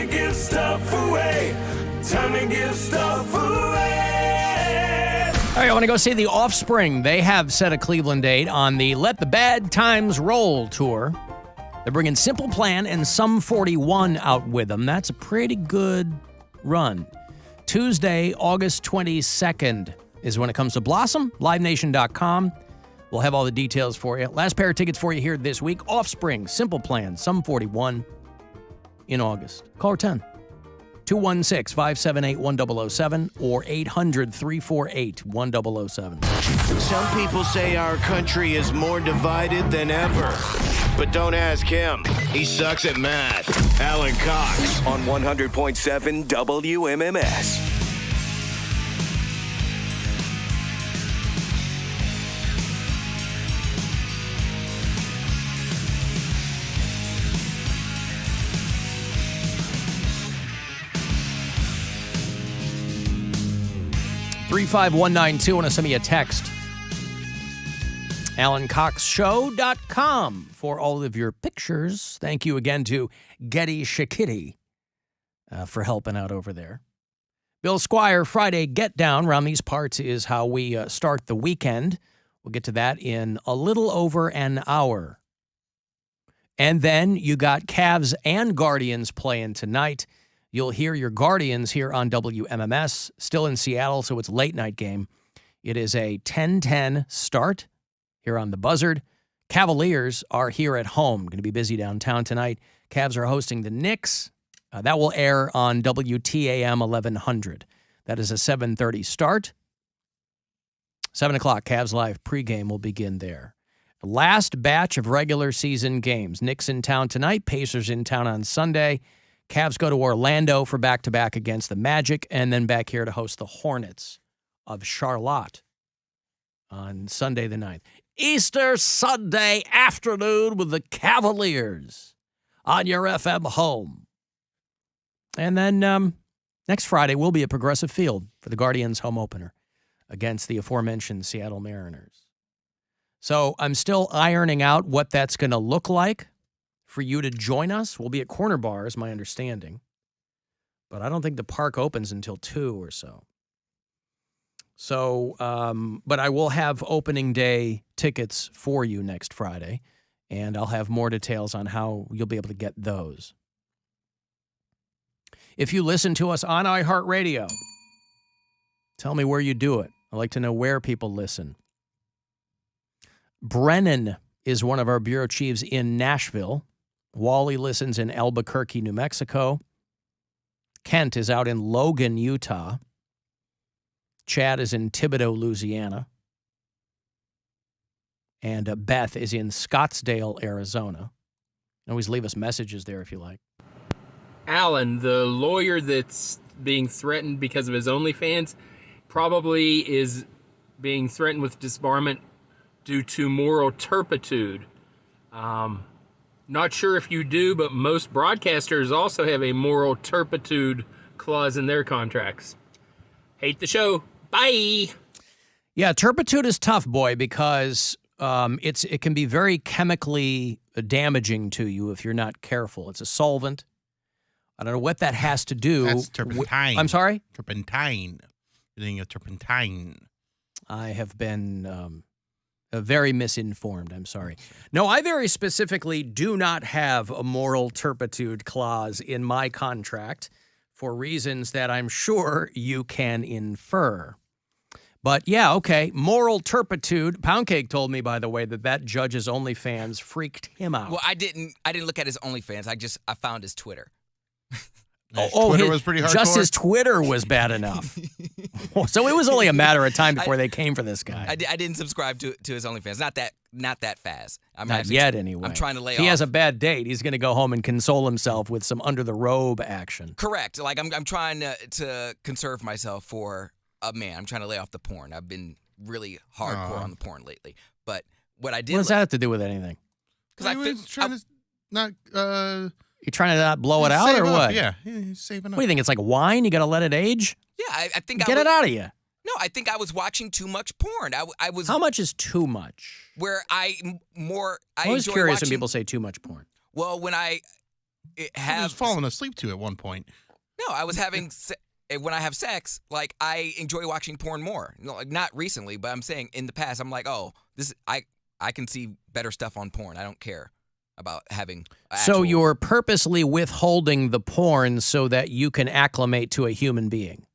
to give stuff away. Time to give stuff away. All right, I want to go see The Offspring. They have set a Cleveland date on the Let the Bad Times Roll tour. They're bringing Simple Plan and Sum 41 out with them. That's a pretty good run. Tuesday, August 22nd is when it comes to Blossom, livenation.com. We'll have all the details for you. Last pair of tickets for you here this week. Offspring, Simple Plan, Sum 41 in August. Caller 10. 216-578-1007 or 800-348-1007. Some people say our country is more divided than ever. But don't ask him. He sucks at math. Alan Cox on 100.7 WMMS. $35192. Want to send me a text. AlanCoxShow.com for all of your pictures. Thank you again to Getty Shakitty for helping out over there. Bill Squire, Friday Get Down around these parts is how we start the weekend. We'll get to that in a little over an hour. And then you got Cavs and Guardians playing tonight. You'll hear your Guardians here on WMMS, still in Seattle, so it's a late-night game. It is a 10-10 start here on the Buzzard. Cavaliers are here at home. Going to be busy downtown tonight. Cavs are hosting the Knicks. That will air on WTAM 1100. That is a 7:30 start. 7 o'clock, Cavs Live pregame will begin there. The last batch of regular season games. Knicks in town tonight, Pacers in town on Sunday. Cavs go to Orlando for back-to-back against the Magic, and then back here to host the Hornets of Charlotte on Sunday the 9th. Easter Sunday afternoon with the Cavaliers on your FM home. And then next Friday will be at Progressive Field for the Guardians home opener against the aforementioned Seattle Mariners. So I'm still ironing out what that's going to look like. For you to join us, we'll be at Corner Bar, is my understanding. But I don't think the park opens until 2 or so. So, but I will have opening day tickets for you next Friday, and I'll have more details on how you'll be able to get those. If you listen to us on iHeartRadio, tell me where you do it. I'd like to know where people listen. Brennan is one of our bureau chiefs in Nashville. Wally listens in Albuquerque, New Mexico. Kent is out in Logan, Utah. Chad is in Thibodaux, Louisiana. And Beth is in Scottsdale, Arizona. Always leave us messages there if you like. Alan, the lawyer that's being threatened because of his OnlyFans, probably is being threatened with disbarment due to moral turpitude. Not sure if you do, but most broadcasters also have a moral turpitude clause in their contracts. Hate the show. Bye. Yeah, turpitude is tough, boy, because it can be very chemically damaging to you if you're not careful. It's a solvent. I don't know what that has to do. That's turpentine. I'm sorry? Turpentine. You're doing a turpentine. I have been very misinformed. I'm sorry. No, I very specifically do not have a moral turpitude clause in my contract for reasons that I'm sure you can infer. But yeah, okay, moral turpitude. Poundcake told me, by the way, that judge's OnlyFans freaked him out. Well, I didn't look at his OnlyFans. I found his Twitter. Twitter was pretty hardcore. Just his Twitter was bad enough. So it was only a matter of time before they came for this guy. I didn't subscribe to his OnlyFans. Not that fast. Not yet, anyway. I'm trying to lay off. He has a bad date. He's going to go home and console himself with some under the robe action. Correct. Like I'm trying to conserve myself for a man. I'm trying to lay off the porn. I've been really hardcore on the porn lately. But what I did. What does that have to do with anything? Because I was trying to not. You're trying to not blow it out or what? Yeah, he's saving up. What do you think? It's like wine? You got to let it age? Yeah, I think Get it out of you. No, I think I was watching too much porn. I was. How much is too much? Where I always enjoy curious watching, when people say too much porn. Well, when I I was falling asleep to at one point. No, I was having when I have sex, like I enjoy watching porn more. Like, not recently, but I'm saying in the past, I'm like, oh, I can see better stuff on porn. I don't care about having. So you're purposely withholding the porn so that you can acclimate to a human being.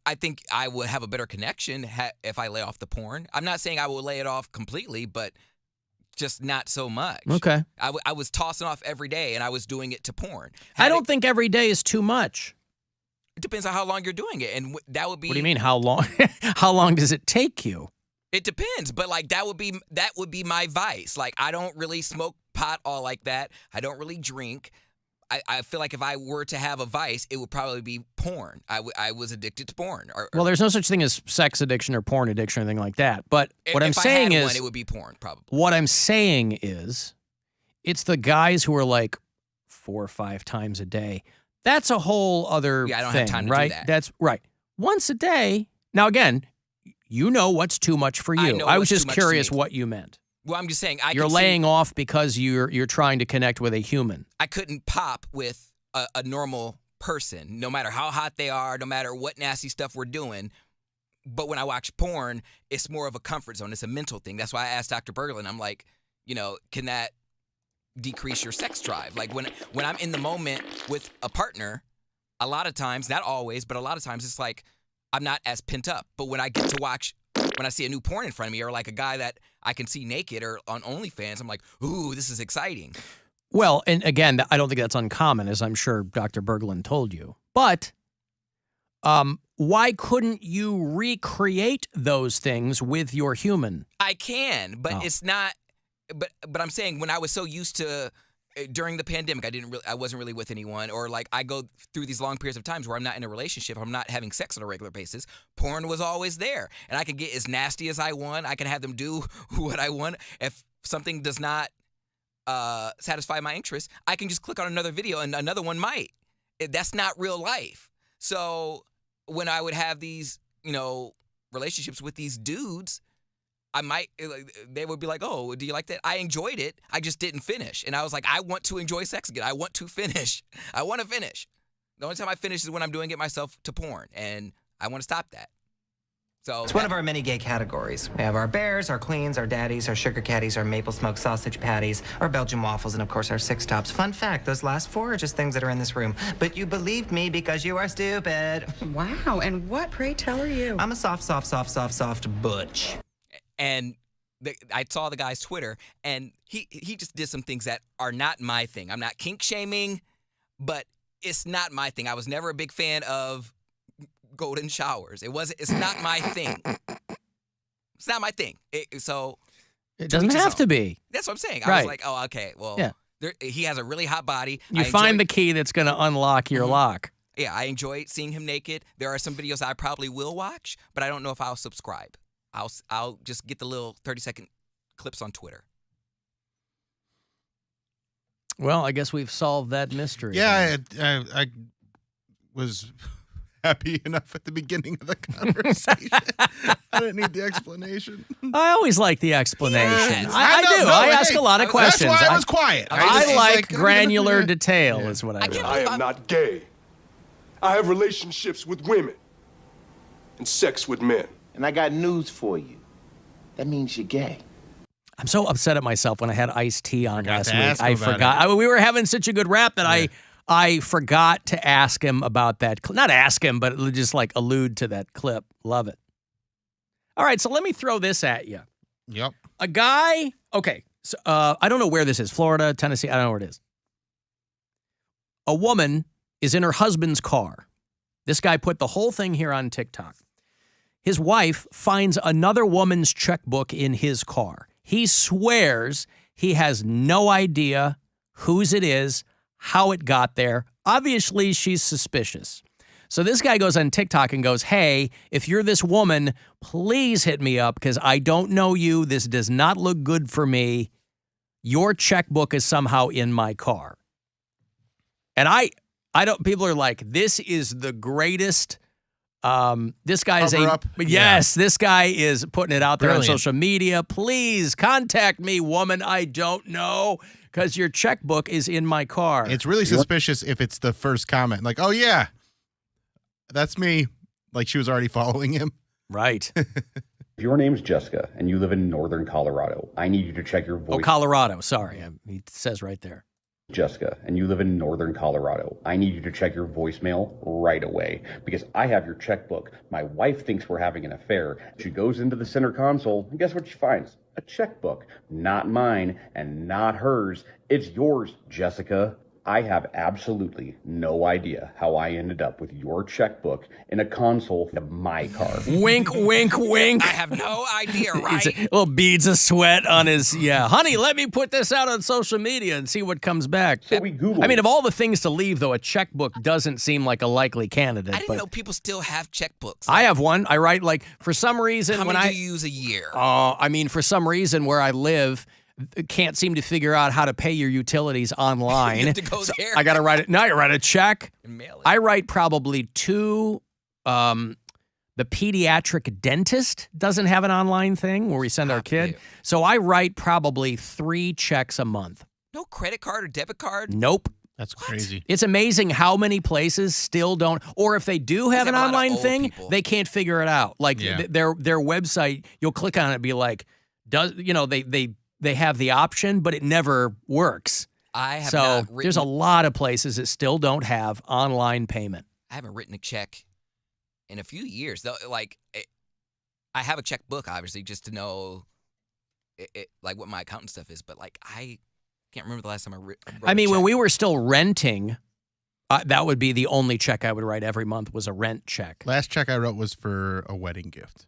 I think I would have a better connection if I lay off the porn. I'm not saying I will lay it off completely, but just not so much. Okay. I was tossing off every day, and I was doing it to porn. I don't think every day is too much. It depends on how long you're doing it, and that would be. What do you mean? How long? How long does it take you? It depends, but like that would be my vice. Like I don't really smoke pot all like that. I don't really drink. I feel like if I were to have a vice, it would probably be porn. I was addicted to porn. Well, there's no such thing as sex addiction or porn addiction or anything like that. But what I'm if saying I had is, one, it would be porn, probably. What I'm saying is, it's the guys who are like 4 or 5 times a day. That's a whole other thing, I don't have time to right? do that. That's right. Once a day. Now, again, you know what's too much for you. I was just curious what you meant. Well, I'm just saying you're laying off because you're trying to connect with a human. I couldn't pop with a normal person, no matter how hot they are, no matter what nasty stuff we're doing. But when I watch porn, it's more of a comfort zone. It's a mental thing. That's why I asked Dr. Berglund, I'm like, can that decrease your sex drive? Like when I'm in the moment with a partner, a lot of times, not always, but a lot of times it's like I'm not as pent up. But when I get to watch, when I see a new porn in front of me, or like a guy that I can see naked or on OnlyFans, I'm like, ooh, this is exciting. Well, and again, I don't think that's uncommon, as I'm sure Dr. Berglund told you. But why couldn't you recreate those things with your human? I can, but it's not. But I'm saying when I was so used to during the pandemic, I wasn't really with anyone, or like I go through these long periods of times where I'm not in a relationship, I'm not having sex on a regular basis. Porn was always there, and I could get as nasty as I want. I can have them do what I want. If something does not satisfy my interest, I can just click on another video, and another one might. That's not real life. So when I would have these, relationships with these dudes, they would be like, oh, do you like that? I enjoyed it. I just didn't finish. And I was like, I want to enjoy sex again. I want to finish. I want to finish. The only time I finish is when I'm doing it myself to porn. And I want to stop that. So it's one of our many gay categories. We have our bears, our queens, our daddies, our sugar caddies, our maple smoked sausage patties, our Belgian waffles, and of course our six tops. Fun fact, those last 4 are just things that are in this room. But you believed me because you are stupid. Wow, and what, pray tell, are you? I'm a soft butch. And I saw the guy's Twitter, and he just did some things that are not my thing. I'm not kink shaming, but it's not my thing. I was never a big fan of golden showers. It's not my thing. It's not my thing. So it doesn't have to be. That's what I'm saying. Right. I was like, oh, okay. Well, yeah. He has a really hot body. You find the key that's going to unlock your lock. Yeah, I enjoy seeing him naked. There are some videos I probably will watch, but I don't know if I'll subscribe. I'll just get the little 30-second clips on Twitter. Well, I guess we've solved that mystery. Yeah, I was happy enough at the beginning of the conversation. I didn't need the explanation. I always like the explanation. Yes. I do. No, I ask a lot of questions. That's why I was quiet. I like granular detail is what I do. I am not gay. I have relationships with women and sex with men. And I got news for you. That means you're gay. I'm so upset at myself when I had iced tea on last week. I about forgot. We were having such a good rap that I forgot to ask him about that. Not ask him, but just like allude to that clip. Love it. All right, so let me throw this at you. Yep. A guy, okay, so, I don't know where this is. Florida, Tennessee, I don't know where it is. A woman is in her husband's car. This guy put the whole thing here on TikTok. His wife finds another woman's checkbook in his car. He swears he has no idea whose it is, how it got there. Obviously, she's suspicious. So this guy goes on TikTok and goes, hey, if you're this woman, please hit me up because I don't know you. This does not look good for me. Your checkbook is somehow in my car. And I don't, people are like, this is the greatest This guy is Cover up? yes, this guy is putting it out there Brilliant. on social media. Please contact me, woman. I don't know, because your checkbook is in my car. It's really suspicious if it's the first comment. Like, oh, yeah, that's me. Like she was already following him. Right. If your name's Jessica and you live in northern Colorado, I need you to check your voice. Oh, Colorado. Sorry. He says right there. Jessica, and you live in northern Colorado, I need you to check your voicemail right away because I have your checkbook. My wife thinks we're having an affair. She goes into the center console, and guess what she finds? A checkbook. Not mine and not hers. It's yours, Jessica. I have absolutely no idea how I ended up with your checkbook in a console of my car. Wink, wink, wink. I have no idea, right? Little beads of sweat on his, honey, let me put this out on social media and see what comes back. So we Googled. I mean, of all the things to leave, though, a checkbook doesn't seem like a likely candidate. I didn't know people still have checkbooks. I have one. I write, for some reason, How many do you use a year? For some reason, where I live, can't seem to figure out how to pay your utilities online. You have to go there. I got to write it. Now I write a check. And mail it. I write probably 2. The pediatric dentist doesn't have an online thing where we send our kid. So I write probably 3 checks a month. No credit card or debit card? Nope. That's crazy. It's amazing how many places still don't, or if they do have an have a lot of online old thing, people. they can't figure it out. Like Yeah. their website, you'll click on it and be like, they have the option, but it never works. I have So not written, there's a lot of places that still don't have online payment. I haven't written a check in a few years. Though, I have a checkbook, obviously, just to know what my accountant stuff is. But I can't remember the last time I wrote I mean, a when check. we were still renting, that would be the only check I would write every month was a rent check. Last check I wrote was for a wedding gift.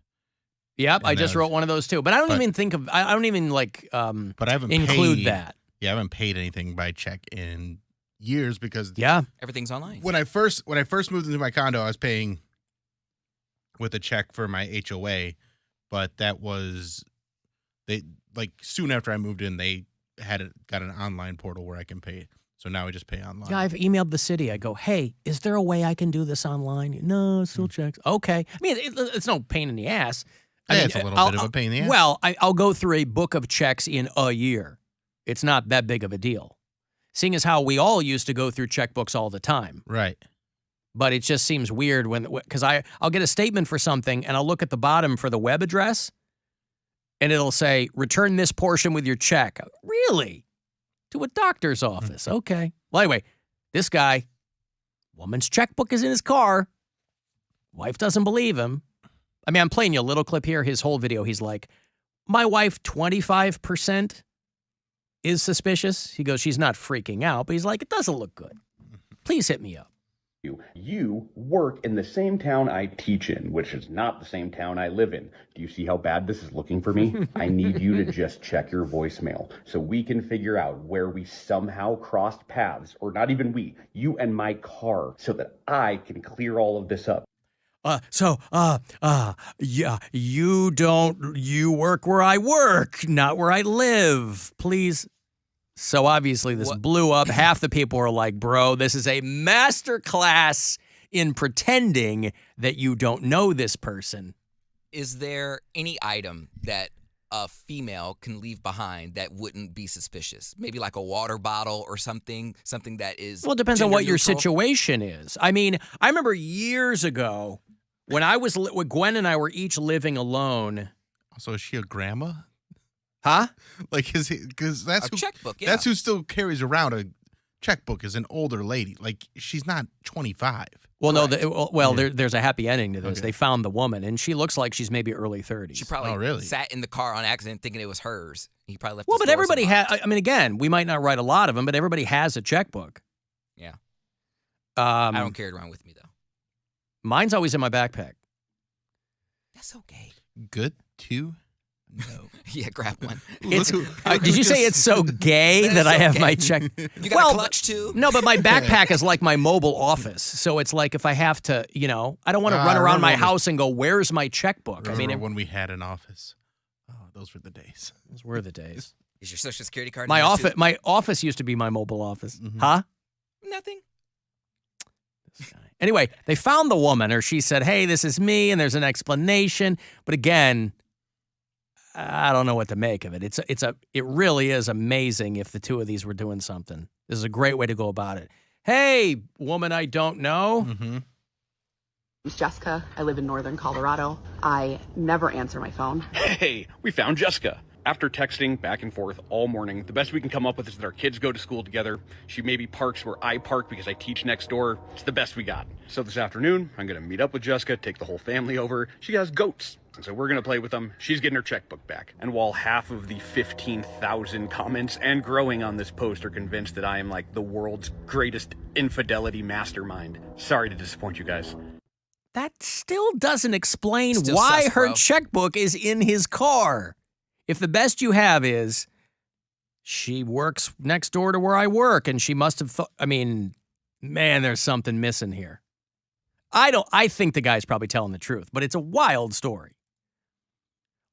Yep, And I just that was- wrote one of those too. But I don't even think of, I don't even But I haven't include paid, that. Yeah, I haven't paid anything by check in years because Everything's online. when I first moved into my condo, I was paying with a check for my HOA, but that was soon after I moved in, they got an online portal where I can pay. So now I just pay online. Yeah, I've emailed the city. I go, hey, is there a way I can do this online? No, still checks. Okay. I mean, it's no pain in the ass. It's a little bit of a pain in the ass. Well, I'll go through a book of checks in a year. It's not that big of a deal. Seeing as how we all used to go through checkbooks all the time. Right. But it just seems weird because I'll get a statement for something and I'll look at the bottom for the web address and it'll say, return this portion with your check. Really? To a doctor's office. Okay. Well, anyway, this guy, woman's checkbook is in his car. Wife doesn't believe him. I mean, I'm playing you a little clip here. His whole video, he's like, my wife, 25% is suspicious. He goes, she's not freaking out, but he's like, it doesn't look good. Please hit me up. You work in the same town I teach in, which is not the same town I live in. Do you see how bad this is looking for me? I need you to just check your voicemail so we can figure out where we somehow crossed paths, or not even we, you and my car, so that I can clear all of this up. Yeah, you work where I work, not where I live. Please. So obviously this blew up. Half the people were like, bro, this is a master class in pretending that you don't know this person. Is there any item that a female can leave behind that wouldn't be suspicious? Maybe like a water bottle or something that is Well, it depends on what your gender-neutral? situation is. I mean, I remember years ago when when Gwen and I were each living alone. So is she a grandma? Huh? Because that's A checkbook, yeah. That's who still carries around a checkbook is an older lady. Like she's not 25. Well, no, there's a happy ending to this. Okay. They found the woman, and she looks like she's maybe early 30s. She probably sat in the car on accident thinking it was hers. He probably left. Well, but everybody has. I mean, again, we might not write a lot of them, but everybody has a checkbook. Yeah. I don't carry it around with me though. Mine's always in my backpack. That's so gay. Good too. No. Yeah, grab one. Did you say it's so gay that I have my check? You got a clutch too? No, but my backpack is like my mobile office. So it's like if I have to, I don't want to run around my house and go, where's my checkbook? Remember when we had an office? Oh, those were the days. Those were the days. Is your social security card? My office used to be my mobile office. Mm-hmm. Huh? Nothing. Anyway, they found the woman, or she said, hey, this is me, and there's an explanation. But again, I don't know what to make of it. It really is amazing if the two of these were doing something. This is a great way to go about it. Hey, woman I don't know. Mm-hmm. It's Jessica. I live in northern Colorado. I never answer my phone. Hey, we found Jessica. After texting back and forth all morning, the best we can come up with is that our kids go to school together. She maybe parks where I park because I teach next door. It's the best we got. So this afternoon, I'm going to meet up with Jessica, take the whole family over. She has goats, and so we're going to play with them. She's getting her checkbook back. And while half of the 15,000 comments and growing on this post are convinced that I am like the world's greatest infidelity mastermind, sorry to disappoint you guys. That still doesn't explain Still why sus, her bro. checkbook is in his car. If the best you have is she works next door to where I work and she must have thought, I mean, man, there's something missing here. I think the guy's probably telling the truth, but it's a wild story.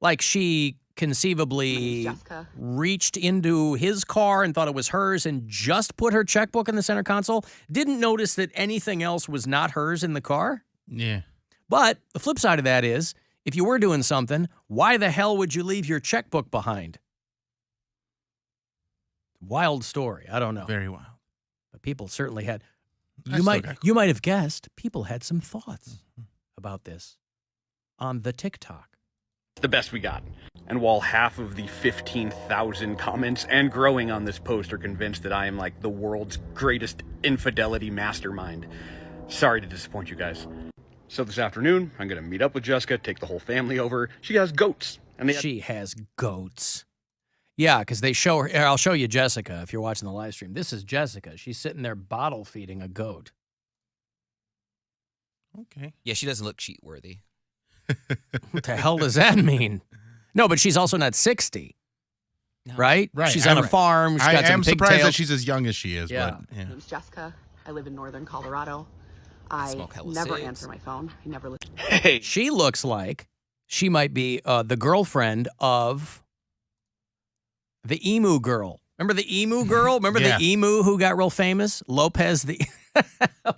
Like she conceivably reached into his car and thought it was hers and just put her checkbook in the center console, didn't notice that anything else was not hers in the car. Yeah. But the flip side of that is, if you were doing something, why the hell would you leave your checkbook behind? Wild story. I don't know. Very wild. But people certainly had. I You might have guessed. People had some thoughts about this on the TikTok. It's the best we got. And while half of the 15,000 comments and growing on this post are convinced that I am like the world's greatest infidelity mastermind, sorry to disappoint you guys. So this afternoon, I'm going to meet up with Jessica, take the whole family over. She has goats. And She has goats. Yeah, because they show her. I'll show you Jessica if you're watching the live stream. This is Jessica. She's sitting there bottle feeding a goat. Okay. Yeah, she doesn't look sheet worthy. What the hell does that mean? No, but she's also not 60. Right? Right. She's on a farm. She's got I some am surprised pigtails. that she's as young as she is. Yeah. But, yeah. My name's Jessica. I live in northern Colorado. I never answer my phone. I never listen. Hey. She looks like she might be the girlfriend of the emu girl. Remember the emu girl? Remember Yeah. the emu who got real famous? Lopez,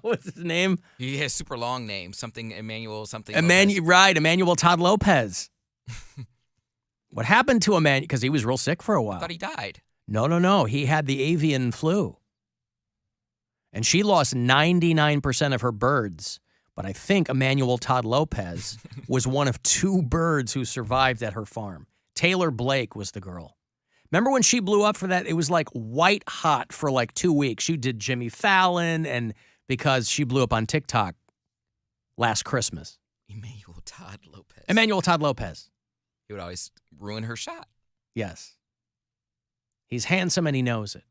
what's his name? He has super long name, something Emmanuel, something. Emmanuel Todd Lopez. What happened to Emmanuel? Because he was real sick for a while. I thought he died. No. He had the avian flu. And she lost 99% of her birds. But I think Emmanuel Todd Lopez was one of 2 birds who survived at her farm. Taylor Blake was the girl. Remember when she blew up for that? It was like white hot for like 2 weeks. She did Jimmy Fallon, and because she blew up on TikTok last Christmas. Emmanuel Todd Lopez. Emmanuel Todd Lopez. He would always ruin her shot. Yes. He's handsome and he knows it.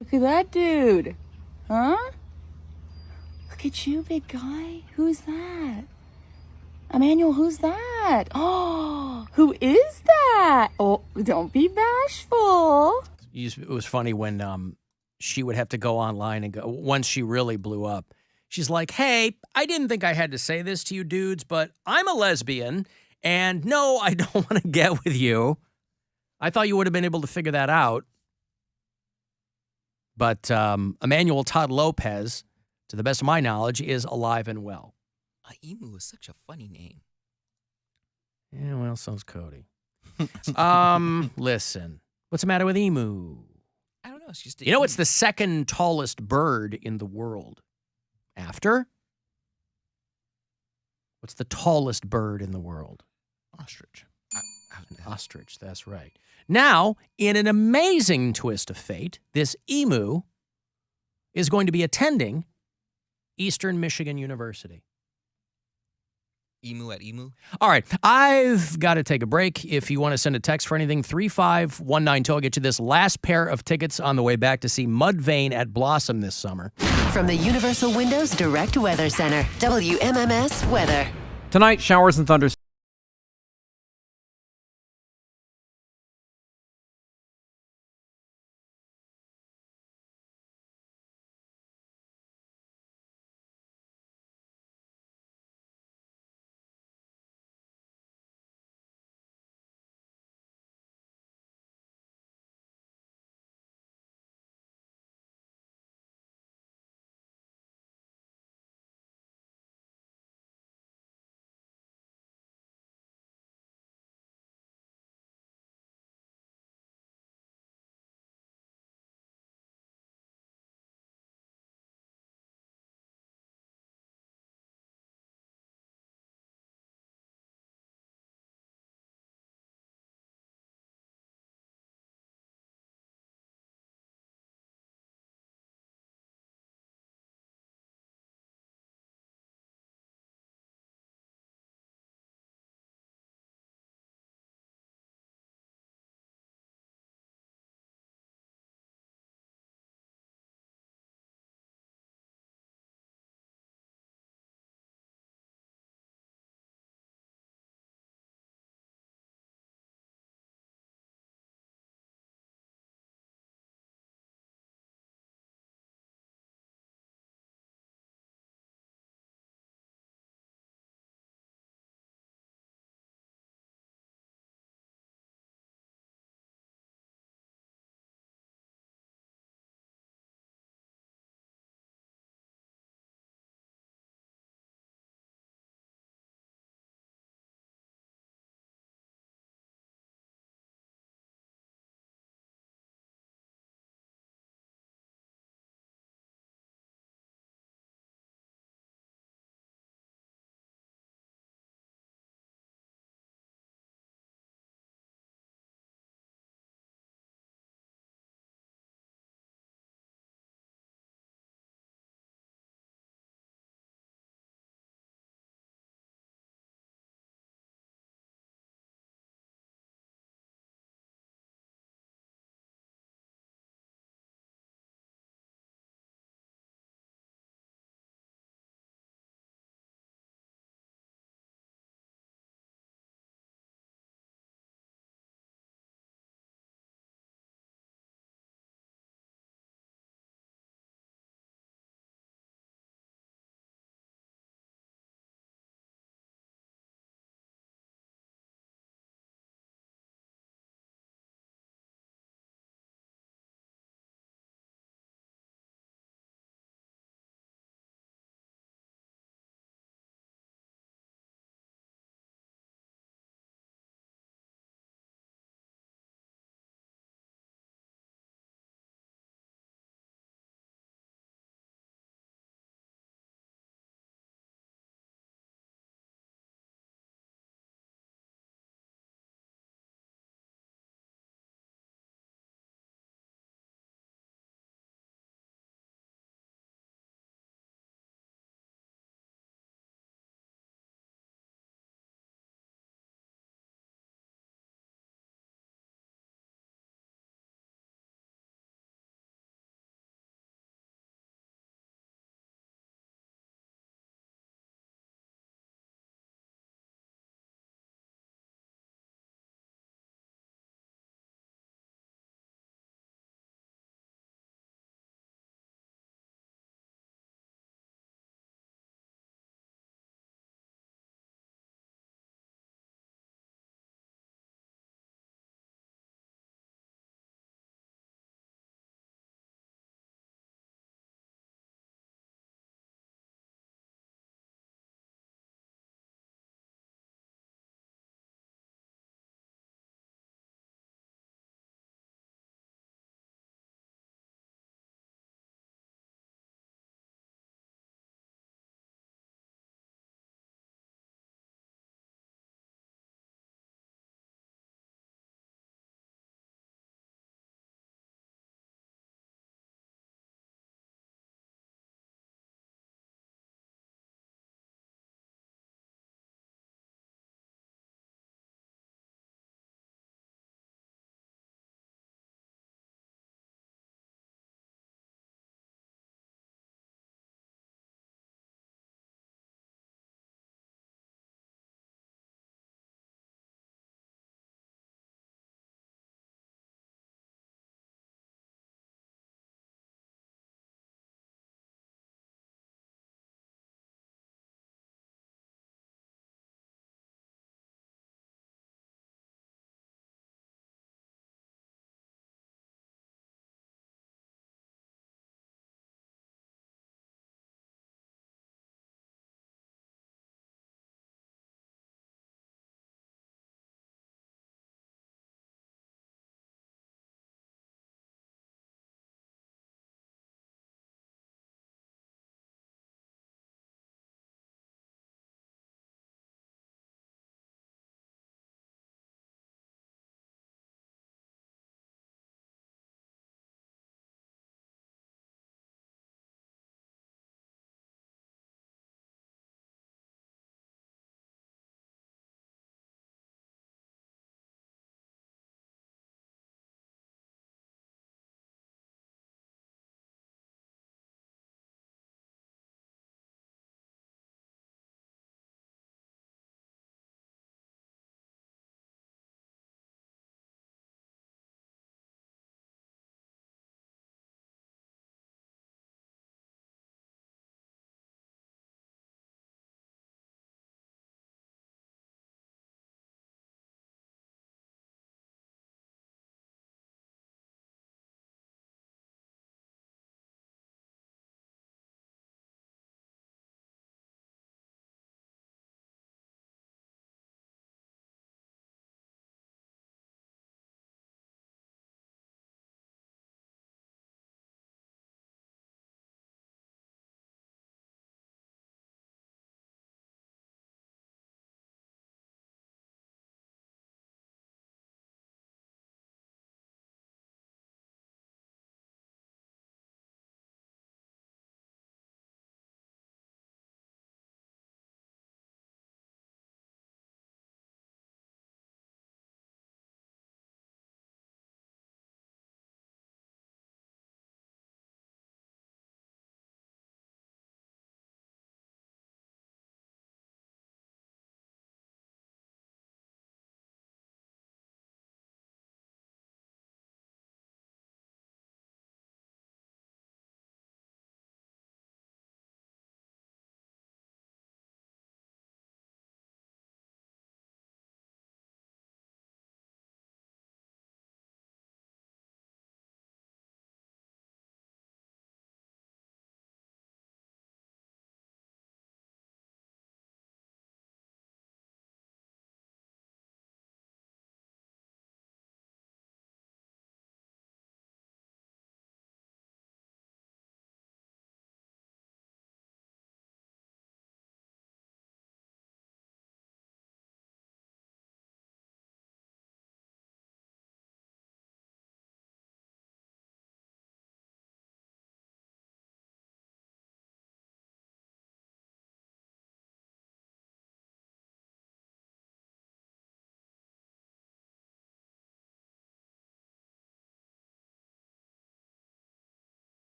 Look at that dude. Huh? Look at you, big guy. Who's that? Emmanuel, who's that? Oh, who is that? Oh, don't be bashful. It was funny when she would have to go online and go, once she really blew up, she's like, hey, I didn't think I had to say this to you dudes, but I'm a lesbian, and no, I don't want to get with you. I thought you would have been able to figure that out. But Emmanuel Todd Lopez, to the best of my knowledge, is alive and well. Emu is such a funny name. Yeah, well, so's Cody. Listen, what's the matter with Emu? I don't know. It's just You know, it's the second tallest bird in the world. After? What's the tallest bird in the world? Ostrich. Ostrich, that's right. Now, in an amazing twist of fate, this emu is going to be attending Eastern Michigan University. Emu at Emu? All right, I've got to take a break. If you want to send a text for anything, 35192. I'll get you this last pair of tickets on the way back to see Mudvayne at Blossom this summer. From the Universal Windows Direct Weather Center, WMMS Weather. Tonight, showers and thunderstorms.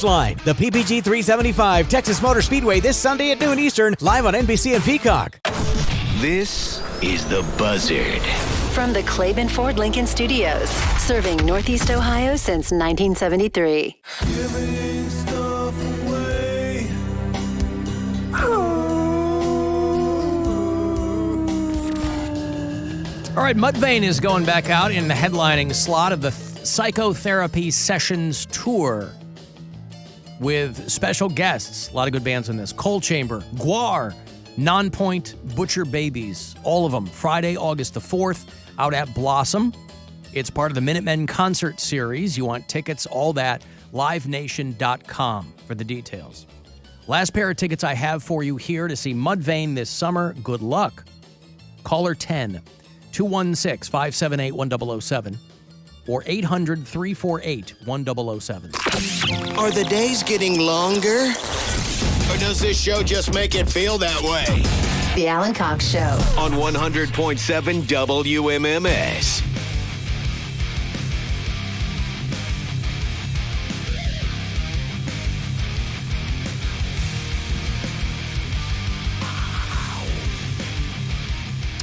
Line, the PPG 375 Texas Motor Speedway this Sunday at noon Eastern, live on NBC and Peacock. This is The Buzzard. From the Claiborne Ford Lincoln Studios, serving Northeast Ohio since 1973. Giving stuff away. All right, Mudvayne is going back out in the headlining slot of the Psychotherapy Sessions Tour with special guests. A lot of good bands in this. Coal Chamber, Guar, Nonpoint, Butcher Babies, all of them. Friday, August the 4th, out at Blossom. It's part of the Minutemen concert series. You want tickets, all that, livenation.com for the details. Last pair of tickets I have for you here to see Mudvayne this summer. Good luck. Caller 10, 216-578-1007 or 800-348-1007. Are the days getting longer? Or does this show just make it feel that way? The Alan Cox Show. On 100.7 WMMS.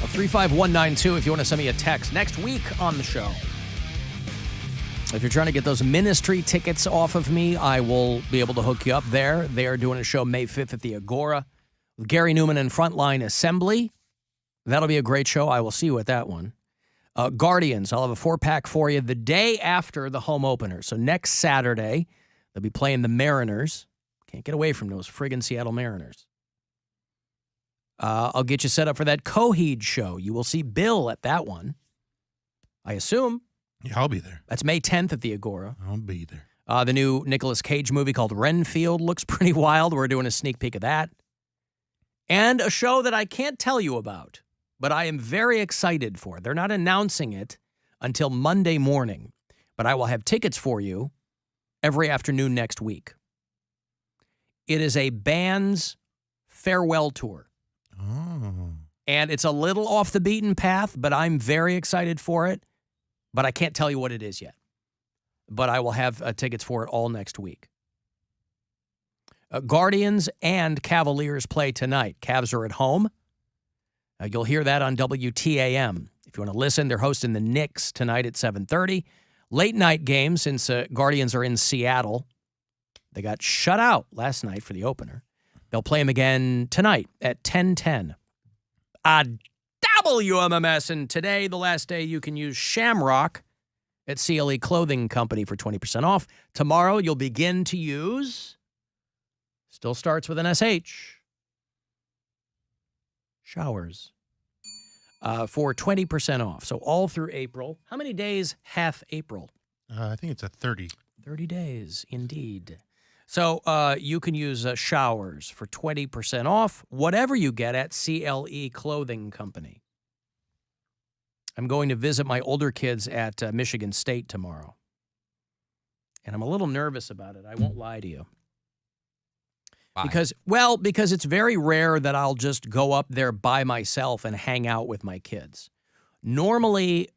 A 35192 if you want to send me a text. Next week on the show, if you're trying to get those ministry tickets off of me, I will be able to hook you up there. They are doing a show May 5th at the Agora with Gary Newman and Frontline Assembly. That'll be a great show. I will see you at that one. Guardians, I'll have a 4-pack for you the day after the home opener. So next Saturday, they'll be playing the Mariners. Can't get away from those friggin' Seattle Mariners. I'll get you set up for that Coheed show. You will see Bill at that one, I assume. Yeah, I'll be there. That's May 10th at the Agora. I'll be there. The new Nicolas Cage movie called Renfield looks pretty wild. We're doing a sneak peek of that. And a show that I can't tell you about, but I am very excited for. They're not announcing it until Monday morning, but I will have tickets for you every afternoon next week. It is a band's farewell tour. Oh. And it's a little off the beaten path, but I'm very excited for it. But I can't tell you what it is yet. But I will have tickets for it all next week. Guardians and Cavaliers play tonight. Cavs are at home. You'll hear that on WTAM. If you want to listen, they're hosting the Knicks tonight at 7:30. Late night game since Guardians are in Seattle. They got shut out last night for the opener. They'll play them again tonight at 10:10. WMMS, and today, the last day you can use Shamrock at CLE Clothing Company for 20% off. Tomorrow, you'll begin to use, still starts with an SH, Showers, for 20% off. So all through April. How many days hath April? I think it's a 30. 30 days, indeed. So you can use Showers for 20% off, whatever you get at CLE Clothing Company. I'm going to visit my older kids at Michigan State tomorrow. And I'm a little nervous about it. I won't lie to you. Why? Because it's very rare that I'll just go up there by myself and hang out with my kids. Normally,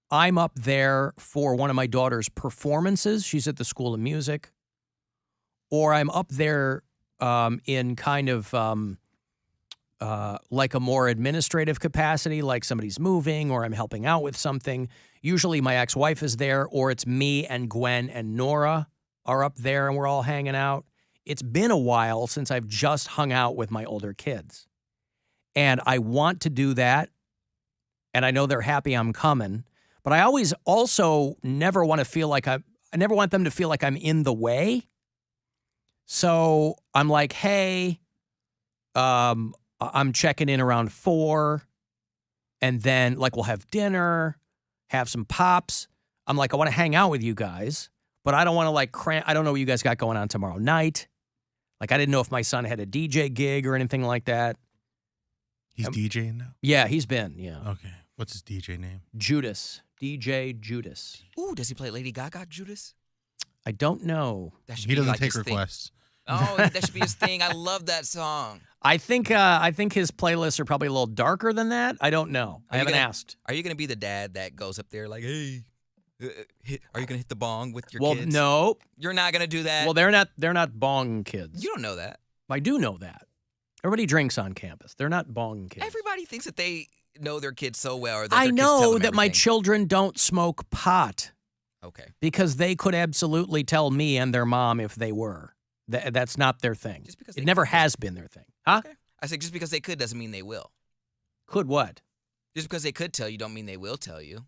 I'm up there for one of my daughter's performances. She's at the School of Music. Or I'm up there in kind of like a more administrative capacity, like somebody's moving or I'm helping out with something. Usually my ex-wife is there, or it's me and Gwen and Nora are up there and we're all hanging out. It's been a while since I've just hung out with my older kids. And I want to do that, and I know they're happy I'm coming, but I always also never want to feel like I never want them to feel like I'm in the way. So I'm like, hey, I'm checking in around 4, and then like we'll have dinner, have some pops. I'm like, I want to hang out with you guys, but I don't want to like I don't know what you guys got going on tomorrow night. Like I didn't know if my son had a DJ gig or anything like that. He's DJing now? Yeah, he's been, yeah. Okay. What's his DJ name? Judas. DJ Judas. Ooh, does he play Lady Gaga, Judas? I don't know. That should He be doesn't like take his thing. requests. Oh, that should be his thing. I love that song. I think his playlists are probably a little darker than that. I don't know. I haven't asked. Are you going to be the dad that goes up there like, hey, Are you gonna hit the bong with your Well, kids? no. You're not gonna do that. Well, they're not bong kids. You don't know that. I do know that. Everybody drinks on campus. They're not bong kids. Everybody thinks that they know their kids so well. Or that I their kids tell know them that my everything. children don't smoke pot. Okay. Because they could absolutely tell me and their mom if they were. That's not their thing. It never has been their thing. Huh? Okay. I said just because they could doesn't mean they will. Could what? Just because they could tell you don't mean they will tell you.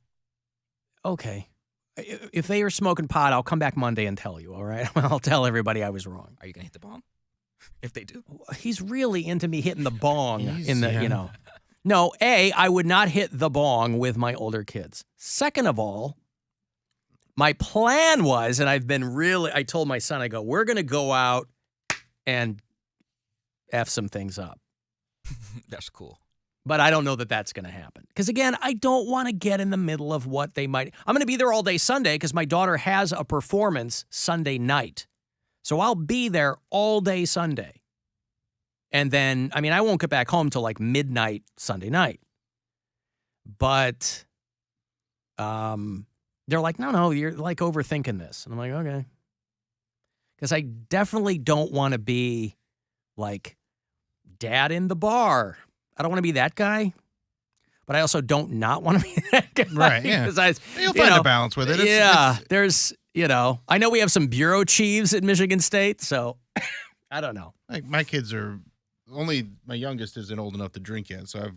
Okay. If they are smoking pot, I'll come back Monday and tell you, all right? I'll tell everybody I was wrong. Are you going to hit the bong? If they do. He's really into me hitting the bong No, A, I would not hit the bong with my older kids. Second of all, my plan was, and I told my son, I go, we're going to go out and F some things up. That's cool. But I don't know that that's going to happen. Because, again, I don't want to get in the middle of what they might. I'm going to be there all day Sunday because my daughter has a performance Sunday night. So I'll be there all day Sunday. And then, I won't get back home till like midnight Sunday night. But they're like, no, you're like overthinking this. And I'm like, okay. Because I definitely don't want to be like dad in the bar. I don't want to be that guy, but I also don't not want to be that guy. Right, yeah. You'll find a balance with it. There's, I know we have some bureau chiefs at Michigan State, so I don't know. Like my kids are my youngest isn't old enough to drink yet, so I've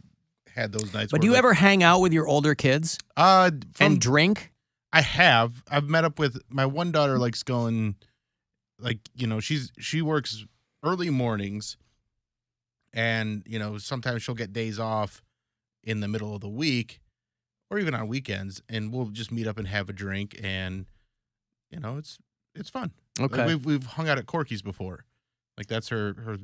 had those nights. But do you ever hang out with your older kids and drink? I have. I've met up with my one daughter. Likes going, she works early mornings. And, sometimes she'll get days off in the middle of the week or even on weekends, and we'll just meet up and have a drink, and, it's fun. Okay. Like we've hung out at Corky's before. Like that's her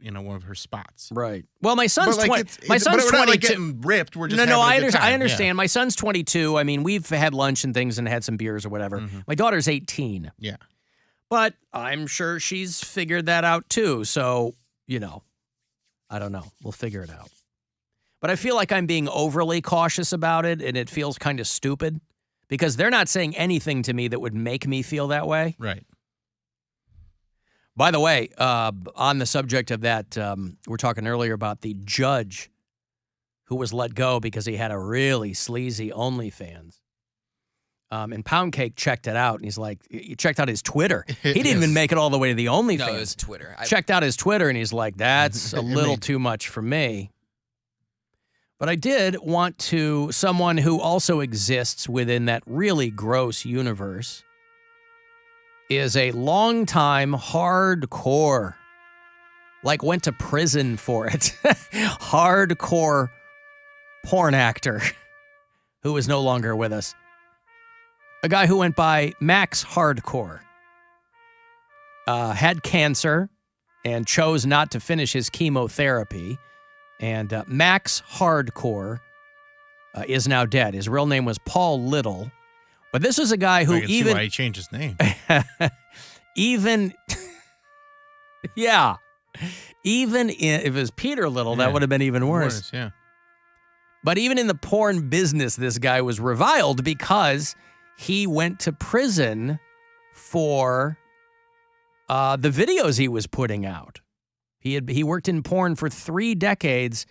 one of her spots. Right. Well, my son's 20. My son's but we're 22. not like getting ripped. We're just I understand. Yeah. My son's 22. We've had lunch and things and had some beers or whatever. Mm-hmm. My daughter's 18. Yeah. But I'm sure she's figured that out too. So, I don't know. We'll figure it out. But I feel like I'm being overly cautious about it, and it feels kind of stupid because they're not saying anything to me that would make me feel that way. Right. By the way, on the subject of that, we're talking earlier about the judge who was let go because he had a really sleazy OnlyFans. And Poundcake checked it out, and he's like, he checked out his Twitter. He didn't even make it all the way to the OnlyFans. No, it was Twitter. Checked out his Twitter, and he's like, that's a little too much for me. But I did want to, someone who also exists within that really gross universe is a longtime hardcore, like went to prison for it, hardcore porn actor who is no longer with us. A guy who went by Max Hardcore, had cancer and chose not to finish his chemotherapy. And Max Hardcore is now dead. His real name was Paul Little. But this is a guy who I can see why he changed his name. If it was Peter Little, that would have been even worse. Yeah. But even in the porn business, this guy was reviled because he went to prison for the videos he was putting out. He worked in porn for 3 decades,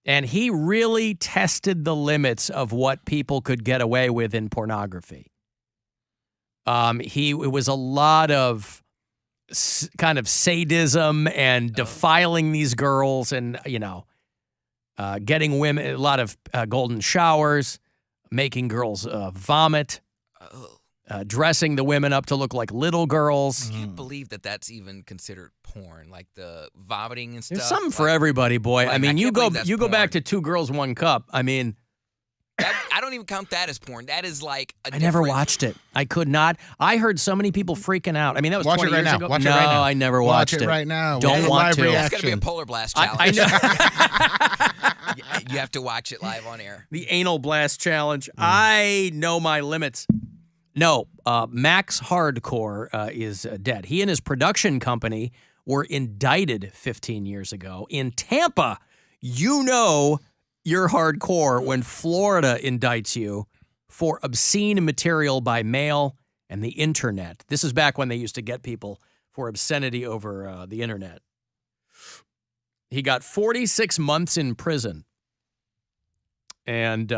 and he really tested the limits of what people could get away with in pornography. It was a lot of kind of sadism and defiling these girls, and getting women, a lot of golden showers, making girls vomit. Dressing the women up to look like little girls. I can't believe that that's even considered porn, like the vomiting and stuff. There's something for everybody, boy. Like, I mean, you go porn. back to 2 Girls, 1 Cup. I mean, I don't even count that as porn. That is like I never watched it. I could not. I heard so many people freaking out. I mean, that was Watch 20 it right years now. ago. Watch it no, right now. I never watched it. Watch it right now. Don't want to. It's going to be a polar blast challenge. I know. You have to watch it live on air. The anal blast challenge. I know my limits. No, Max Hardcore is dead. He and his production company were indicted 15 years ago in Tampa. You're hardcore when Florida indicts you for obscene material by mail and the internet. This is back when they used to get people for obscenity over the internet. He got 46 months in prison. And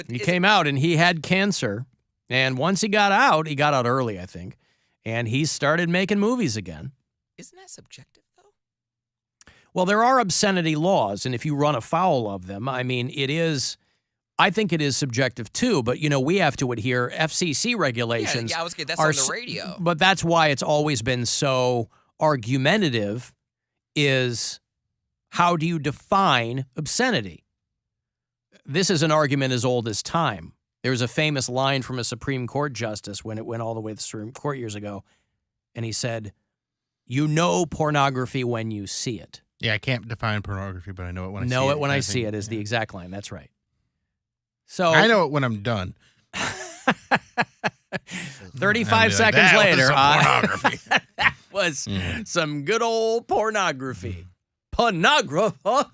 he came out and he had cancer. And once he got out early, I think, and he started making movies again. Isn't that subjective, though? Well, there are obscenity laws, and if you run afoul of them, I mean, I think it is subjective too, but, we have to adhere. FCC regulations Yeah, I was kidding. That's on the radio. But that's why it's always been so argumentative, is how do you define obscenity? This is an argument as old as time. There's a famous line from a Supreme Court justice when it went all the way to the Supreme Court years ago, and he said, "You know pornography when you see it." Yeah, I can't define pornography, but I know it when I see it. Know it when I see it is the exact line. That's right. So I know it when I'm done. 35 seconds later, pornography. that was some good old pornography. Pornography.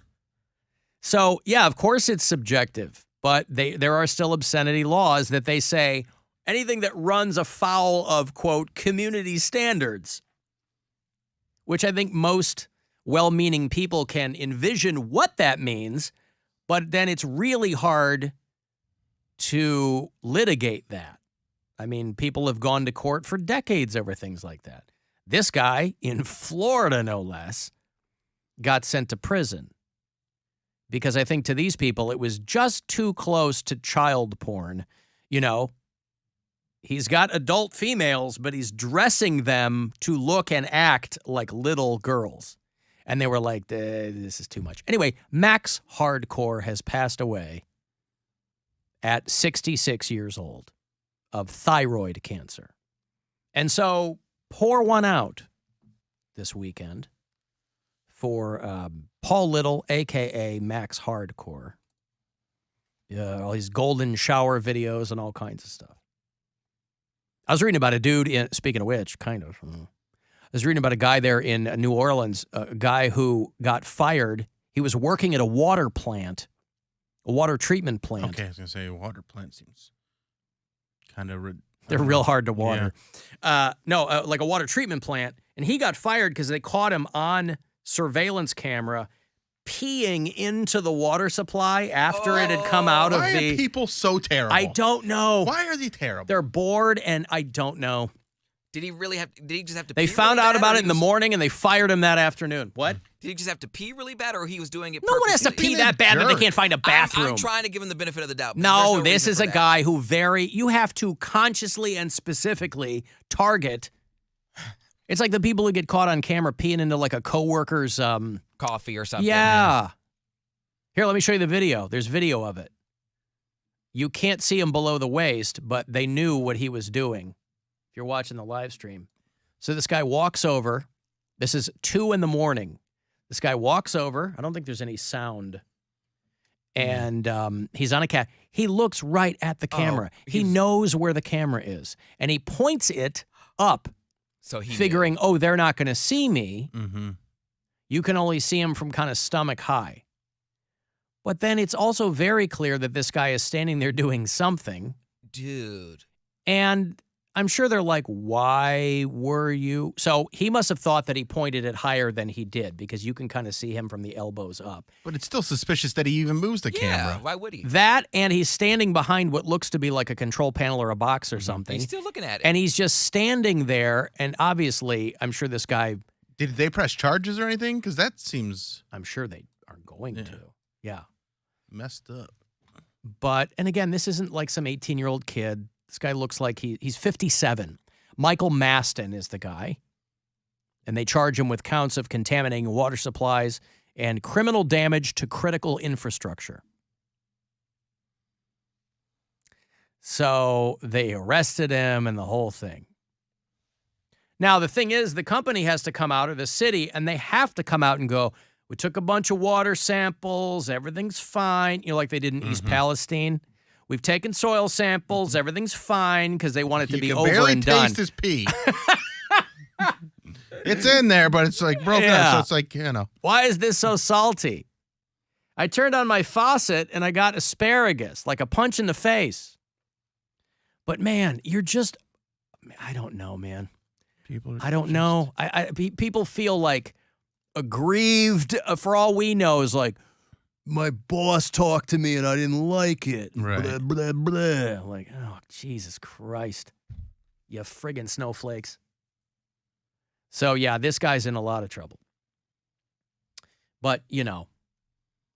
So, yeah, of course it's subjective, but there are still obscenity laws that they say anything that runs afoul of, quote, community standards, which I think most well-meaning people can envision what that means, but then it's really hard to litigate that. I mean, people have gone to court for decades over things like that. This guy, in Florida no less, got sent to prison because I think to these people it was just too close to child porn. He's got adult females, but he's dressing them to look and act like little girls. And they were like, this is too much. Anyway, Max Hardcore has passed away at 66 years old of thyroid cancer. And so pour one out this weekend for Paul Little, a.k.a. Max Hardcore. All these golden shower videos and all kinds of stuff. I was reading about a dude, speaking of which, kind of. I was reading about a guy there in New Orleans, a guy who got fired. He was working at a water plant, a water treatment plant. Okay, I was going to say a water plant seems kind of... They're real hard to water. Yeah. Like a water treatment plant. And he got fired because they caught him on surveillance camera peeing into the water supply after it had come out of the... Why are people so terrible? I don't know. Why are they terrible? They're bored, and I don't know. Did he just have to They pee found really out bad, about or it in the morning, and they fired him that afternoon. What? Did he just have to pee really bad, or he was doing it No one has to pee that bad that they can't find a bathroom. I'm trying to give him the benefit of the doubt. No, this is a guy who you have to consciously and specifically target. It's like the people who get caught on camera peeing into like a coworker's coffee or something. Yeah. Here, let me show you the video. There's video of it. You can't see him below the waist, but they knew what he was doing. If you're watching the live stream. So this guy walks over. This is 2 a.m. This guy walks over. I don't think there's any sound. And he's on a cat. He looks right at the camera. He knows where the camera is. And he points it up. So he figuring, they're not going to see me. Mm-hmm. You can only see him from kind of stomach high. But then it's also very clear that this guy is standing there doing something. Dude. And I'm sure they're like, why were you? So he must have thought that he pointed it higher than he did because you can kind of see him from the elbows up. But it's still suspicious that he even moves the camera. Why would he? That, and he's standing behind what looks to be like a control panel or a box or something. He's still looking at it. And he's just standing there. And obviously, I'm sure this guy... Did they press charges or anything? Because that seems... I'm sure they are going to. Yeah. Messed up. But, and again, this isn't like some 18-year-old kid. This guy looks like he's 57. Michael Maston is the guy. And they charge him with counts of contaminating water supplies and criminal damage to critical infrastructure. So they arrested him and the whole thing. Now, the thing is, the company has to come out, or the city, and they have to come out and go, we took a bunch of water samples, everything's fine. Like they did in East Palestine. We've taken soil samples, everything's fine, because they want it to be over and done. You can barely taste his pee. It's in there, but it's like broken up, so it's like, Why is this so salty? I turned on my faucet and I got asparagus, like a punch in the face. But man, you're just, I don't know, man. I don't know. People feel like aggrieved. For all we know, is like, my boss talked to me and I didn't like it. Right. Blah, blah, blah. Like, oh, Jesus Christ. You friggin' snowflakes. So, yeah, this guy's in a lot of trouble. But, you know,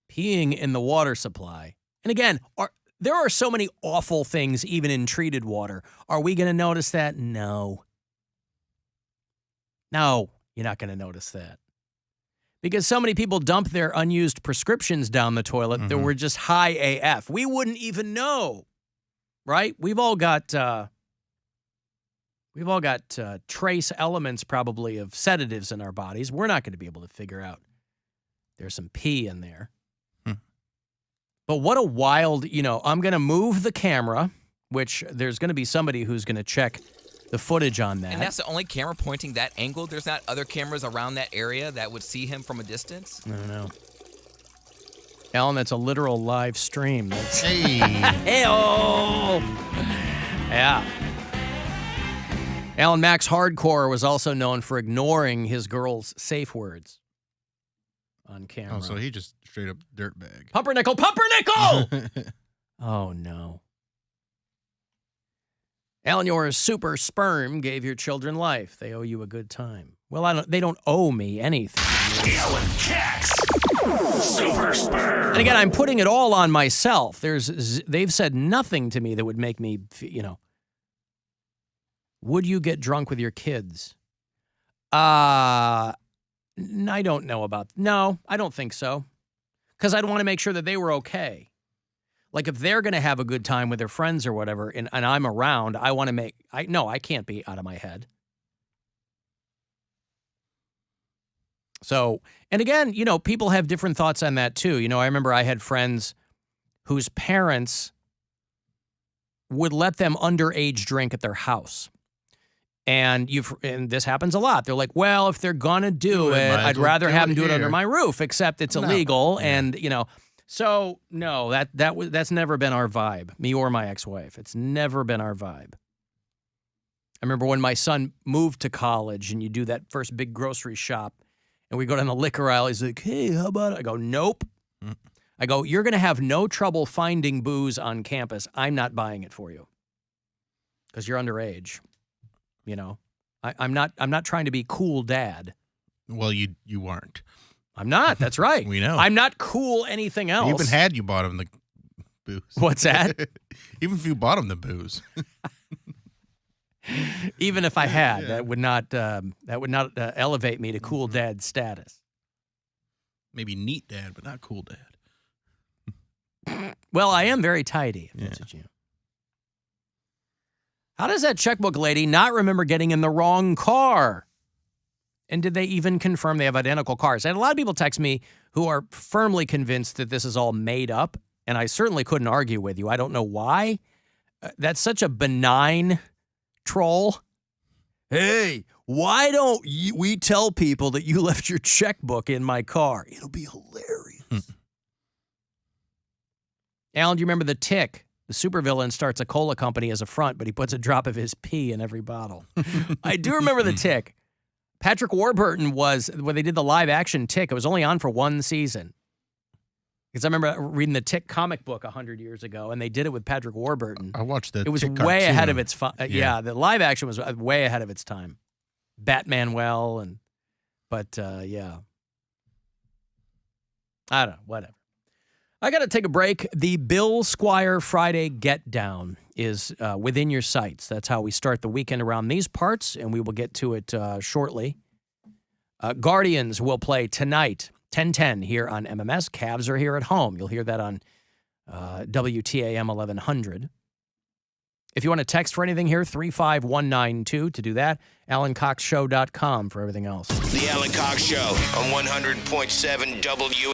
peeing in the water supply. And again, there are so many awful things even in treated water. Are we going to notice that? No. No, you're not going to notice that. Because so many people dump their unused prescriptions down the toilet that were just high AF. We wouldn't even know, right? We've all got trace elements probably of sedatives in our bodies. We're not going to be able to figure out there's some pee in there. But what a wild, I'm going to move the camera, which there's going to be somebody who's going to check the footage on that. And that's the only camera pointing that angle? There's not other cameras around that area that would see him from a distance? I don't know. Alan, that's a literal live stream. That's Hey-oh! Yeah. Alan Max Hardcore was also known for ignoring his girl's safe words on camera. Oh, so he just straight up dirtbag. Pumpernickel! Pumpernickel! Oh, no. Alan, your super sperm gave your children life. They owe you a good time. Well, they don't owe me anything. Alan Cox, super sperm. And again, I'm putting it all on myself. They've said nothing to me that would make me, Would you get drunk with your kids? I don't know about. No, I don't think so. Because I'd want to make sure that they were okay. Like, if they're going to have a good time with their friends or whatever, and I'm around, I want to I can't be out of my head. So, and again, people have different thoughts on that too. I remember I had friends whose parents would let them underage drink at their house. And this happens a lot. They're like, well, if they're going to do it, I'd rather have them do it under my roof, except it's illegal. Yeah. And, so, no, that's never been our vibe, me or my ex-wife. It's never been our vibe. I remember when my son moved to college and you do that first big grocery shop and we go down the liquor aisle. He's like, hey, how about it? I go, nope. I go, you're going to have no trouble finding booze on campus. I'm not buying it for you because you're underage. I'm not trying to be cool dad. Well, you aren't. I'm not. That's right. We know. I'm not cool anything else. Even had you bought him the booze. What's that? Even if you bought him the booze. Even if I had, that would not elevate me to cool dad status. Maybe neat dad, but not cool dad. Well, I am very tidy. If that's what you. How does that checkbook lady not remember getting in the wrong car? And did they even confirm they have identical cars? I had a lot of people text me who are firmly convinced that this is all made up, and I certainly couldn't argue with you. I don't know why. That's such a benign troll. Hey, why don't we tell people that you left your checkbook in my car? It'll be hilarious. Alan, do you remember the Tick? The supervillain starts a cola company as a front, but he puts a drop of his pee in every bottle. I do remember the Tick. Patrick Warburton was, when they did the live action Tick, it was only on for one season. Because I remember reading the Tick comic book 100 years ago, and they did it with Patrick Warburton. I watched that. It was Tick way cartoon. ahead of its yeah, the live action was way ahead of its time. Batman yeah. I don't know, whatever. I got to take a break. The Bill Squire Friday Get Down is within your sights. That's how we start the weekend around these parts, and we will get to it shortly. Guardians will play tonight, 10:10 here on MMS. Cavs are here at home. You'll hear that on WTAM 1100. If you want to text for anything here, 35192 to do that. AlanCoxShow.com for everything else. The Alan Cox Show on 100.7 WMMS.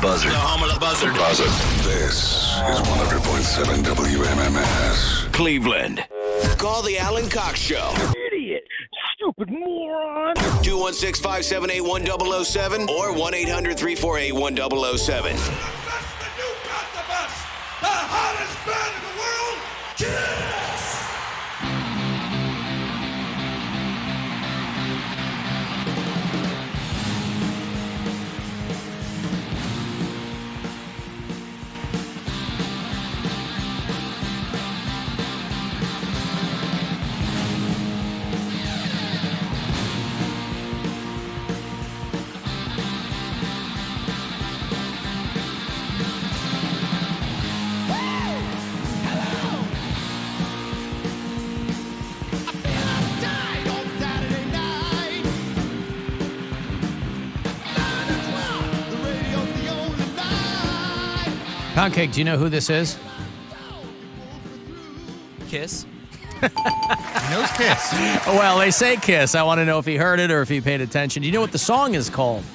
Buzzard. The home of the Buzzard. Buzzard. This is 100.7 WMMS. Cleveland. Call the Alan Cox Show. Idiot. Stupid moron. 216-578-1007 or 1-800-348-1007. The hottest band in the world, Kiss! Poundcake, do you know who this is? Kiss. He knows Kiss. Well, they say Kiss. I want to know if he heard it or if he paid attention. Do you know what the song is called?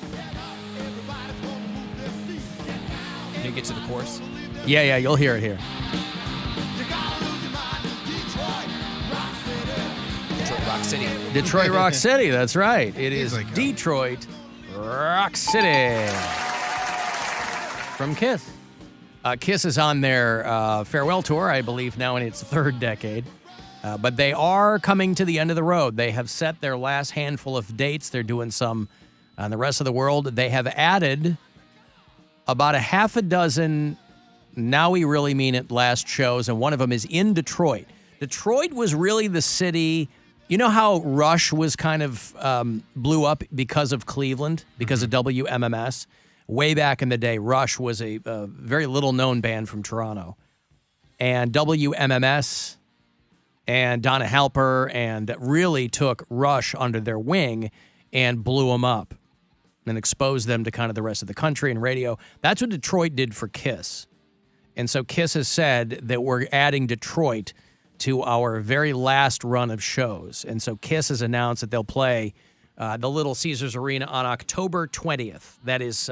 Can you get to the chorus? Yeah, you'll hear it here. Detroit Rock City. Detroit Rock City, that's right. It is like Detroit Rock City from Kiss. Kiss is on their farewell tour, I believe, now in its third decade. But they are coming to the end of the road. They have set their last handful of dates. They're doing some on the rest of the world. They have added about a half a dozen, now we really mean it, last shows, and one of them is in Detroit. Detroit was really the city. You know how Rush was kind of blew up because of Cleveland, because of WMMS? Way back in the day, Rush was a very little-known band from Toronto. And WMMS and Donna Halper and really took Rush under their wing and blew them up and exposed them to kind of the rest of the country and radio. That's what Detroit did for Kiss. And so Kiss has said that we're adding Detroit to our very last run of shows. And so Kiss has announced that they'll play the Little Caesars Arena on October 20th. That is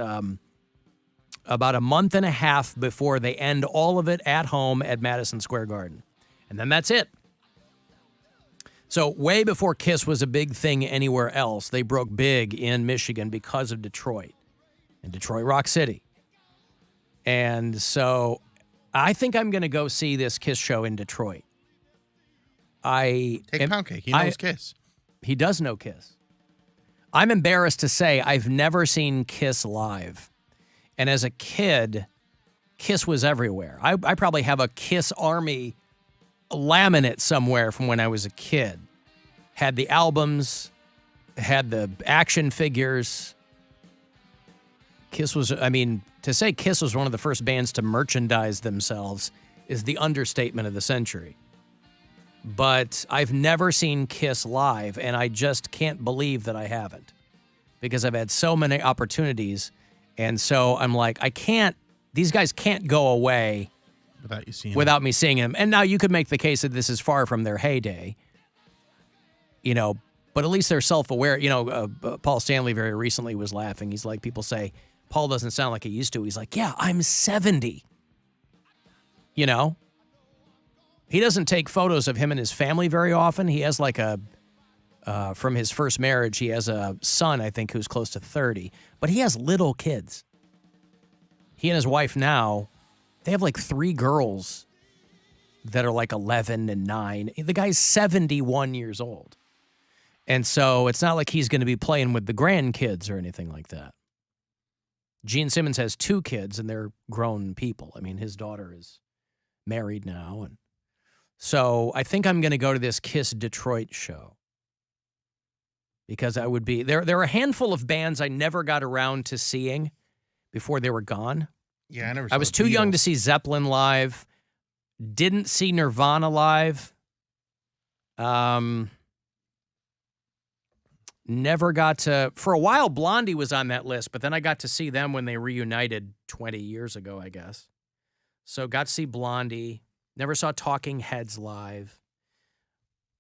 about a month and a half before they end all of it at home at Madison Square Garden. And then that's it. So way before Kiss was a big thing anywhere else, they broke big in Michigan because of Detroit and Detroit Rock City. And so I think I'm going to go see this Kiss show in Detroit. Take Poundcake. He knows Kiss. He does know Kiss. I'm embarrassed to say I've never seen Kiss live. And as a kid, Kiss was everywhere. I probably have a Kiss Army laminate somewhere from when I was a kid. Had the albums, had the action figures. Kiss was, to say Kiss was one of the first bands to merchandise themselves is the understatement of the century. But I've never seen Kiss live, and I just can't believe that I haven't. Because I've had so many opportunities, and so I'm like, these guys can't go away without me seeing them. And now you could make the case that this is far from their heyday, but at least they're self-aware. Paul Stanley very recently was laughing. He's like, people say, Paul doesn't sound like he used to. He's like, yeah, I'm 70. He doesn't take photos of him and his family very often. He has from his first marriage, he has a son, I think, who's close to 30. But he has little kids. He and his wife now, they have 3 girls that are 11 and 9. The guy's 71 years old. And so it's not like he's going to be playing with the grandkids or anything like that. Gene Simmons has 2 kids, and they're grown people. His daughter is married now, and so I think I'm going to go to this Kiss Detroit show because I would be there. There are a handful of bands I never got around to seeing before they were gone. Yeah, I was too young to see Zeppelin live. Didn't see Nirvana live. Never got to. For a while, Blondie was on that list, but then I got to see them when they reunited 20 years ago, I guess. So got to see Blondie. Never saw Talking Heads live.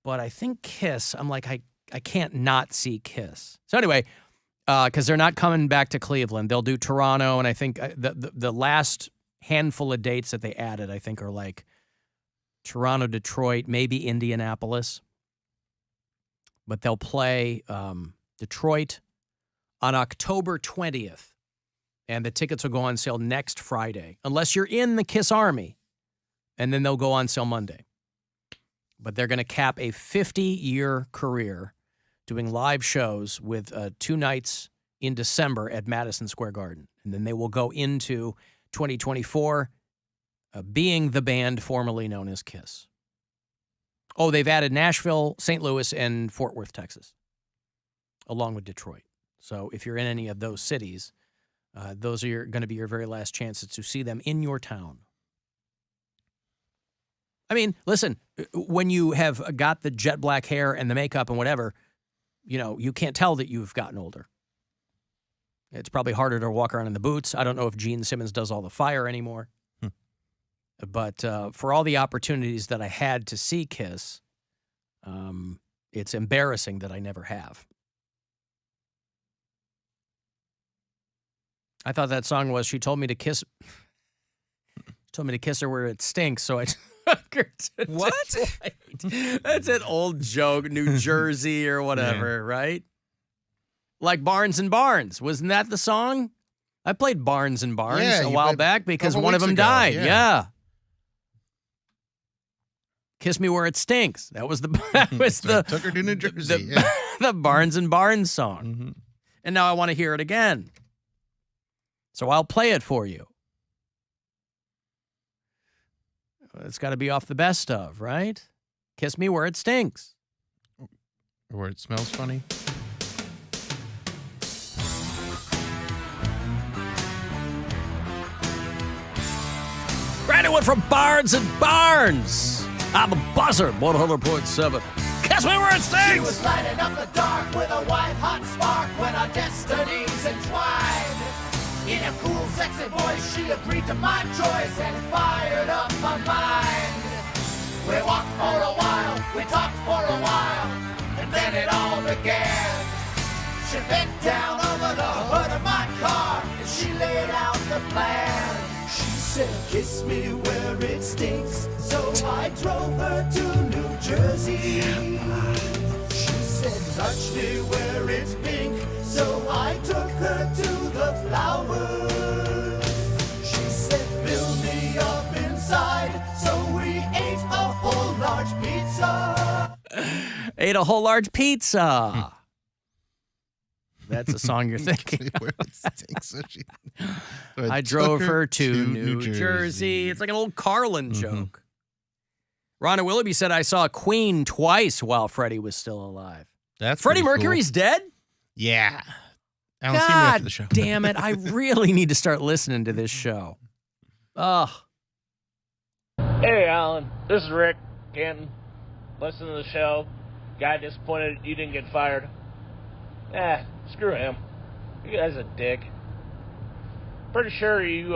But I think Kiss, I'm like, I can't not see Kiss. So anyway, because they're not coming back to Cleveland. They'll do Toronto, and I think the last handful of dates that they added, I think, are like Toronto, Detroit, maybe Indianapolis. But they'll play Detroit on October 20th, and the tickets will go on sale next Friday, unless you're in the KISS Army, and then they'll go on sale Monday. But they're going to cap a 50-year career doing live shows with 2 nights in December at Madison Square Garden. And then they will go into 2024 being the band formerly known as KISS. Oh, they've added Nashville, St. Louis, and Fort Worth, Texas, along with Detroit. So if you're in any of those cities, those are going to be your very last chances to see them in your town. I mean, listen, when you have got the jet black hair and the makeup and whatever, you can't tell that you've gotten older. It's probably harder to walk around in the boots. I don't know if Gene Simmons does all the fire anymore. But for all the opportunities that I had to see KISS, it's embarrassing that I never have. I thought that song was, she told me to kiss her where it stinks, so I took her to What? Detroit. That's an old joke, New Jersey or whatever, right? Like Barnes and Barnes. Wasn't that the song? I played Barnes and Barnes a while back because one of them died. Yeah. Kiss Me Where It Stinks. That was the took her to New Jersey. The Barnes and Barnes song. And now I want to hear it again. So I'll play it for you. It's got to be off the best of, right? Kiss Me Where It Stinks. Or where it smells funny. Brand new one from Barnes and Barnes. I'm the Buzzard, 100.7. Kiss Me Where It Stinks. She was lighting up the dark with a white hot spark when our destinies entwined. In a cool, sexy voice, she agreed to my choice and fired up my mind. We walked for a while, we talked for a while, and then it all began. She bent down over the hood of my car and she laid out the plan. She said, kiss me where it stinks, so I drove her to New Jersey. She said, touch me where it's pink, so I took her to the flowers. She said, fill me up inside, so we ate a whole large pizza. Ate a whole large pizza. That's the song you're thinking. I drove her to New Jersey. It's like an old Carlin joke. Ronna Willoughby said, I saw Queen twice while Freddie was still alive. That's Freddie pretty Mercury's cool. dead? Yeah. Alan, see me after the show. Damn it. I really need to start listening to this show. Ugh. Hey, Alan. This is Rick Canton. Listen to the show. Guy disappointed you didn't get fired. Screw him. You guy's a dick. Pretty sure you,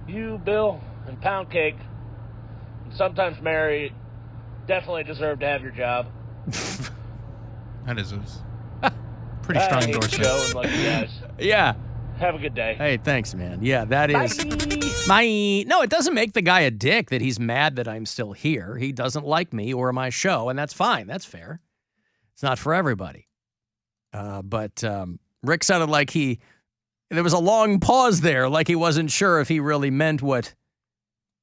Bill, and Poundcake, and sometimes Mary, definitely deserve to have your job. That is a pretty strong endorsement. Show and love you guys. Yeah. Have a good day. Hey, thanks, man. Yeah, that is... Bye. No, it doesn't make the guy a dick that he's mad that I'm still here. He doesn't like me or my show, and that's fine. That's fair. It's not for everybody. But Rick sounded like there was a long pause there, like he wasn't sure if he really meant what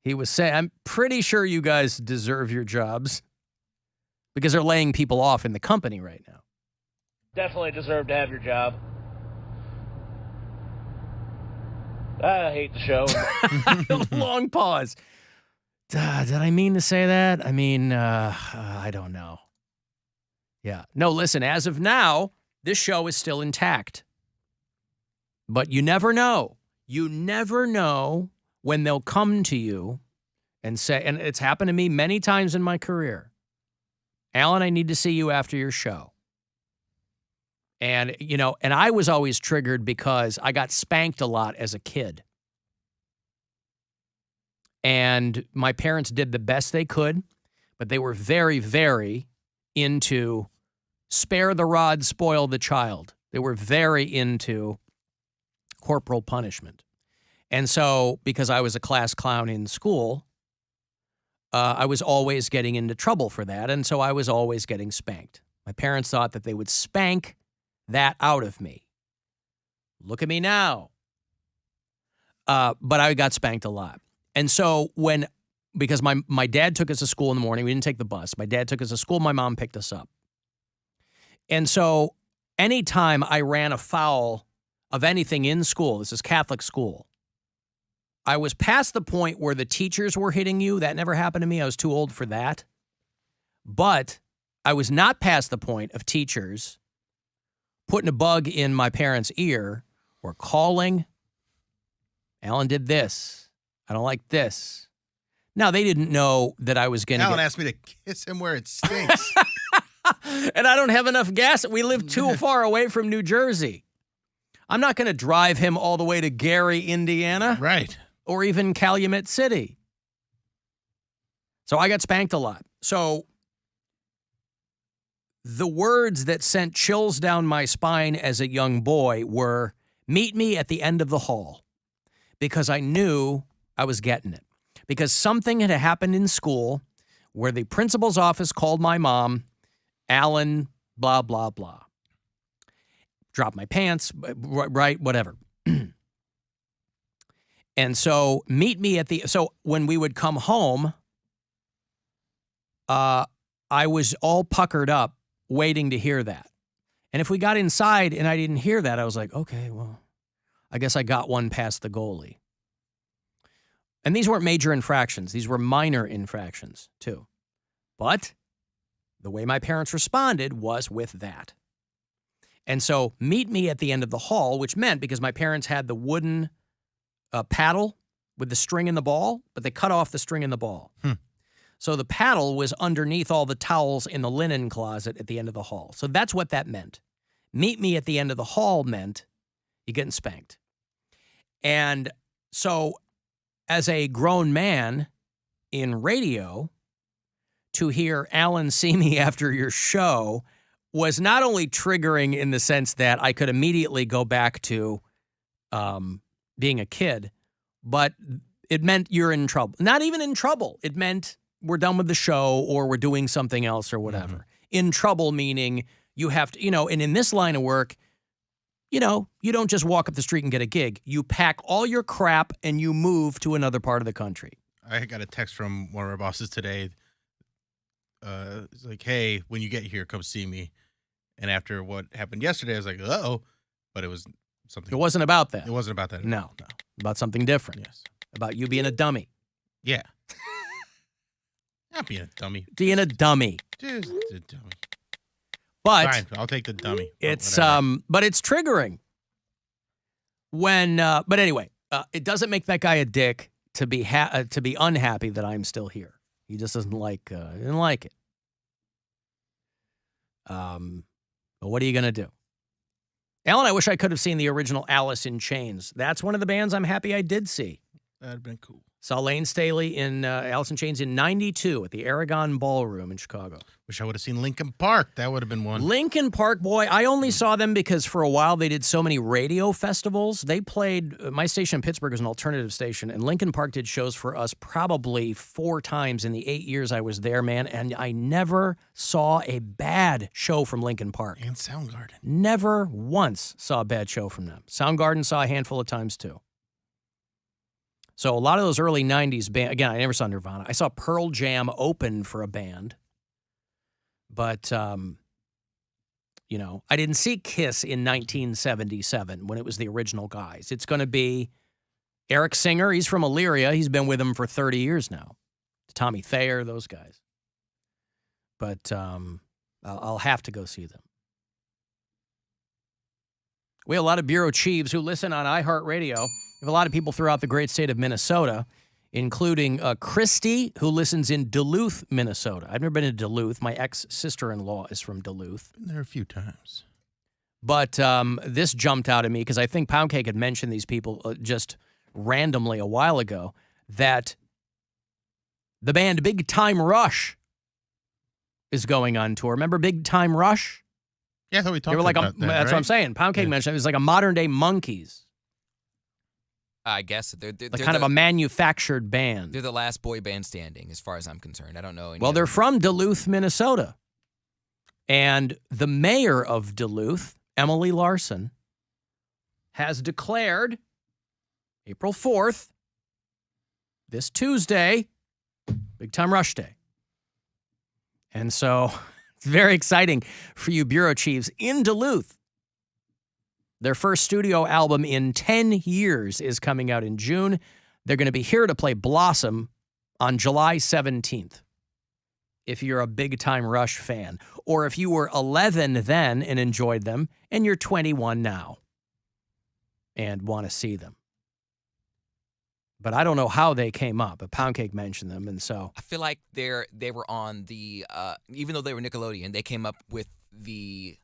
he was saying. I'm pretty sure you guys deserve your jobs because they're laying people off in the company right now. Definitely deserve to have your job. I hate the show. Long pause. Did I mean to say that? I mean, I don't know. Yeah. No, listen, as of now, this show is still intact. But you never know. You never know when they'll come to you and say, and it's happened to me many times in my career, Alan, I need to see you after your show. And, and I was always triggered because I got spanked a lot as a kid. And my parents did the best they could, but they were very, very into spare the rod, spoil the child. They were very into corporal punishment. And so, because I was a class clown in school, I was always getting into trouble for that, and so I was always getting spanked. My parents thought that they would spank that out of me. Look at me now. But I got spanked a lot. And so because my dad took us to school in the morning, we didn't take the bus. My dad took us to school, my mom picked us up. And so anytime I ran afoul of anything in school, this is Catholic school, I was past the point where the teachers were hitting you. That never happened to me. I was too old for that. But I was not past the point of teachers putting a bug in my parents' ear or calling, Alan did this. I don't like this. Now, they didn't know that I was going to Alan asked me to kiss him where it stinks. And I don't have enough gas. We live too far away from New Jersey. I'm not going to drive him all the way to Gary, Indiana. Right. Or even Calumet City. So I got spanked a lot. So the words that sent chills down my spine as a young boy were, meet me at the end of the hall. Because I knew I was getting it. Because something had happened in school where the principal's office called my mom, Alan, blah, blah, blah. Dropped my pants, right, whatever. And so meet me so when we would come home, I was all puckered up waiting to hear that. And if we got inside and I didn't hear that, I was like, okay, well, I guess I got one past the goalie. And these weren't major infractions. These were minor infractions, too. But the way my parents responded was with that. And so meet me at the end of the hall, which meant, because my parents had the wooden paddle with the string in the ball, but they cut off the string in the ball. So the paddle was underneath all the towels in the linen closet at the end of the hall. So that's what that meant. Meet me at the end of the hall meant you're getting spanked. And so as a grown man in radio, to hear Alan see me after your show was not only triggering in the sense that I could immediately go back to being a kid, but it meant you're in trouble. Not even in trouble. It meant we're done with the show or we're doing something else or whatever. Mm-hmm. In trouble meaning you have to, and in this line of work, you don't just walk up the street and get a gig. You pack all your crap and you move to another part of the country. I got a text from one of our bosses today. It's like, hey, when you get here, come see me. And after what happened yesterday, I was like, uh-oh. But it was something. It wasn't about that. It wasn't about that. No. About something different. Yes. About you being a dummy. Yeah. Not being a dummy. Being a dummy. Just a dummy. But fine, I'll take the dummy. It's but it's triggering. But anyway, it doesn't make that guy a dick to be unhappy that I'm still here. He just doesn't didn't like it. But what are you gonna do? Alan, I wish I could have seen the original Alice in Chains. That's one of the bands I'm happy I did see. That'd have been cool. Saw Lane Staley in Alice in Chains in '92 at the Aragon Ballroom in Chicago. Wish I would have seen Linkin Park. That would have been one. Linkin Park, boy, I only saw them because for a while they did so many radio festivals. They played, my station in Pittsburgh is an alternative station, and Linkin Park did shows for us probably 4 times in the 8 years I was there, man, and I never saw a bad show from Linkin Park. And Soundgarden. Never once saw a bad show from them. Soundgarden saw a handful of times, too. So a lot of those early 90s bands, again, I never saw Nirvana. I saw Pearl Jam open for a band. But, I didn't see Kiss in 1977 when it was the original guys. It's going to be Eric Singer. He's from Elyria. He's been with them for 30 years now. Tommy Thayer, those guys. But I'll have to go see them. We have a lot of bureau chiefs who listen on iHeartRadio. We have a lot of people throughout the great state of Minnesota, including Christy, who listens in Duluth, Minnesota. I've never been to Duluth. My ex-sister-in-law is from Duluth. Been there a few times. But this jumped out at me because I think Poundcake had mentioned these people just randomly a while ago, that the band Big Time Rush is going on tour. Remember Big Time Rush? Yeah, I thought we talked They were like about that, that's what I'm right? saying. Poundcake mentioned it was like a modern day Monkees. I guess they're Like kind of a manufactured band. They're the last boy band standing, as far as I'm concerned. I don't know. Well, they're from Duluth, Minnesota. And the mayor of Duluth, Emily Larson, has declared April 4th, this Tuesday, Big Time Rush Day. And so it's very exciting for you bureau chiefs in Duluth. Their first studio album in 10 years is coming out in June. They're going to be here to play Blossom on July 17th. If you're a Big Time Rush fan, or if you were 11 then and enjoyed them, and you're 21 now and want to see them. But I don't know how they came up, but Poundcake mentioned them, and so I feel like they were on the even though they were Nickelodeon, they came up with the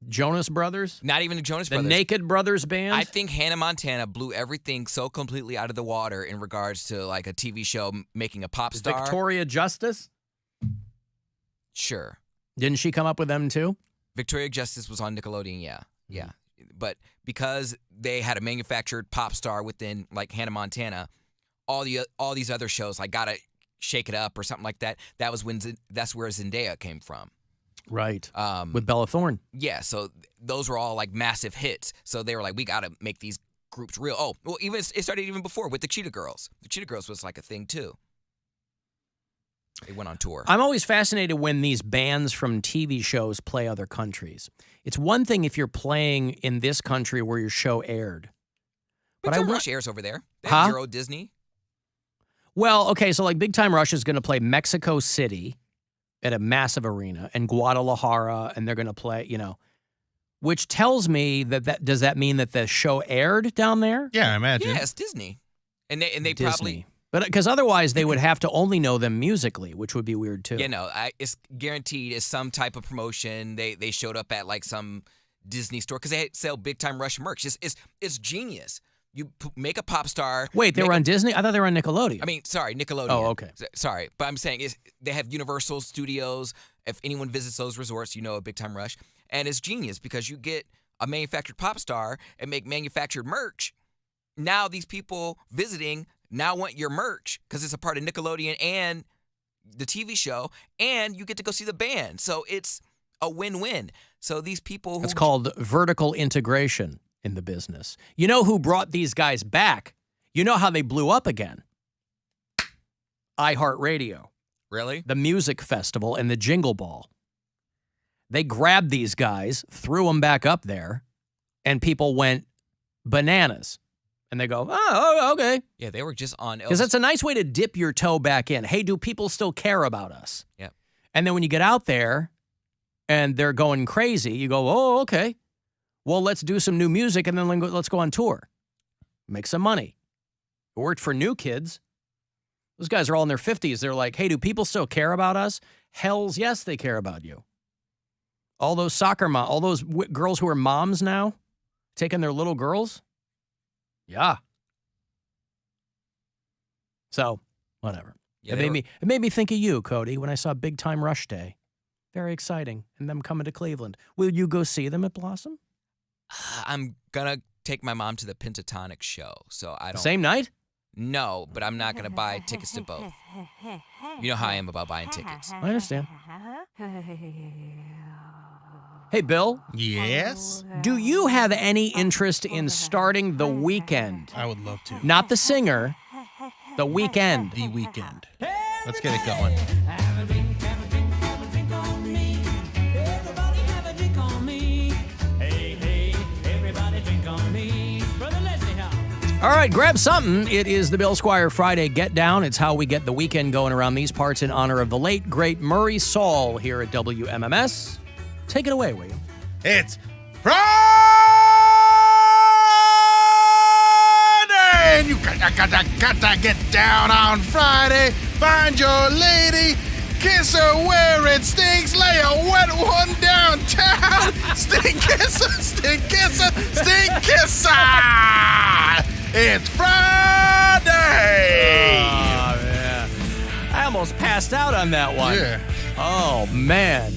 Jonas Brothers? Not even the Jonas The Brothers. Naked Brothers band? I think Hannah Montana blew everything so completely out of the water in regards to like a TV show making a pop star. Victoria Justice? Sure. Didn't she come up with them too? Victoria Justice was on Nickelodeon, yeah. But because they had a manufactured pop star within like Hannah Montana, all these other shows like Gotta Shake It Up or something like that, that's where Zendaya came from. Right. With Bella Thorne. Yeah, so those were all like massive hits. So they were like, we got to make these groups real. Oh, well, even it started even before with the Cheetah Girls. The Cheetah Girls was like a thing too. They went on tour. I'm always fascinated when these bands from TV shows play other countries. It's one thing if you're playing in this country where your show aired. But I Rush airs over there. They have Euro Disney. Well, okay, so like Big Time Rush is going to play Mexico City at a massive arena and Guadalajara, and they're going to play, which tells me does that mean that the show aired down there? Yeah, I imagine. Yeah, it's Disney. And they Disney. probably... But because otherwise they would have to only know them musically, which would be weird too. Yeah, no, it's guaranteed it's some type of promotion. They showed up at like some Disney store because they sell Big Time Rush merch. It's genius. You make a pop star. Wait, they were on Disney? I thought they were on Nickelodeon. I mean, sorry, Nickelodeon. Oh, okay. Sorry, but I'm saying they have Universal Studios. If anyone visits those resorts, you know a Big Time Rush. And it's genius because you get a manufactured pop star and make manufactured merch. Now these people visiting now want your merch because it's a part of Nickelodeon and the TV show, and you get to go see the band. So it's a win-win. So these people It's called vertical integration in the business. You know who brought these guys back? You know how they blew up again? iHeartRadio. Really? The music festival and the Jingle Ball. They grabbed these guys, threw them back up there, and people went bananas. And they go, oh, okay. Yeah, they were just on... Because that's a nice way to dip your toe back in. Hey, do people still care about us? Yeah. And then when you get out there and they're going crazy, you go, oh, okay. Well, let's do some new music and then let's go on tour. Make some money. It worked for New Kids. Those guys are all in their 50s. They're like, hey, do people still care about us? Hells yes, they care about you. All those soccer moms, all those girls who are moms now, taking their little girls. Yeah. So, whatever. Yeah, it made me think of you, Cody, when I saw Big Time Rush Day. Very exciting. And them coming to Cleveland. Will you go see them at Blossom? I'm going to take my mom to the Pentatonic show. So I don't... Same night? No, but I'm not going to buy tickets to both. You know how I am about buying tickets. I understand. Hey, Bill. Yes? Do you have any interest in starting The Weeknd? I would love to. Not the singer, The Weeknd. The Weeknd. Let's get it going. All right, grab something. It is the Bill Squire Friday Get Down. It's how we get the weekend going around these parts in honor of the late, great Murray Saul here at WMMS. Take it away, William. It's Friday! And you gotta get down on Friday. Find your lady, kiss her where it stinks, lay a wet one downtown. Stink kisser, stink kisser, stink kisser. It's Friday. Oh, man. I almost passed out on that one. Yeah. Oh, man.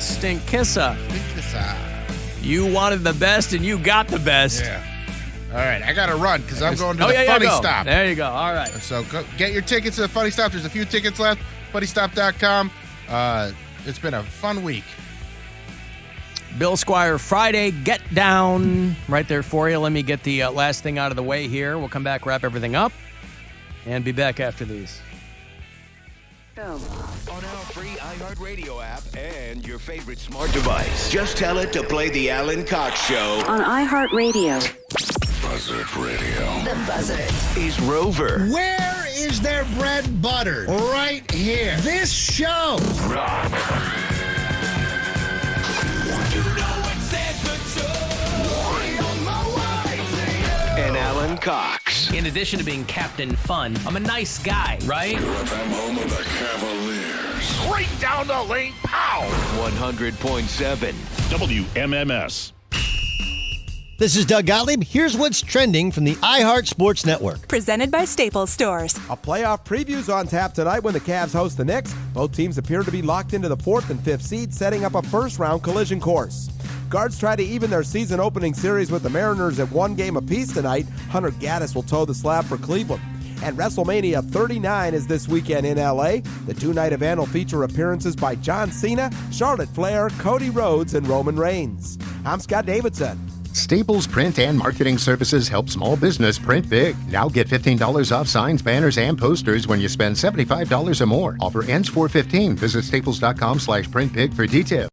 Stink Kissa. You wanted the best and you got the best. Yeah. All right, I got to run because I'm going to the yeah, Funny go. Stop. There you go. All right. So get your tickets to the Funny Stop. There's a few tickets left. FunnyStop.com. It's been a fun week. Bill Squire Friday, Get Down right there for you. Let me get the last thing out of the way here. We'll come back, wrap everything up, and be back after these. On our free iHeartRadio app and your favorite smart device. Just tell it to play the Alan Cox Show. On iHeartRadio. Buzzard Radio. The Buzzard. Is Rover. Where is their bread buttered? Right here. This show. Rock. And Alan Cox. In addition to being Captain Fun, I'm a nice guy, right? I'm home of the Cavaliers. Straight down the lane, pow! 100.7 WMMS. This is Doug Gottlieb. Here's what's trending from the iHeart Sports Network. Presented by Staples Stores. A playoff preview's on tap tonight when the Cavs host the Knicks. Both teams appear to be locked into the 4th and 5th seed, setting up a first-round collision course. Guards try to even their season-opening series with the Mariners at 1 game apiece tonight. Hunter Gaddis will toe the slab for Cleveland. And WrestleMania 39 is this weekend in L.A. The 2-night event will feature appearances by John Cena, Charlotte Flair, Cody Rhodes, and Roman Reigns. I'm Scott Davidson. Staples Print and Marketing Services help small business print big. Now get $15 off signs, banners, and posters when you spend $75 or more. Offer ends 4/15. Visit staples.com/printbig for details.